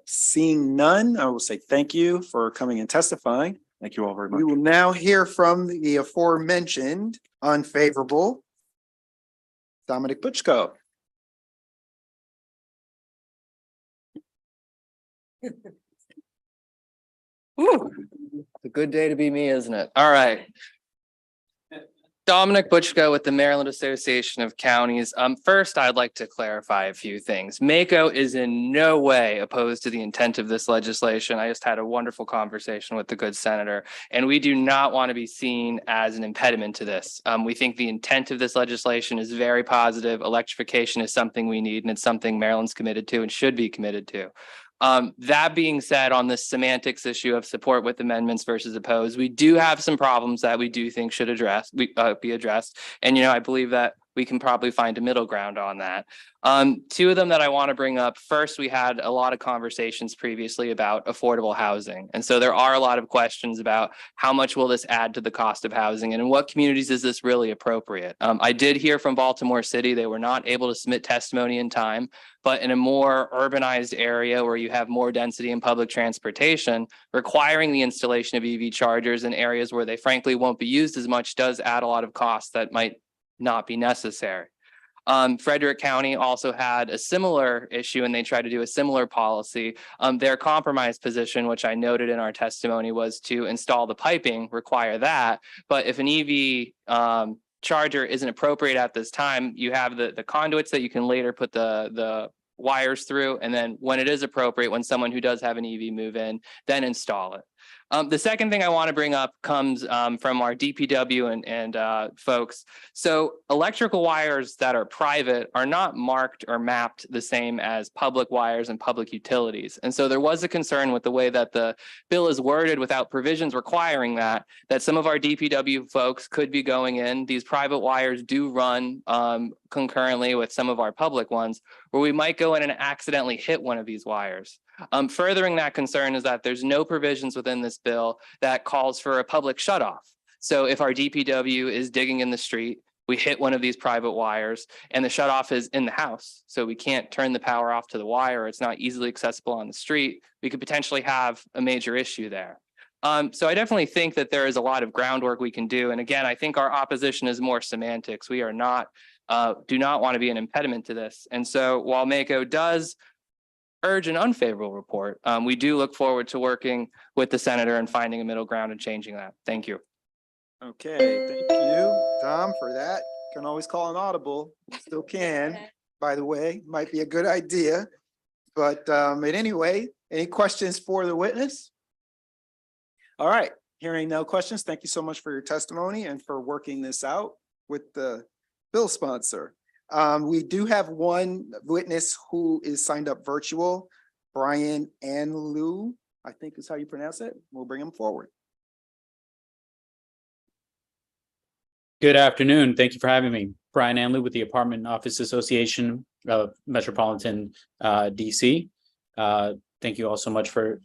S5: Seeing none, I will say thank you for coming and testifying.
S8: Thank you all very much.
S5: We will now hear from the aforementioned unfavorable Dominic Butchko.
S13: Whew. It's a good day to be me, isn't it? All right. Dominic Butchko with the Maryland Association of Counties. First, I'd like to clarify a few things. MACO is in no way opposed to the intent of this legislation. I just had a wonderful conversation with the good senator, and we do not want to be seen as an impediment to this. We think the intent of this legislation is very positive. Electrification is something we need, and it's something Maryland's committed to and should be committed to. That being said, on the semantics issue of support with amendments versus opposed, we do have some problems that we do think should be addressed. And, I believe that we can probably find a middle ground on that. Two of them that I want to bring up. First, we had a lot of conversations previously about affordable housing. And so there are a lot of questions about how much will this add to the cost of housing and in what communities is this really appropriate? I did hear from Baltimore City, they were not able to submit testimony in time, but in a more urbanized area where you have more density in public transportation, requiring the installation of EV chargers in areas where they frankly won't be used as much does add a lot of costs that might not be necessary. Frederick County also had a similar issue and they tried to do a similar policy. Their compromise position, which I noted in our testimony, was to install the piping, require that. But if an EV charger isn't appropriate at this time, you have the conduits that you can later put the wires through. And then when it is appropriate, when someone who does have an EV move in, then install it. The second thing I want to bring up comes from our DPW and folks. So electrical wires that are private are not marked or mapped the same as public wires and public utilities. And so there was a concern with the way that the bill is worded without provisions requiring that some of our DPW folks could be going in. These private wires do run concurrently with some of our public ones, where we might go in and accidentally hit one of these wires. Furthering that concern is that there's no provisions within this bill that calls for a public shutoff. So if our DPW is digging in the street, we hit one of these private wires and the shutoff is in the house. So we can't turn the power off to the wire. It's not easily accessible on the street. We could potentially have a major issue there. So I definitely think that there is a lot of groundwork we can do. And again, I think our opposition is more semantics. We are not, do not want to be an impediment to this. And so while MACO does urge an unfavorable report, we do look forward to working with the senator and finding a middle ground and changing that. Thank you.
S5: Okay, thank you, Dom, for that. You can always call an audible. You still can, by the way, might be a good idea. But anyway, any questions for the witness? All right, Hearing no questions, thank you so much for your testimony and for working this out with the bill sponsor. We do have one witness who is signed up virtual, Brian Anlu, I think is how you pronounce it. We'll bring him forward.
S14: Good afternoon. Thank you for having me. Brian Anley with the Apartment Office Association of Metropolitan DC. Thank you all so much for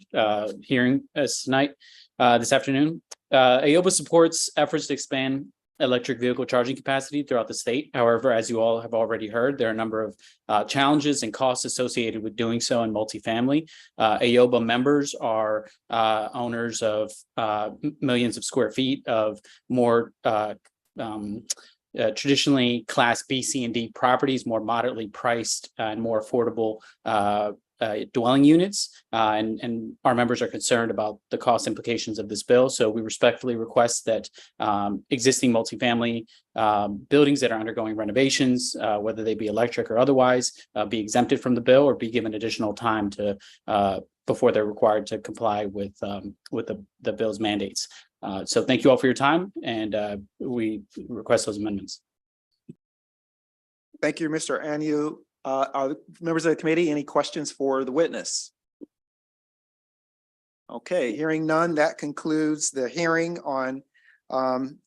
S14: hearing us tonight, this afternoon. AOBA supports efforts to expand electric vehicle charging capacity throughout the state. However, as you all have already heard, there are a number of challenges and costs associated with doing so in multifamily. AOBA members are owners of millions of square feet of more traditionally Class B, C, and D properties, more moderately priced and more affordable dwelling units, and our members are concerned about the cost implications of this bill. So we respectfully request that existing multifamily buildings that are undergoing renovations, whether they be electric or otherwise, be exempted from the bill or be given additional time to before they're required to comply with the bill's mandates. So thank you all for your time, and we request those amendments.
S5: Thank you, Mr. Anu. Are the members of the committee, any questions for the witness? Okay, hearing none, that concludes the hearing on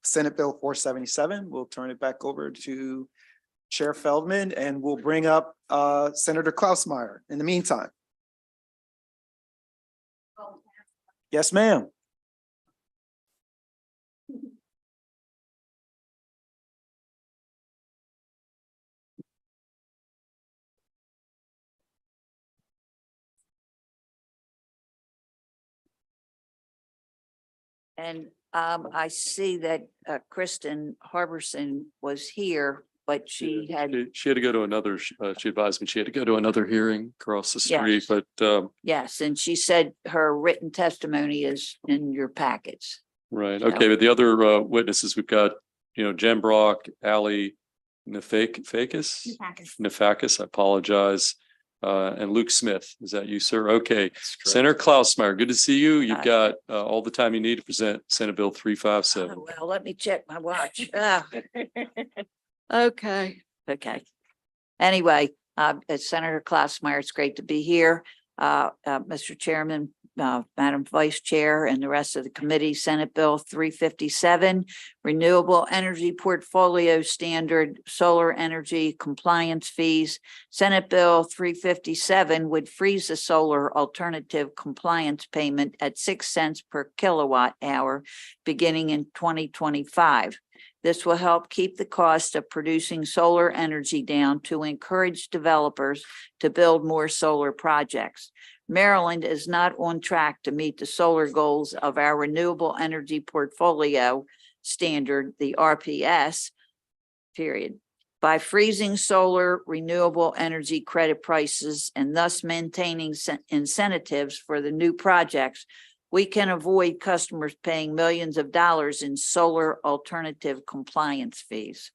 S5: Senate Bill 477. We'll turn it back over to Chair Feldman, and we'll bring up Senator Klausmeyer in the meantime. Yes, ma'am.
S15: And I see that Kristen Harbison was here, but she had,
S1: She had to go to another, she advised me she had to go to another hearing across the street,
S15: Yes.
S1: but
S15: yes, and she said her written testimony is in your packets.
S1: right. Okay, but the other witnesses, we've got, Jen Brock, Ali Nefakis, I apologize. And Luke Smith, is that you, sir? Okay. Senator Klausmeyer, good to see you. You've got all the time you need to present Senate Bill 357.
S15: Well, let me check my watch. Okay. Anyway, Senator Klausmeyer, it's great to be here. Mr. Chairman, Madam Vice Chair, and the rest of the committee, Senate Bill 357, Renewable Energy Portfolio Standard, Solar Energy Compliance Fees. Senate Bill 357 would freeze the solar alternative compliance payment at 6 cents per kilowatt hour beginning in 2025. This will help keep the cost of producing solar energy down to encourage developers to build more solar projects. Maryland is not on track to meet the solar goals of our renewable energy portfolio standard, the RPS, period. By freezing solar renewable energy credit prices and thus maintaining incentives for the new projects, we can avoid customers paying millions of dollars in solar alternative compliance fees.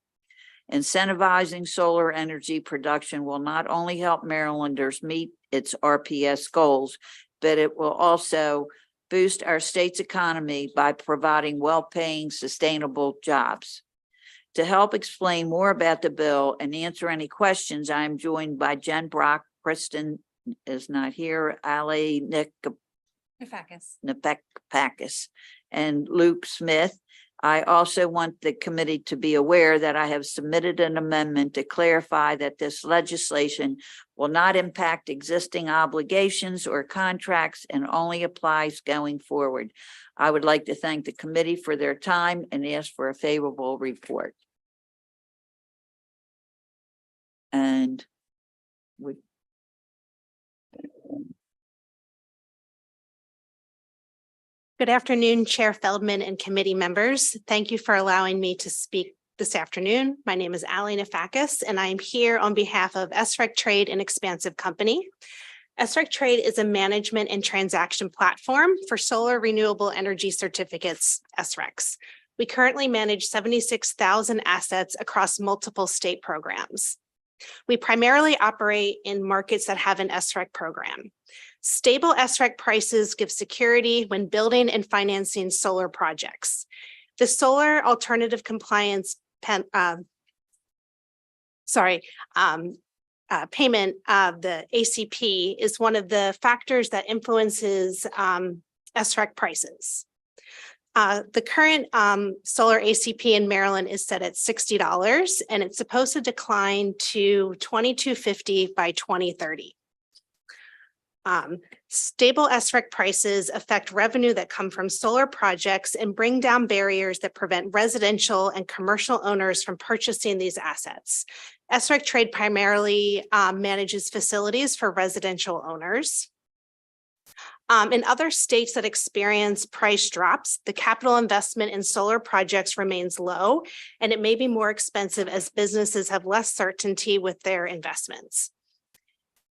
S15: Incentivizing solar energy production will not only help Marylanders meet its RPS goals, but it will also boost our state's economy by providing well-paying, sustainable jobs. To help explain more about the bill and answer any questions, I am joined by Jen Brock. Kristen is not here. Ali Nefakis and Luke Smith. I also want the committee to be aware that I have submitted an amendment to clarify that this legislation will not impact existing obligations or contracts and only applies going forward. I would like to thank the committee for their time and ask for a favorable report. And
S23: Good afternoon, Chair Feldman and committee members. Thank you for allowing me to speak this afternoon. My name is Ali Nefakis, and I am here on behalf of SREC Trade and Expansive Company. SREC Trade is a management and transaction platform for solar renewable energy certificates, SRECs. We currently manage 76,000 assets across multiple state programs. We primarily operate in markets that have an SREC program. Stable SREC prices give security when building and financing solar projects. The solar alternative compliance payment of the ACP is one of the factors that influences SREC prices. The current solar ACP in Maryland is set at $60, and it's supposed to decline to $22.50 by 2030. Stable SREC prices affect revenue that come from solar projects and bring down barriers that prevent residential and commercial owners from purchasing these assets. SREC Trade primarily manages facilities for residential owners. In other states that experience price drops, the capital investment in solar projects remains low, and it may be more expensive as businesses have less certainty with their investments.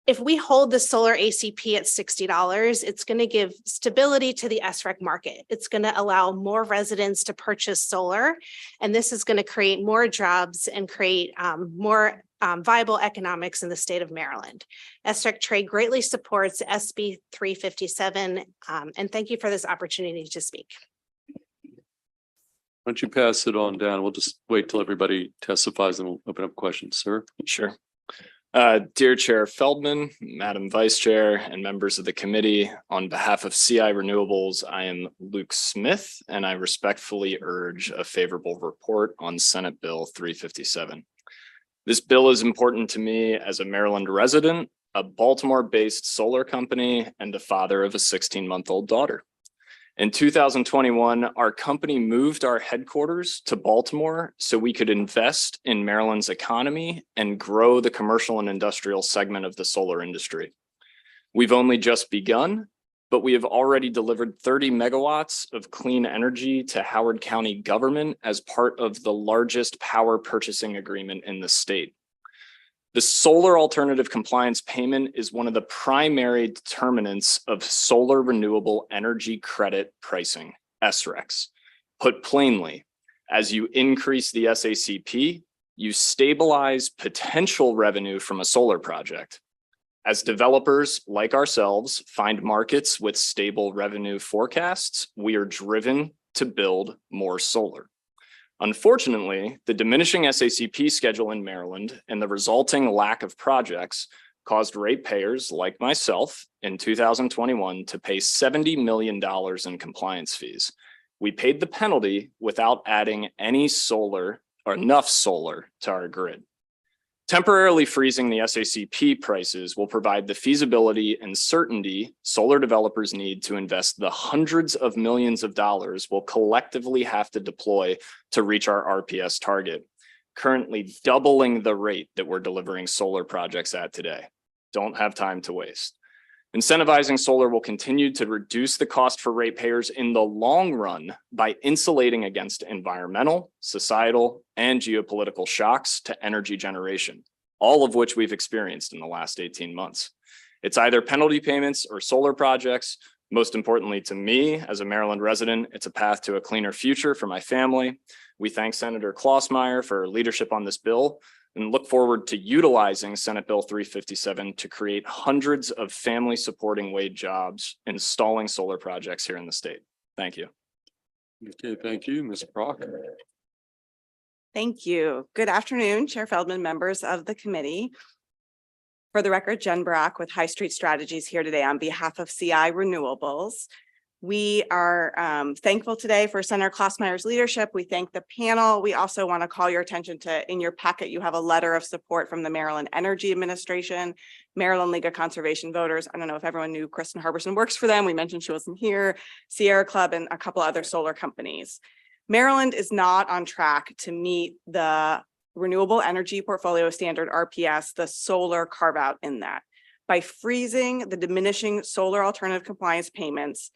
S23: If we hold the solar ACP at $60, it's going to give stability to the SREC market. It's going to allow more residents to purchase solar, and this is going to create more jobs and create more viable economics in the state of Maryland. SREC Trade greatly supports SB 357, and thank you for this opportunity to speak.
S1: Why don't you pass it on down? We'll just wait till everybody testifies and we'll open up questions, sir.
S16: Sure. Dear Chair Feldman, Madam Vice Chair, and members of the committee, on behalf of CI Renewables, I am Luke Smith, and I respectfully urge a favorable report on Senate Bill 357. This bill is important to me as a Maryland resident, a Baltimore-based solar company, and a father of a 16-month-old daughter. In 2021, our company moved our headquarters to Baltimore so we could invest in Maryland's economy and grow the commercial and industrial segment of the solar industry. We've only just begun, but we have already delivered 30 megawatts of clean energy to Howard County government as part of the largest power purchasing agreement in the state. The solar alternative compliance payment is one of the primary determinants of solar renewable energy credit pricing, SRECs. Put plainly, as you increase the SACP, you stabilize potential revenue from a solar project. As developers like ourselves find markets with stable revenue forecasts, we are driven to build more solar. Unfortunately, the diminishing SACP schedule in Maryland and the resulting lack of projects caused ratepayers like myself in 2021 to pay $70 million in compliance fees. We paid the penalty without adding any solar or enough solar to our grid. Temporarily freezing the SACP prices will provide the feasibility and certainty solar developers need to invest the hundreds of millions of dollars we'll collectively have to deploy to reach our RPS target, currently doubling the rate that we're delivering solar projects at today. Don't have time to waste. Incentivizing solar will continue to reduce the cost for ratepayers in the long run by insulating against environmental, societal, and geopolitical shocks to energy generation, all of which we've experienced in the last 18 months. It's either penalty payments or solar projects. Most importantly to me, as a Maryland resident, it's a path to a cleaner future for my family. We thank Senator Klausmeier for leadership on this bill and look forward to utilizing Senate Bill 357 to create hundreds of family supporting wage jobs installing solar projects here in the state. Thank you.
S1: Okay, thank you, Ms. Brock.
S17: Thank you. Good afternoon, Chair Feldman, members of the committee. For the record, Jen Brock with High Street Strategies here today on behalf of CI Renewables. We are thankful today for Senator Klausmeier's leadership. We thank the panel. We also want to call your attention to, in your packet, you have a letter of support from the Maryland Energy Administration, Maryland League of Conservation Voters. I don't know if everyone knew Kristen Harbison works for them. We mentioned she wasn't here, Sierra Club, and a couple other solar companies. Maryland is not on track to meet the Renewable Energy Portfolio Standard, RPS, the solar carve out in that. By freezing the diminishing solar alternative compliance payments,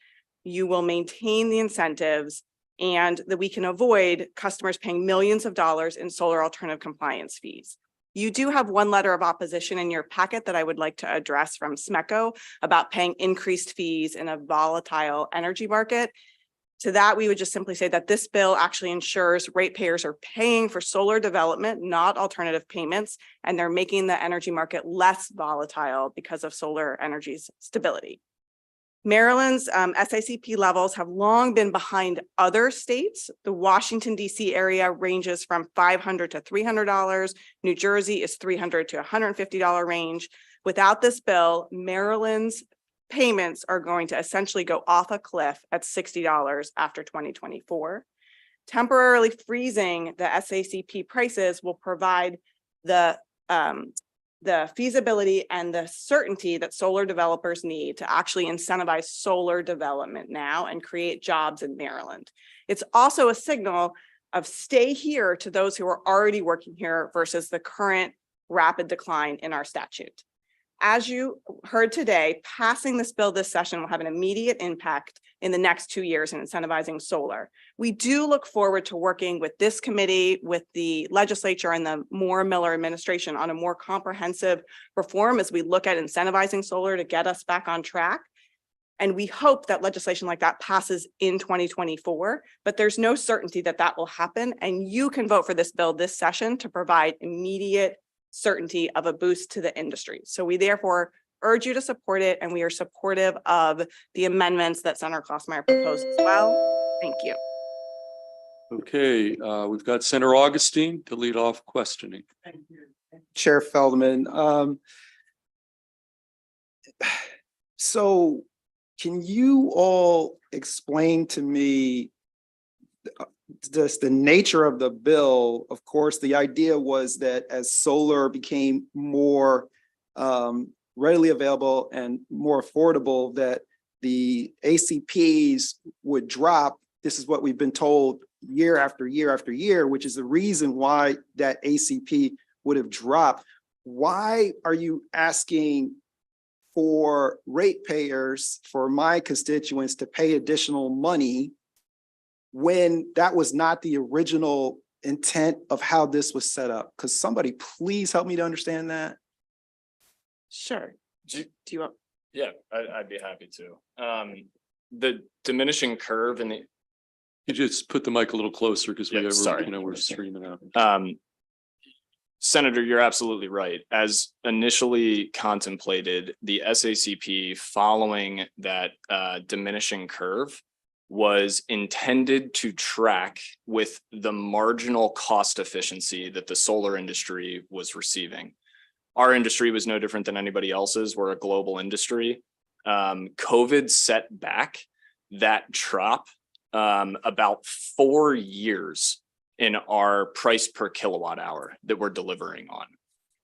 S17: you will maintain the incentives and that we can avoid customers paying millions of dollars in solar alternative compliance fees. You do have one letter of opposition in your packet that I would like to address from SMECO about paying increased fees in a volatile energy market. To that, we would just simply say that this bill actually ensures ratepayers are paying for solar development, not alternative payments, and they're making the energy market less volatile because of solar energy's stability. Maryland's SICP levels have long been behind other states. The Washington, D.C. area ranges from $500 to $300. New Jersey is $300 to $150 range. Without this bill, Maryland's payments are going to essentially go off a cliff at $60 after 2024. Temporarily freezing the SACP prices will provide the feasibility and the certainty that solar developers need to actually incentivize solar development now and create jobs in Maryland. It's also a signal of stay here to those who are already working here versus the current rapid decline in our statute. As you heard today, passing this bill this session will have an immediate impact in the next 2 years in incentivizing solar. We do look forward to working with this committee, with the legislature and the Moore-Miller administration on a more comprehensive reform as we look at incentivizing solar to get us back on track. And we hope that legislation like that passes in 2024, but there's no certainty that that will happen. And you can vote for this bill this session to provide immediate certainty of a boost to the industry. So we therefore urge you to support it, and we are supportive of the amendments that Senator Klossmeyer proposed as well. Thank you.
S1: Okay, we've got Senator Augustine to lead off questioning.
S11: Chair Feldman. So can you all explain to me just the nature of the bill? Of course, the idea was that as solar became more readily available and more affordable, that the ACPs would drop. This is what we've been told year after year after year, which is the reason why that ACP would have dropped. Why are you asking for ratepayers, for my constituents, to pay additional money when that was not the original intent of how this was set up? Because somebody please help me to understand that.
S17: Sure. Do you want?
S16: Yeah, I'd be happy to. The diminishing curve in the.
S1: You just put the mic a little closer because
S16: Yeah, sorry.
S1: we're streaming out.
S16: Senator, you're absolutely right. As initially contemplated, the SACP following that diminishing curve was intended to track with the marginal cost efficiency that the solar industry was receiving. Our industry was no different than anybody else's. We're a global industry. COVID set back that drop about 4 years in our price per kilowatt hour that we're delivering on.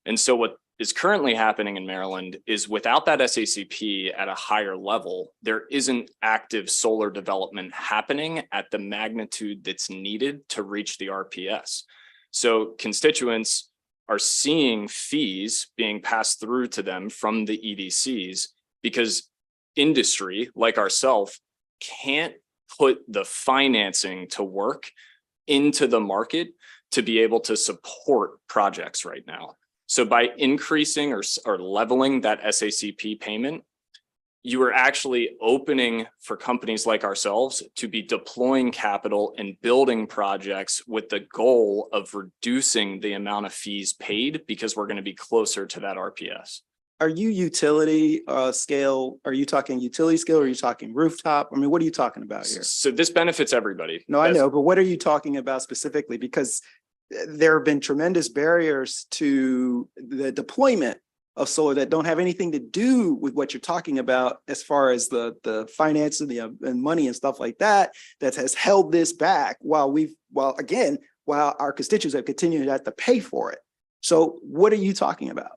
S16: And so what is currently happening in Maryland is without that SACP at a higher level, there isn't active solar development happening at the magnitude that's needed to reach the RPS. So constituents are seeing fees being passed through to them from the EDCs because industry like ourselves can't put the financing to work into the market to be able to support projects right now. So by increasing or leveling that SACP payment, you are actually opening for companies like ourselves to be deploying capital and building projects with the goal of reducing the amount of fees paid because we're going to be closer to that RPS.
S11: Are you utility scale? Are you talking utility scale? Or are you talking rooftop? I mean, what are you talking about here?
S16: So this benefits everybody.
S11: No, I know, but what are you talking about specifically? Because there have been tremendous barriers to the deployment of solar that don't have anything to do with what you're talking about as far as the finance and the and money and stuff like that, that has held this back while our constituents have continued to have to pay for it. So what are you talking about?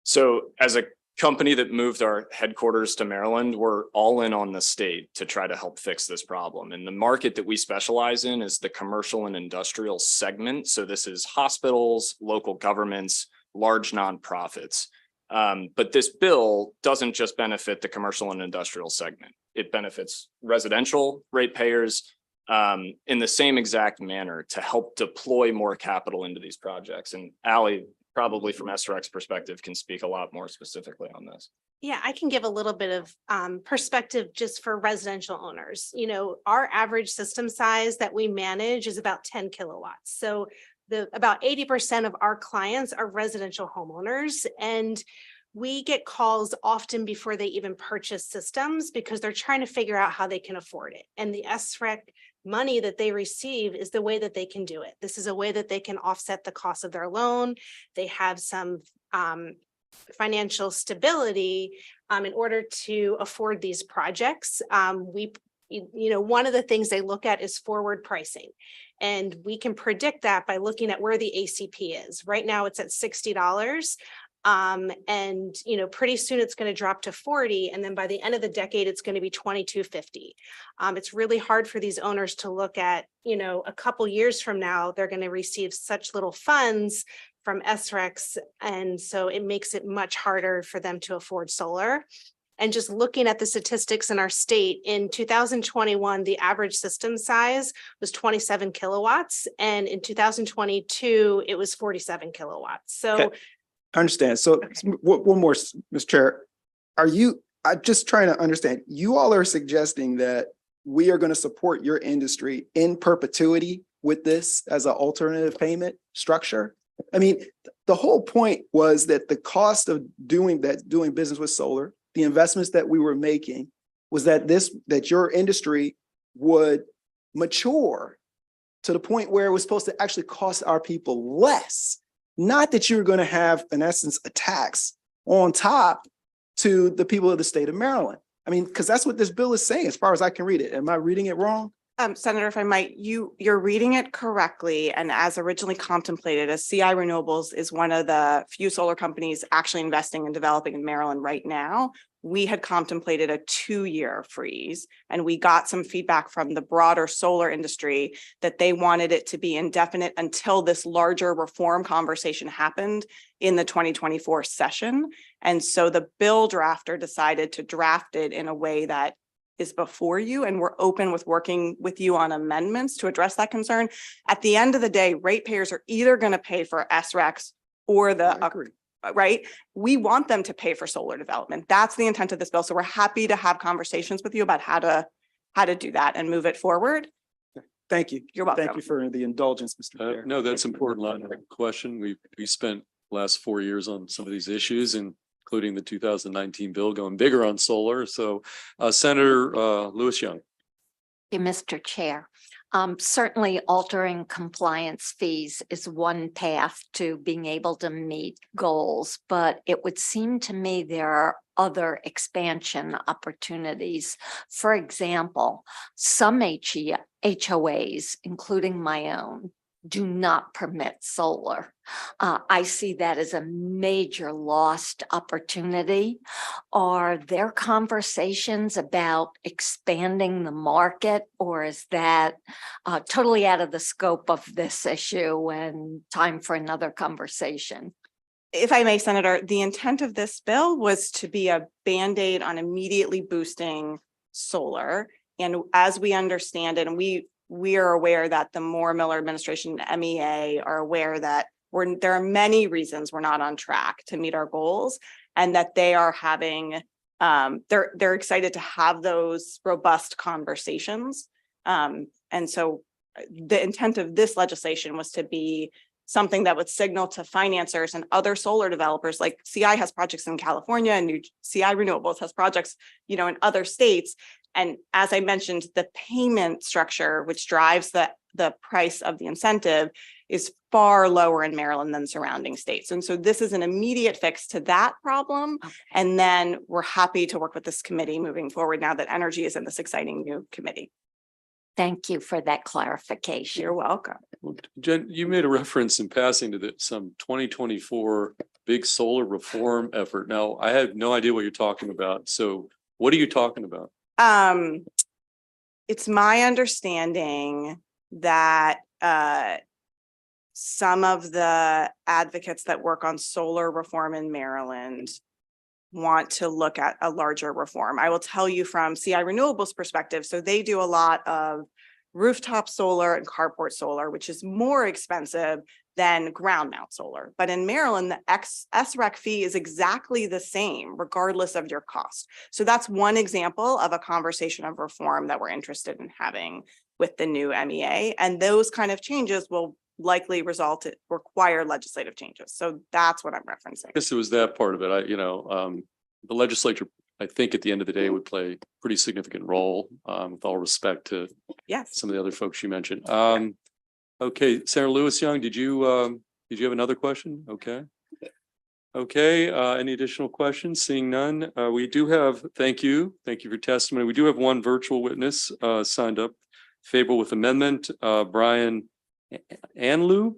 S16: So as a company that moved our headquarters to Maryland, we're all in on the state to try to help fix this problem. And the market that we specialize in is the commercial and industrial segment. So this is hospitals, local governments, large nonprofits. But this bill doesn't just benefit the commercial and industrial segment. It benefits residential ratepayers in the same exact manner to help deploy more capital into these projects. And Allie, probably from SREC's perspective can speak a lot more specifically on this.
S23: Yeah, I can give a little bit of perspective just for residential owners. You know, our average system size that we manage is about 10 kilowatts. So about 80% of our clients are residential homeowners, and we get calls often before they even purchase systems because they're trying to figure out how they can afford it. And the SREC money that they receive is the way that they can do it. This is a way that they can offset the cost of their loan. They have some financial stability in order to afford these projects. One of the things they look at is forward pricing. And we can predict that by looking at where the ACP is. Right now it's at $60. Pretty soon it's going to drop to 40. And then by the end of the decade, it's going to be $22.50. It's really hard for these owners to look at, a couple years from now, they're going to receive such little funds from SRECs. And so it makes it much harder for them to afford solar. And just looking at the statistics in our state, in 2021, the average system size was 27 kilowatts. And in 2022, it was 47 kilowatts. So
S5: Okay. I understand. So one more, Mr. Chair, I'm just trying to understand, you all are suggesting that we are going to support your industry in perpetuity with this as an alternative payment structure? I mean, the whole point was that the cost of doing business with solar, the investments that we were making, was that your industry would mature to the point where it was supposed to actually cost our people less. Not that you're going to have, in essence, a tax on top to the people of the state of Maryland. I mean, because that's what this bill is saying, as far as I can read it. Am I reading it wrong?
S17: Senator, if I might, you're reading it correctly. And as originally contemplated, as CI Renewables is one of the few solar companies actually investing and developing in Maryland right now, we had contemplated a 2-year freeze, and we got some feedback from the broader solar industry that they wanted it to be indefinite until this larger reform conversation happened in the 2024 session. And so the bill drafter decided to draft it in a way that is before you, and we're open with working with you on amendments to address that concern. At the end of the day, ratepayers are either going to pay for SRECs or right? We want them to pay for solar development. That's the intent of this bill. So we're happy to have conversations with you about how to do that and move it forward.
S5: Thank you.
S17: You're welcome.
S5: Thank you for the indulgence, Mr. Chair.
S1: No, that's important line of question. We spent the last 4 years on some of these issues, including the 2019 bill going bigger on solar. So Senator Lewis Young.
S12: Mr. Chair, certainly altering compliance fees is one path to being able to meet goals, but it would seem to me there are other expansion opportunities. For example, some HOAs, including my own, do not permit solar. I see that as a major lost opportunity. Are there conversations about expanding the market, or is that totally out of the scope of this issue and time for another conversation?
S17: If I may, Senator, the intent of this bill was to be a Band-Aid on immediately boosting solar. And as we understand it, and we are aware that the Moore-Miller administration, MEA, are aware that there are many reasons we're not on track to meet our goals, and that they are having, they're excited to have those robust conversations. And so the intent of this legislation was to be something that would signal to financiers and other solar developers, like CI has projects in California, and CI Renewables has projects, in other states. And as I mentioned, the payment structure, which drives the price of the incentive, is far lower in Maryland than surrounding states. And so this is an immediate fix to that problem. Okay. And then we're happy to work with this committee moving forward now that energy is in this exciting new committee.
S12: Thank you for that clarification.
S17: You're welcome.
S1: Jen, you made a reference in passing to some 2024 big solar reform effort. Now, I have no idea what you're talking about. So what are you talking about?
S17: It's my understanding that some of the advocates that work on solar reform in Maryland want to look at a larger reform. I will tell you from CI Renewables perspective, so they do a lot of rooftop solar and carport solar, which is more expensive than ground mount solar. But in Maryland, the SREC fee is exactly the same regardless of your cost. So that's one example of a conversation of reform that we're interested in having with the new MEA. And those kind of changes will likely require legislative changes. So that's what I'm referencing.
S1: I guess it was that part of it. The legislature, I think at the end of the day would play a pretty significant role, with all respect to some of the other folks you mentioned. Okay, Senator Lewis Young, did you have another question? Okay. Okay, any additional questions? Seeing none, we do have, thank you for your testimony. We do have one virtual witness signed up, favorable with amendment, Brian Anlu.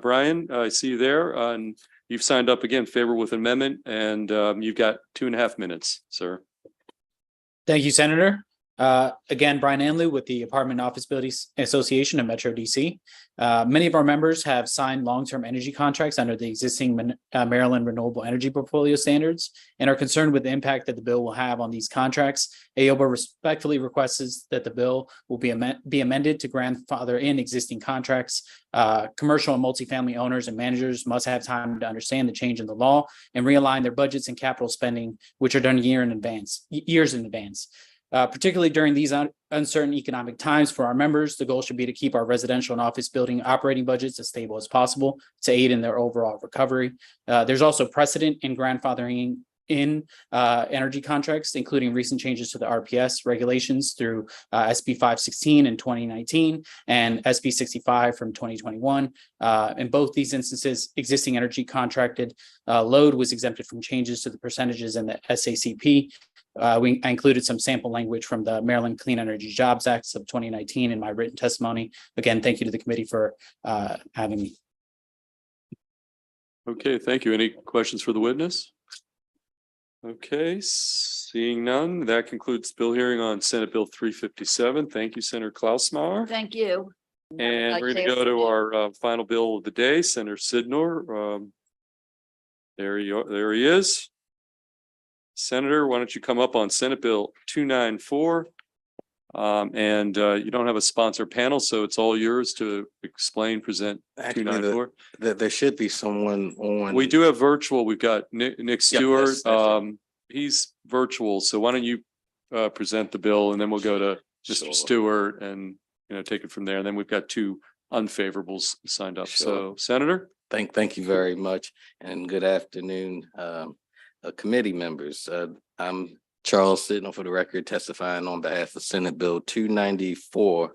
S1: Brian, I see you there, and you've signed up again, favorable with amendment, and you've got 2.5 minutes, sir.
S14: Thank you, Senator. Again, Brian Anlu with the Apartment Office Buildings Association of Metro DC. Many of our members have signed long-term energy contracts under the existing Maryland Renewable Energy Portfolio standards and are concerned with the impact that the bill will have on these contracts. AOBA respectfully requests that the bill will be amended to grandfather in existing contracts. Commercial and multifamily owners and managers must have time to understand the change in the law and realign their budgets and capital spending, which are done years in advance. Particularly during these uncertain economic times for our members, the goal should be to keep our residential and office building operating budgets as stable as possible to aid in their overall recovery. There's also precedent in grandfathering in energy contracts, including recent changes to the RPS regulations through SB 516 in 2019 and SB 65 from 2021. In both these instances, existing energy contracted load was exempted from changes to the percentages in the SACP. I included some sample language from the Maryland Clean Energy Jobs Act of 2019 in my written testimony. Again, thank you to the committee for having me.
S1: Okay, thank you. Any questions for the witness? Okay, seeing none, that concludes the bill hearing on Senate Bill 357. Thank you, Senator Klausmeier.
S15: Thank you.
S1: And we're going to go to our final bill of the day, Senator Sidnor. There he is. Senator, why don't you come up on Senate Bill 294? And you don't have a sponsor panel, so it's all yours to explain, present 294.
S10: There should be someone on.
S1: We do have virtual. We've got Nick Stewart. He's virtual, so why don't you present the bill, and then we'll go to Mr. Stewart and take it from there. And then we've got 2 unfavorables signed up. So, Senator.
S10: Thank you very much, and good afternoon, committee members. I'm Charles Sidnor, for the record, testifying on behalf of Senate Bill 294,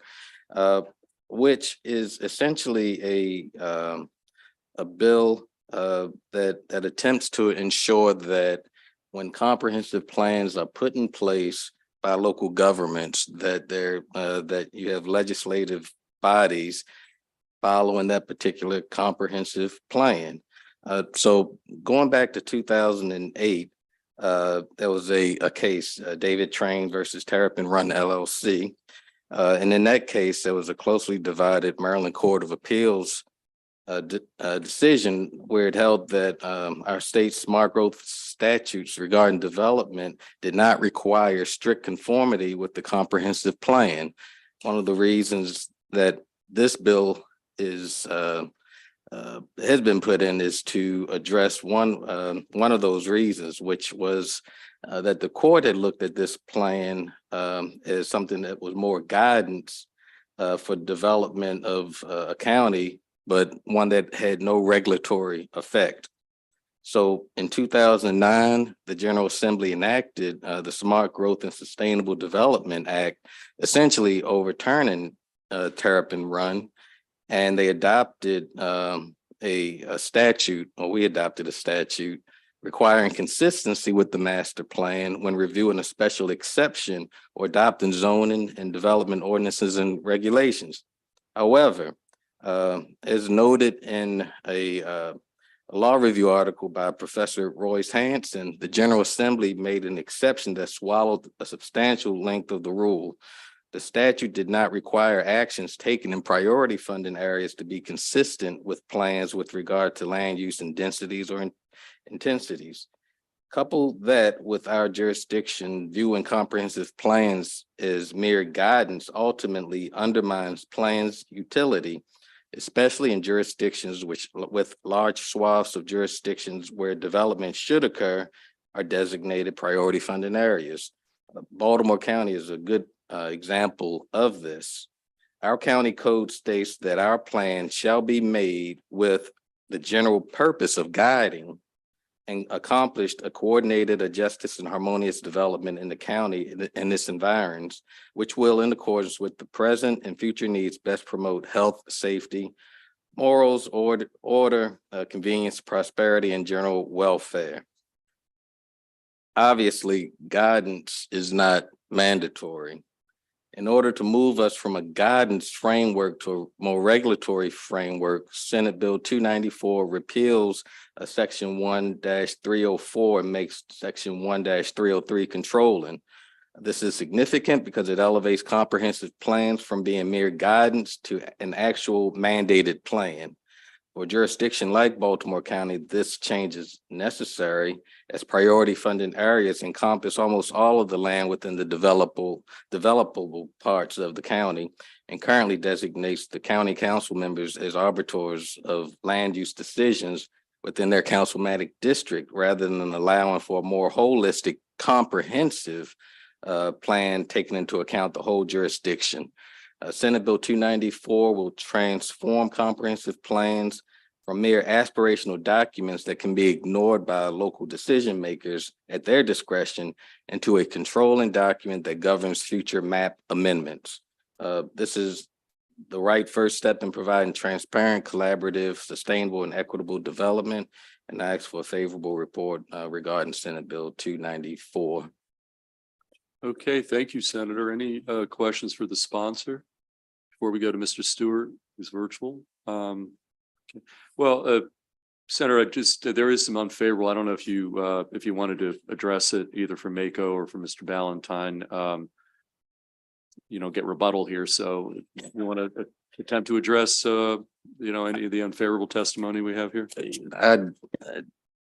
S10: which is essentially a bill that attempts to ensure that when comprehensive plans are put in place by local governments, that you have legislative bodies following that particular comprehensive plan. So going back to 2008, there was a case, David Train versus Terrapin Run LLC. And in that case, there was a closely divided Maryland Court of Appeals decision where it held that our state's smart growth statutes regarding development did not require strict conformity with the comprehensive plan. One of the reasons that this bill has been put in is to address one of those reasons, which was that the court had looked at this plan as something that was more guidance for development of a county, but one that had no regulatory effect. So in 2009, the General Assembly enacted the Smart Growth and Sustainable Development Act, essentially overturning Terrapin Run. And they adopted a statute, or we adopted a statute requiring consistency with the master plan when reviewing a special exception or adopting zoning and development ordinances and regulations. However, as noted in a law review article by Professor Royce Hanson, the General Assembly made an exception that swallowed a substantial length of the rule. The statute did not require actions taken in priority funding areas to be consistent with plans with regard to land use and densities or intensities. Couple that with our jurisdiction viewing comprehensive plans as mere guidance ultimately undermines plans' utility especially in jurisdictions with large swaths of jurisdictions where development should occur are designated priority funding areas. Baltimore County is a good example of this. Our county code states that our plan shall be made with the general purpose of guiding and accomplished a coordinated, a justice and harmonious development in the county and its environs, which will, in accordance with the present and future needs, best promote health, safety, morals, order, convenience, prosperity, and general welfare. Obviously, guidance is not mandatory. In order to move us from a guidance framework to a more regulatory framework, Senate Bill 294 repeals Section 1-304 and makes Section 1-303 controlling. This is significant because it elevates comprehensive plans from being mere guidance to an actual mandated plan. For a jurisdiction like Baltimore County, this change is necessary as priority funding areas encompass almost all of the land within the developable parts of the county and currently designates the county council members as arbiters of land use decisions within their councilmatic district rather than allowing for a more holistic, comprehensive plan taking into account the whole jurisdiction. Senate Bill 294 will transform comprehensive plans from mere aspirational documents that can be ignored by local decision makers at their discretion into a controlling document that governs future map amendments. This is the right first step in providing transparent, collaborative, sustainable, and equitable development. And I ask for a favorable report regarding Senate Bill 294.
S1: Okay, thank you, Senator. Any questions for the sponsor before we go to Mr. Stewart, who's virtual? Okay. Well, Senator, there is some unfavorable. I don't know if you wanted to address it either for Mako or for Mr. Ballantyne. Get rebuttal here. So you want to attempt to address any of the unfavorable testimony we have here?
S10: I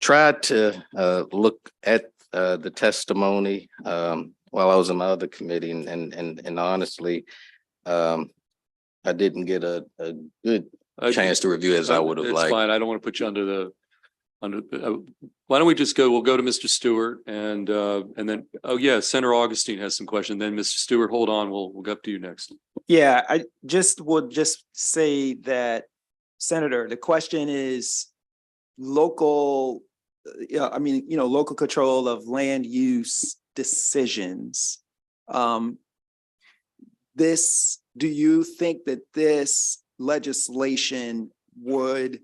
S10: tried to look at the testimony while I was in my other committee, and honestly, I didn't get a good chance to review as I would have liked.
S1: It's fine. I don't want to put you under why don't we just go? We'll go to Mr. Stewart and then, oh yeah, Senator Augustine has some questions. Then Mr. Stewart, hold on. We'll go up to you next.
S5: Yeah, I would say that, Senator, the question is local, local control of land use decisions. Do you think that this legislation would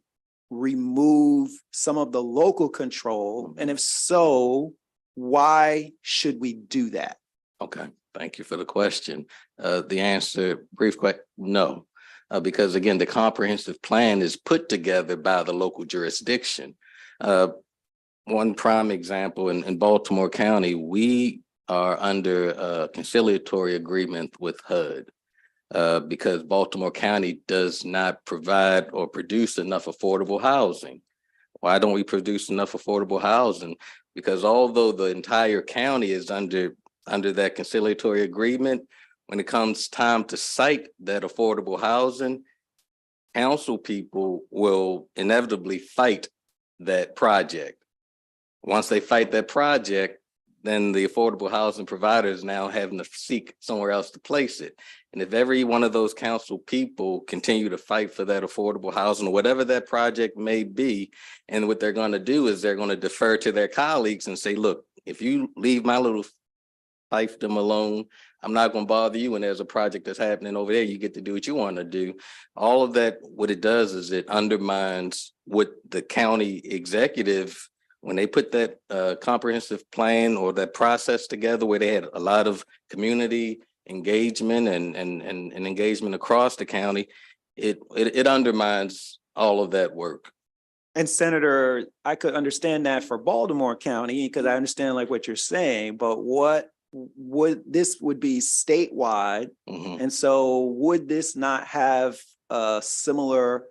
S5: remove some of the local control? And if so, why should we do that?
S10: Okay, thank you for the question. The answer, no. Because again, the comprehensive plan is put together by the local jurisdiction. One prime example in Baltimore County, we are under a conciliatory agreement with HUD because Baltimore County does not provide or produce enough affordable housing. Why don't we produce enough affordable housing? Because although the entire county is under that conciliatory agreement, when it comes time to cite that affordable housing, council people will inevitably fight that project. Once they fight that project, then the affordable housing provider is now having to seek somewhere else to place it. And if every one of those council people continue to fight for that affordable housing, or whatever that project may be, and what they're going to do is they're going to defer to their colleagues and say, look, if you leave my little fiefdom alone, I'm not going to bother you when there's a project that's happening over there. You get to do what you want to do. All of that, what it does is it undermines what the county executive, when they put that comprehensive plan or that process together where they had a lot of community engagement and engagement across the county, it undermines all of that work.
S5: And Senator, I could understand that for Baltimore County because I understand like what you're saying, but what would be statewide?
S10: Mm-hmm.
S5: And so would this not have a similar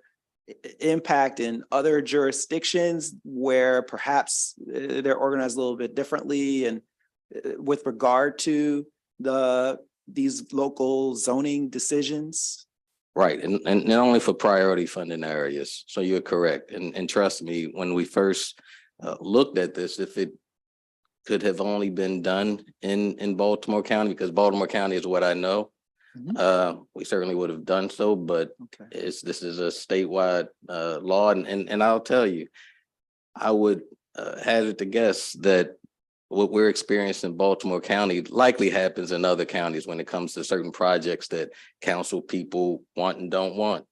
S5: impact in other jurisdictions where perhaps they're organized a little bit differently and with regard to these local zoning decisions?
S6: Right, and not only for priority funding areas, so you're correct, and trust me, when we first looked at this, if it could have only been done in Baltimore County, because Baltimore County is what I know, we certainly would have done so, but this is a statewide law, and I'll tell you, I would hazard to guess that what we're experiencing in Baltimore County likely happens in other counties when it comes to certain projects that council people want and don't want.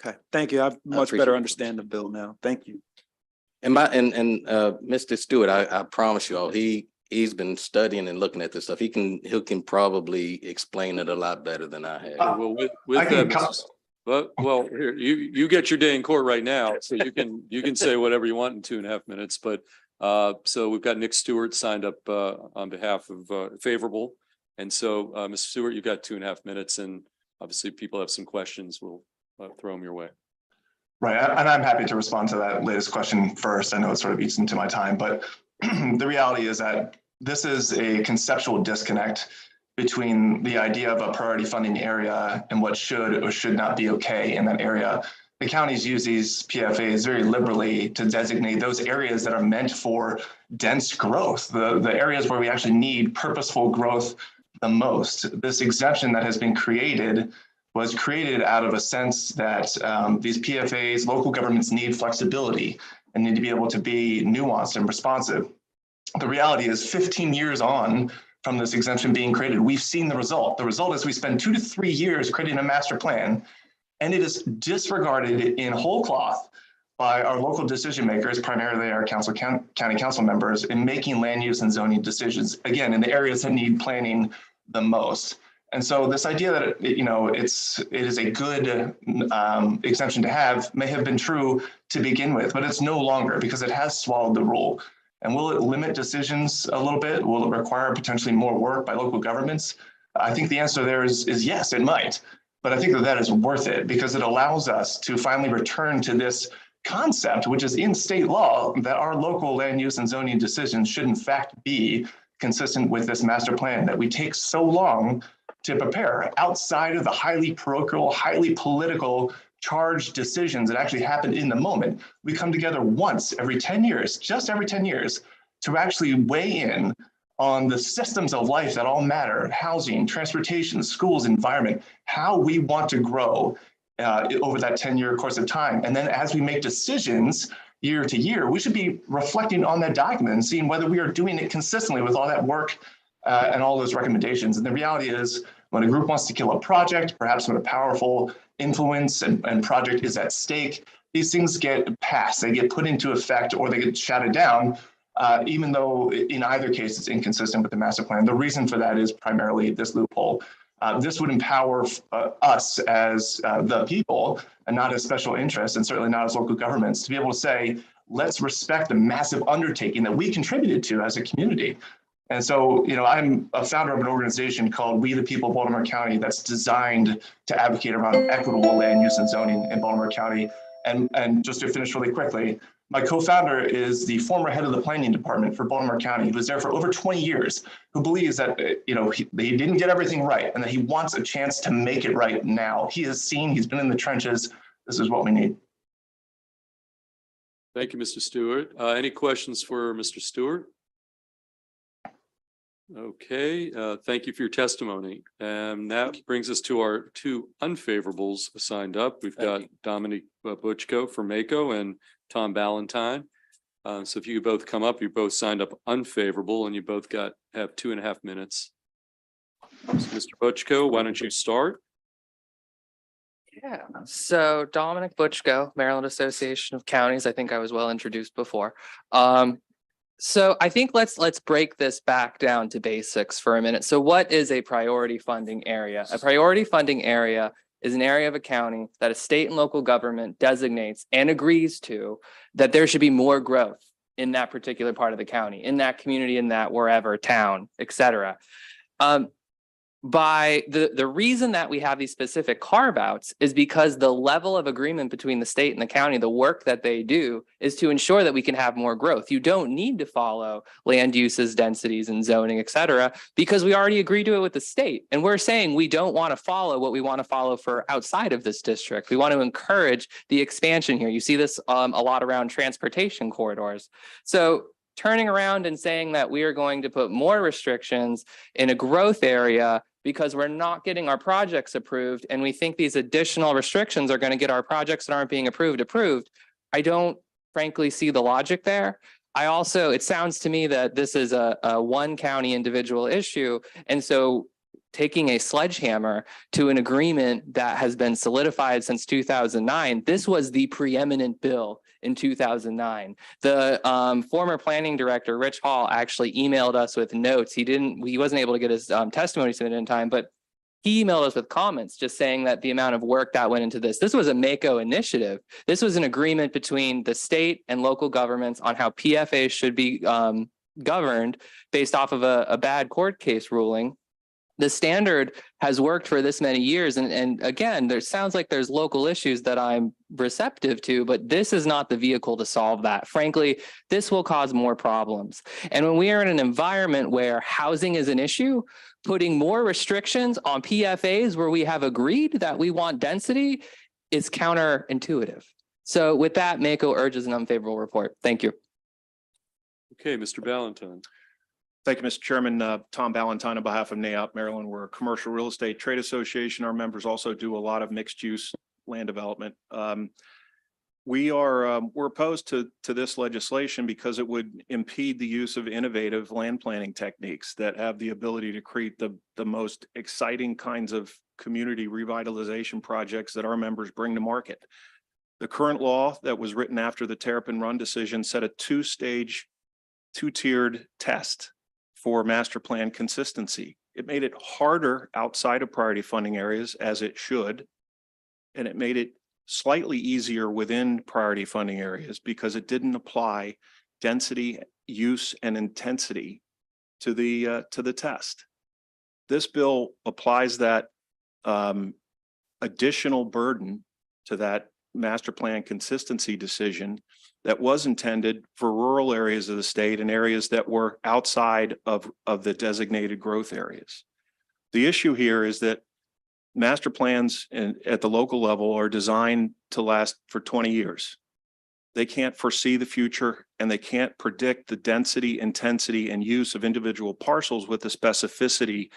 S5: Okay, thank you. I much
S6: appreciate
S5: better
S6: it.
S5: understand the bill now. Thank you.
S6: And Mr. Stewart, I promise you all, he's been studying and looking at this stuff. He can probably explain it a lot better than I have.
S1: Well, with that, well, here, you get your day in court right now, so you can say whatever you want in 2.5 minutes, but so we've got Nick Stewart signed up on behalf of favorable. And so, Mr. Stewart, you've got 2.5 minutes, and obviously if people have some questions, we'll throw them your way.
S19: Right, and I'm happy to respond to that latest question first. I know it sort of eats into my time, but the reality is that this is a conceptual disconnect between the idea of a priority funding area and what should or should not be okay in that area. The counties use these PFAs very liberally to designate those areas that are meant for dense growth, the areas where we actually need purposeful growth the most. This exemption that has been created was created out of a sense that these PFAs, local governments need flexibility and need to be able to be nuanced and responsive. The reality is 15 years on from this exemption being created, we've seen the result. The result is we spend 2 to 3 years creating a master plan, and it is disregarded in whole cloth by our local decision makers, primarily our county council members, in making land use and zoning decisions, again, in the areas that need planning the most. And so this idea that it is a good exemption to have may have been true to begin with, but it's no longer because it has swallowed the rule. And will it limit decisions a little bit? Will it require potentially more work by local governments? I think the answer there is yes, it might. But I think that is worth it because it allows us to finally return to this concept, which is in state law, that our local land use and zoning decisions should in fact be consistent with this master plan that we take so long to prepare outside of the highly parochial, highly political charged decisions that actually happen in the moment. We come together once every 10 years, just every 10 years, to actually weigh in on the systems of life that all matter, housing, transportation, schools, environment, how we want to grow over that 10-year course of time. And then as we make decisions year to year, we should be reflecting on that document and seeing whether we are doing it consistently with all that work and all those recommendations. And the reality is when a group wants to kill a project, perhaps when a powerful influence and project is at stake, these things get passed, they get put into effect or they get shouted down, even though in either case it's inconsistent with the master plan. The reason for that is primarily this loophole. This would empower us as the people and not as special interests and certainly not as local governments to be able to say, let's respect the massive undertaking that we contributed to as a community. And so, I'm a founder of an organization called We the People of Baltimore County that's designed to advocate around equitable land use and zoning in Baltimore County. And just to finish really quickly, my co-founder is the former head of the planning department for Baltimore County. He was there for over 20 years, who believes that, he didn't get everything right and that he wants a chance to make it right now. He has seen, he's been in the trenches. This is what we need.
S1: Thank you, Mr. Stewart. Any questions for Mr. Stewart? Okay, thank you for your testimony. And that brings us to our 2 unfavorables signed up. We've got Dominic Butchko from Mako and Tom Ballantyne. So if you could both come up, you both signed up unfavorable and you both have 2.5 minutes. So Mr. Butchko, why don't you start?
S13: Yeah, so Dominic Butchko, Maryland Association of Counties. I think I was well introduced before. So I think let's break this back down to basics for a minute. So what is a priority funding area? A priority funding area is an area of a county that a state and local government designates and agrees to that there should be more growth in that particular part of the county, in that community, in that wherever town, et cetera. by the reason that we have these specific carve outs is because the level of agreement between the state and the county, the work that they do is to ensure that we can have more growth. You don't need to follow land uses, densities and zoning, et cetera, because we already agreed to it with the state. And we're saying we don't want to follow what we want to follow for outside of this district. We want to encourage the expansion here. You see this a lot around transportation corridors. So turning around and saying that we are going to put more restrictions in a growth area because we're not getting our projects approved and we think these additional restrictions are going to get our projects that aren't being approved. I don't frankly see the logic there. I also, it sounds to me that this is a one county individual issue. And so taking a sledgehammer to an agreement that has been solidified since 2009, this was the preeminent bill in 2009. The former planning director, Rich Hall, actually emailed us with notes. He wasn't able to get his testimony submitted in time, but he emailed us with comments just saying that the amount of work that went into this. This was a MACO initiative. This was an agreement between the state and local governments on how PFAs should be governed based off of a bad court case ruling. The standard has worked for this many years. And again, there sounds like there's local issues that I'm receptive to, but this is not the vehicle to solve that. Frankly, this will cause more problems. And when we are in an environment where housing is an issue, putting more restrictions on PFAs where we have agreed that we want density is counterintuitive. So with that, MACO urges an unfavorable report. Thank you.
S1: Okay, Mr. Ballantyne.
S8: Thank you, Mr. Chairman. Tom Ballantyne on behalf of NAIOP, Maryland. We're a commercial real estate trade association. Our members also do a lot of mixed use land development. We're opposed to this legislation because it would impede the use of innovative land planning techniques that have the ability to create the most exciting kinds of community revitalization projects that our members bring to market. The current law that was written after the Terrapin Run decision set a two-tiered test for master plan consistency. It made it harder outside of priority funding areas, as it should, and it made it slightly easier within priority funding areas because it didn't apply density, use, and intensity to the test. This bill applies that additional burden to that master plan consistency decision that was intended for rural areas of the state and areas that were outside of the designated growth areas. The issue here is that master plans at the local level are designed to last for 20 years. They can't foresee the future and they can't predict the density, intensity, and use of individual parcels with the specificity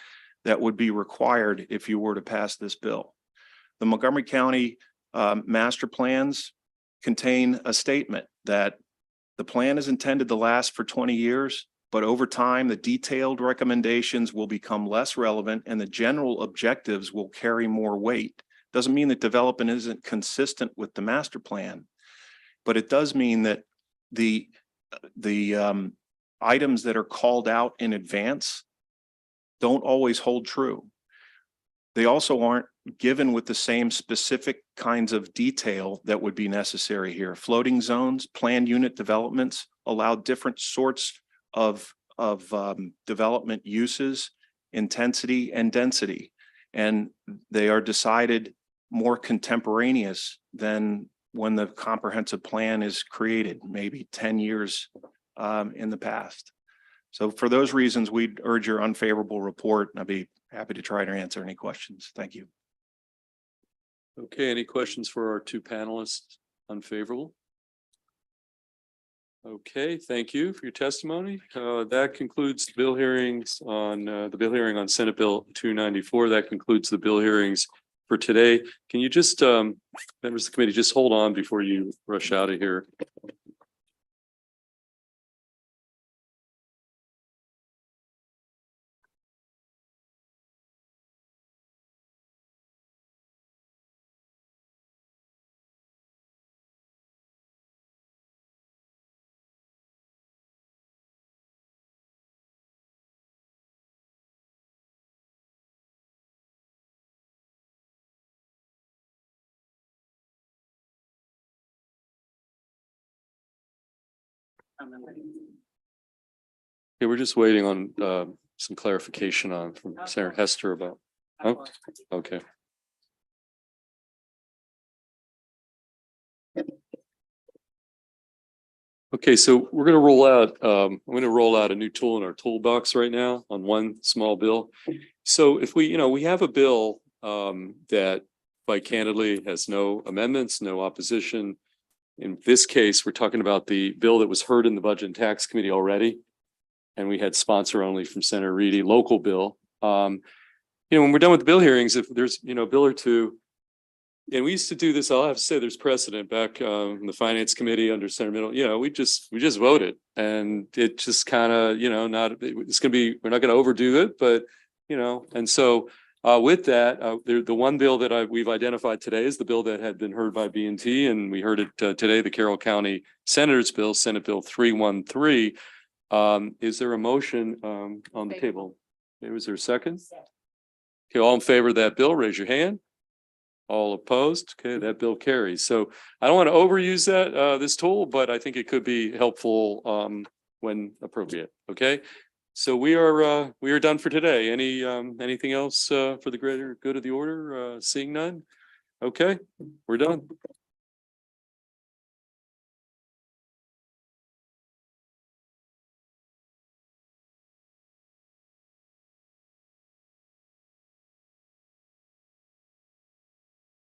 S8: that would be required if you were to pass this bill. The Montgomery County master plans contain a statement that the plan is intended to last for 20 years, but over time, the detailed recommendations will become less relevant and the general objectives will carry more weight. Doesn't mean that development isn't consistent with the master plan, but it does mean that the items that are called out in advance don't always hold true. They also aren't given with the same specific kinds of detail that would be necessary here. Floating zones, planned unit developments allow different sorts of development uses, intensity, and density. And they are decided more contemporaneous than when the comprehensive plan is created, maybe 10 years in the past. So for those reasons, we'd urge your unfavorable report, and I'd be happy to try to answer any questions. Thank you.
S1: Okay, any questions for our two panelists? Unfavorable? Okay, thank you for your testimony. That concludes the bill hearings on the bill hearing on Senate Bill 294. That concludes the bill hearings for today. Can you just, members of the committee, just hold on before you rush out of here? Okay, we're just waiting on some clarification on from Senator Hester about. Oh, okay. Okay, so we're gonna roll out, I'm gonna roll out a new tool in our toolbox right now on one small bill. So if we, we have a bill that quite candidly has no amendments, no opposition. In this case, we're talking about the bill that was heard in the Budget and Tax Committee already. And we had sponsor only from Senator Reedy, local bill. When we're done with the bill hearings, if there's, a bill or two, and we used to do this, I'll have to say there's precedent back in the Finance Committee under Senator Middle, we just voted and it just kind of, it's gonna be, we're not gonna overdo it, but, and so with that, the one bill that we've identified today is the bill that had been heard by B&T, and we heard it today, the Carroll County Senator's Bill, Senate Bill 313. Is there a motion on the table? Was there a second? Okay, all in favor of that bill, raise your hand. All opposed? Okay, that bill carries. So I don't want to overuse this tool, but I think it could be helpful when appropriate. Okay. So we are done for today. Anything else for the greater good of the order? Seeing none? Okay, we're done.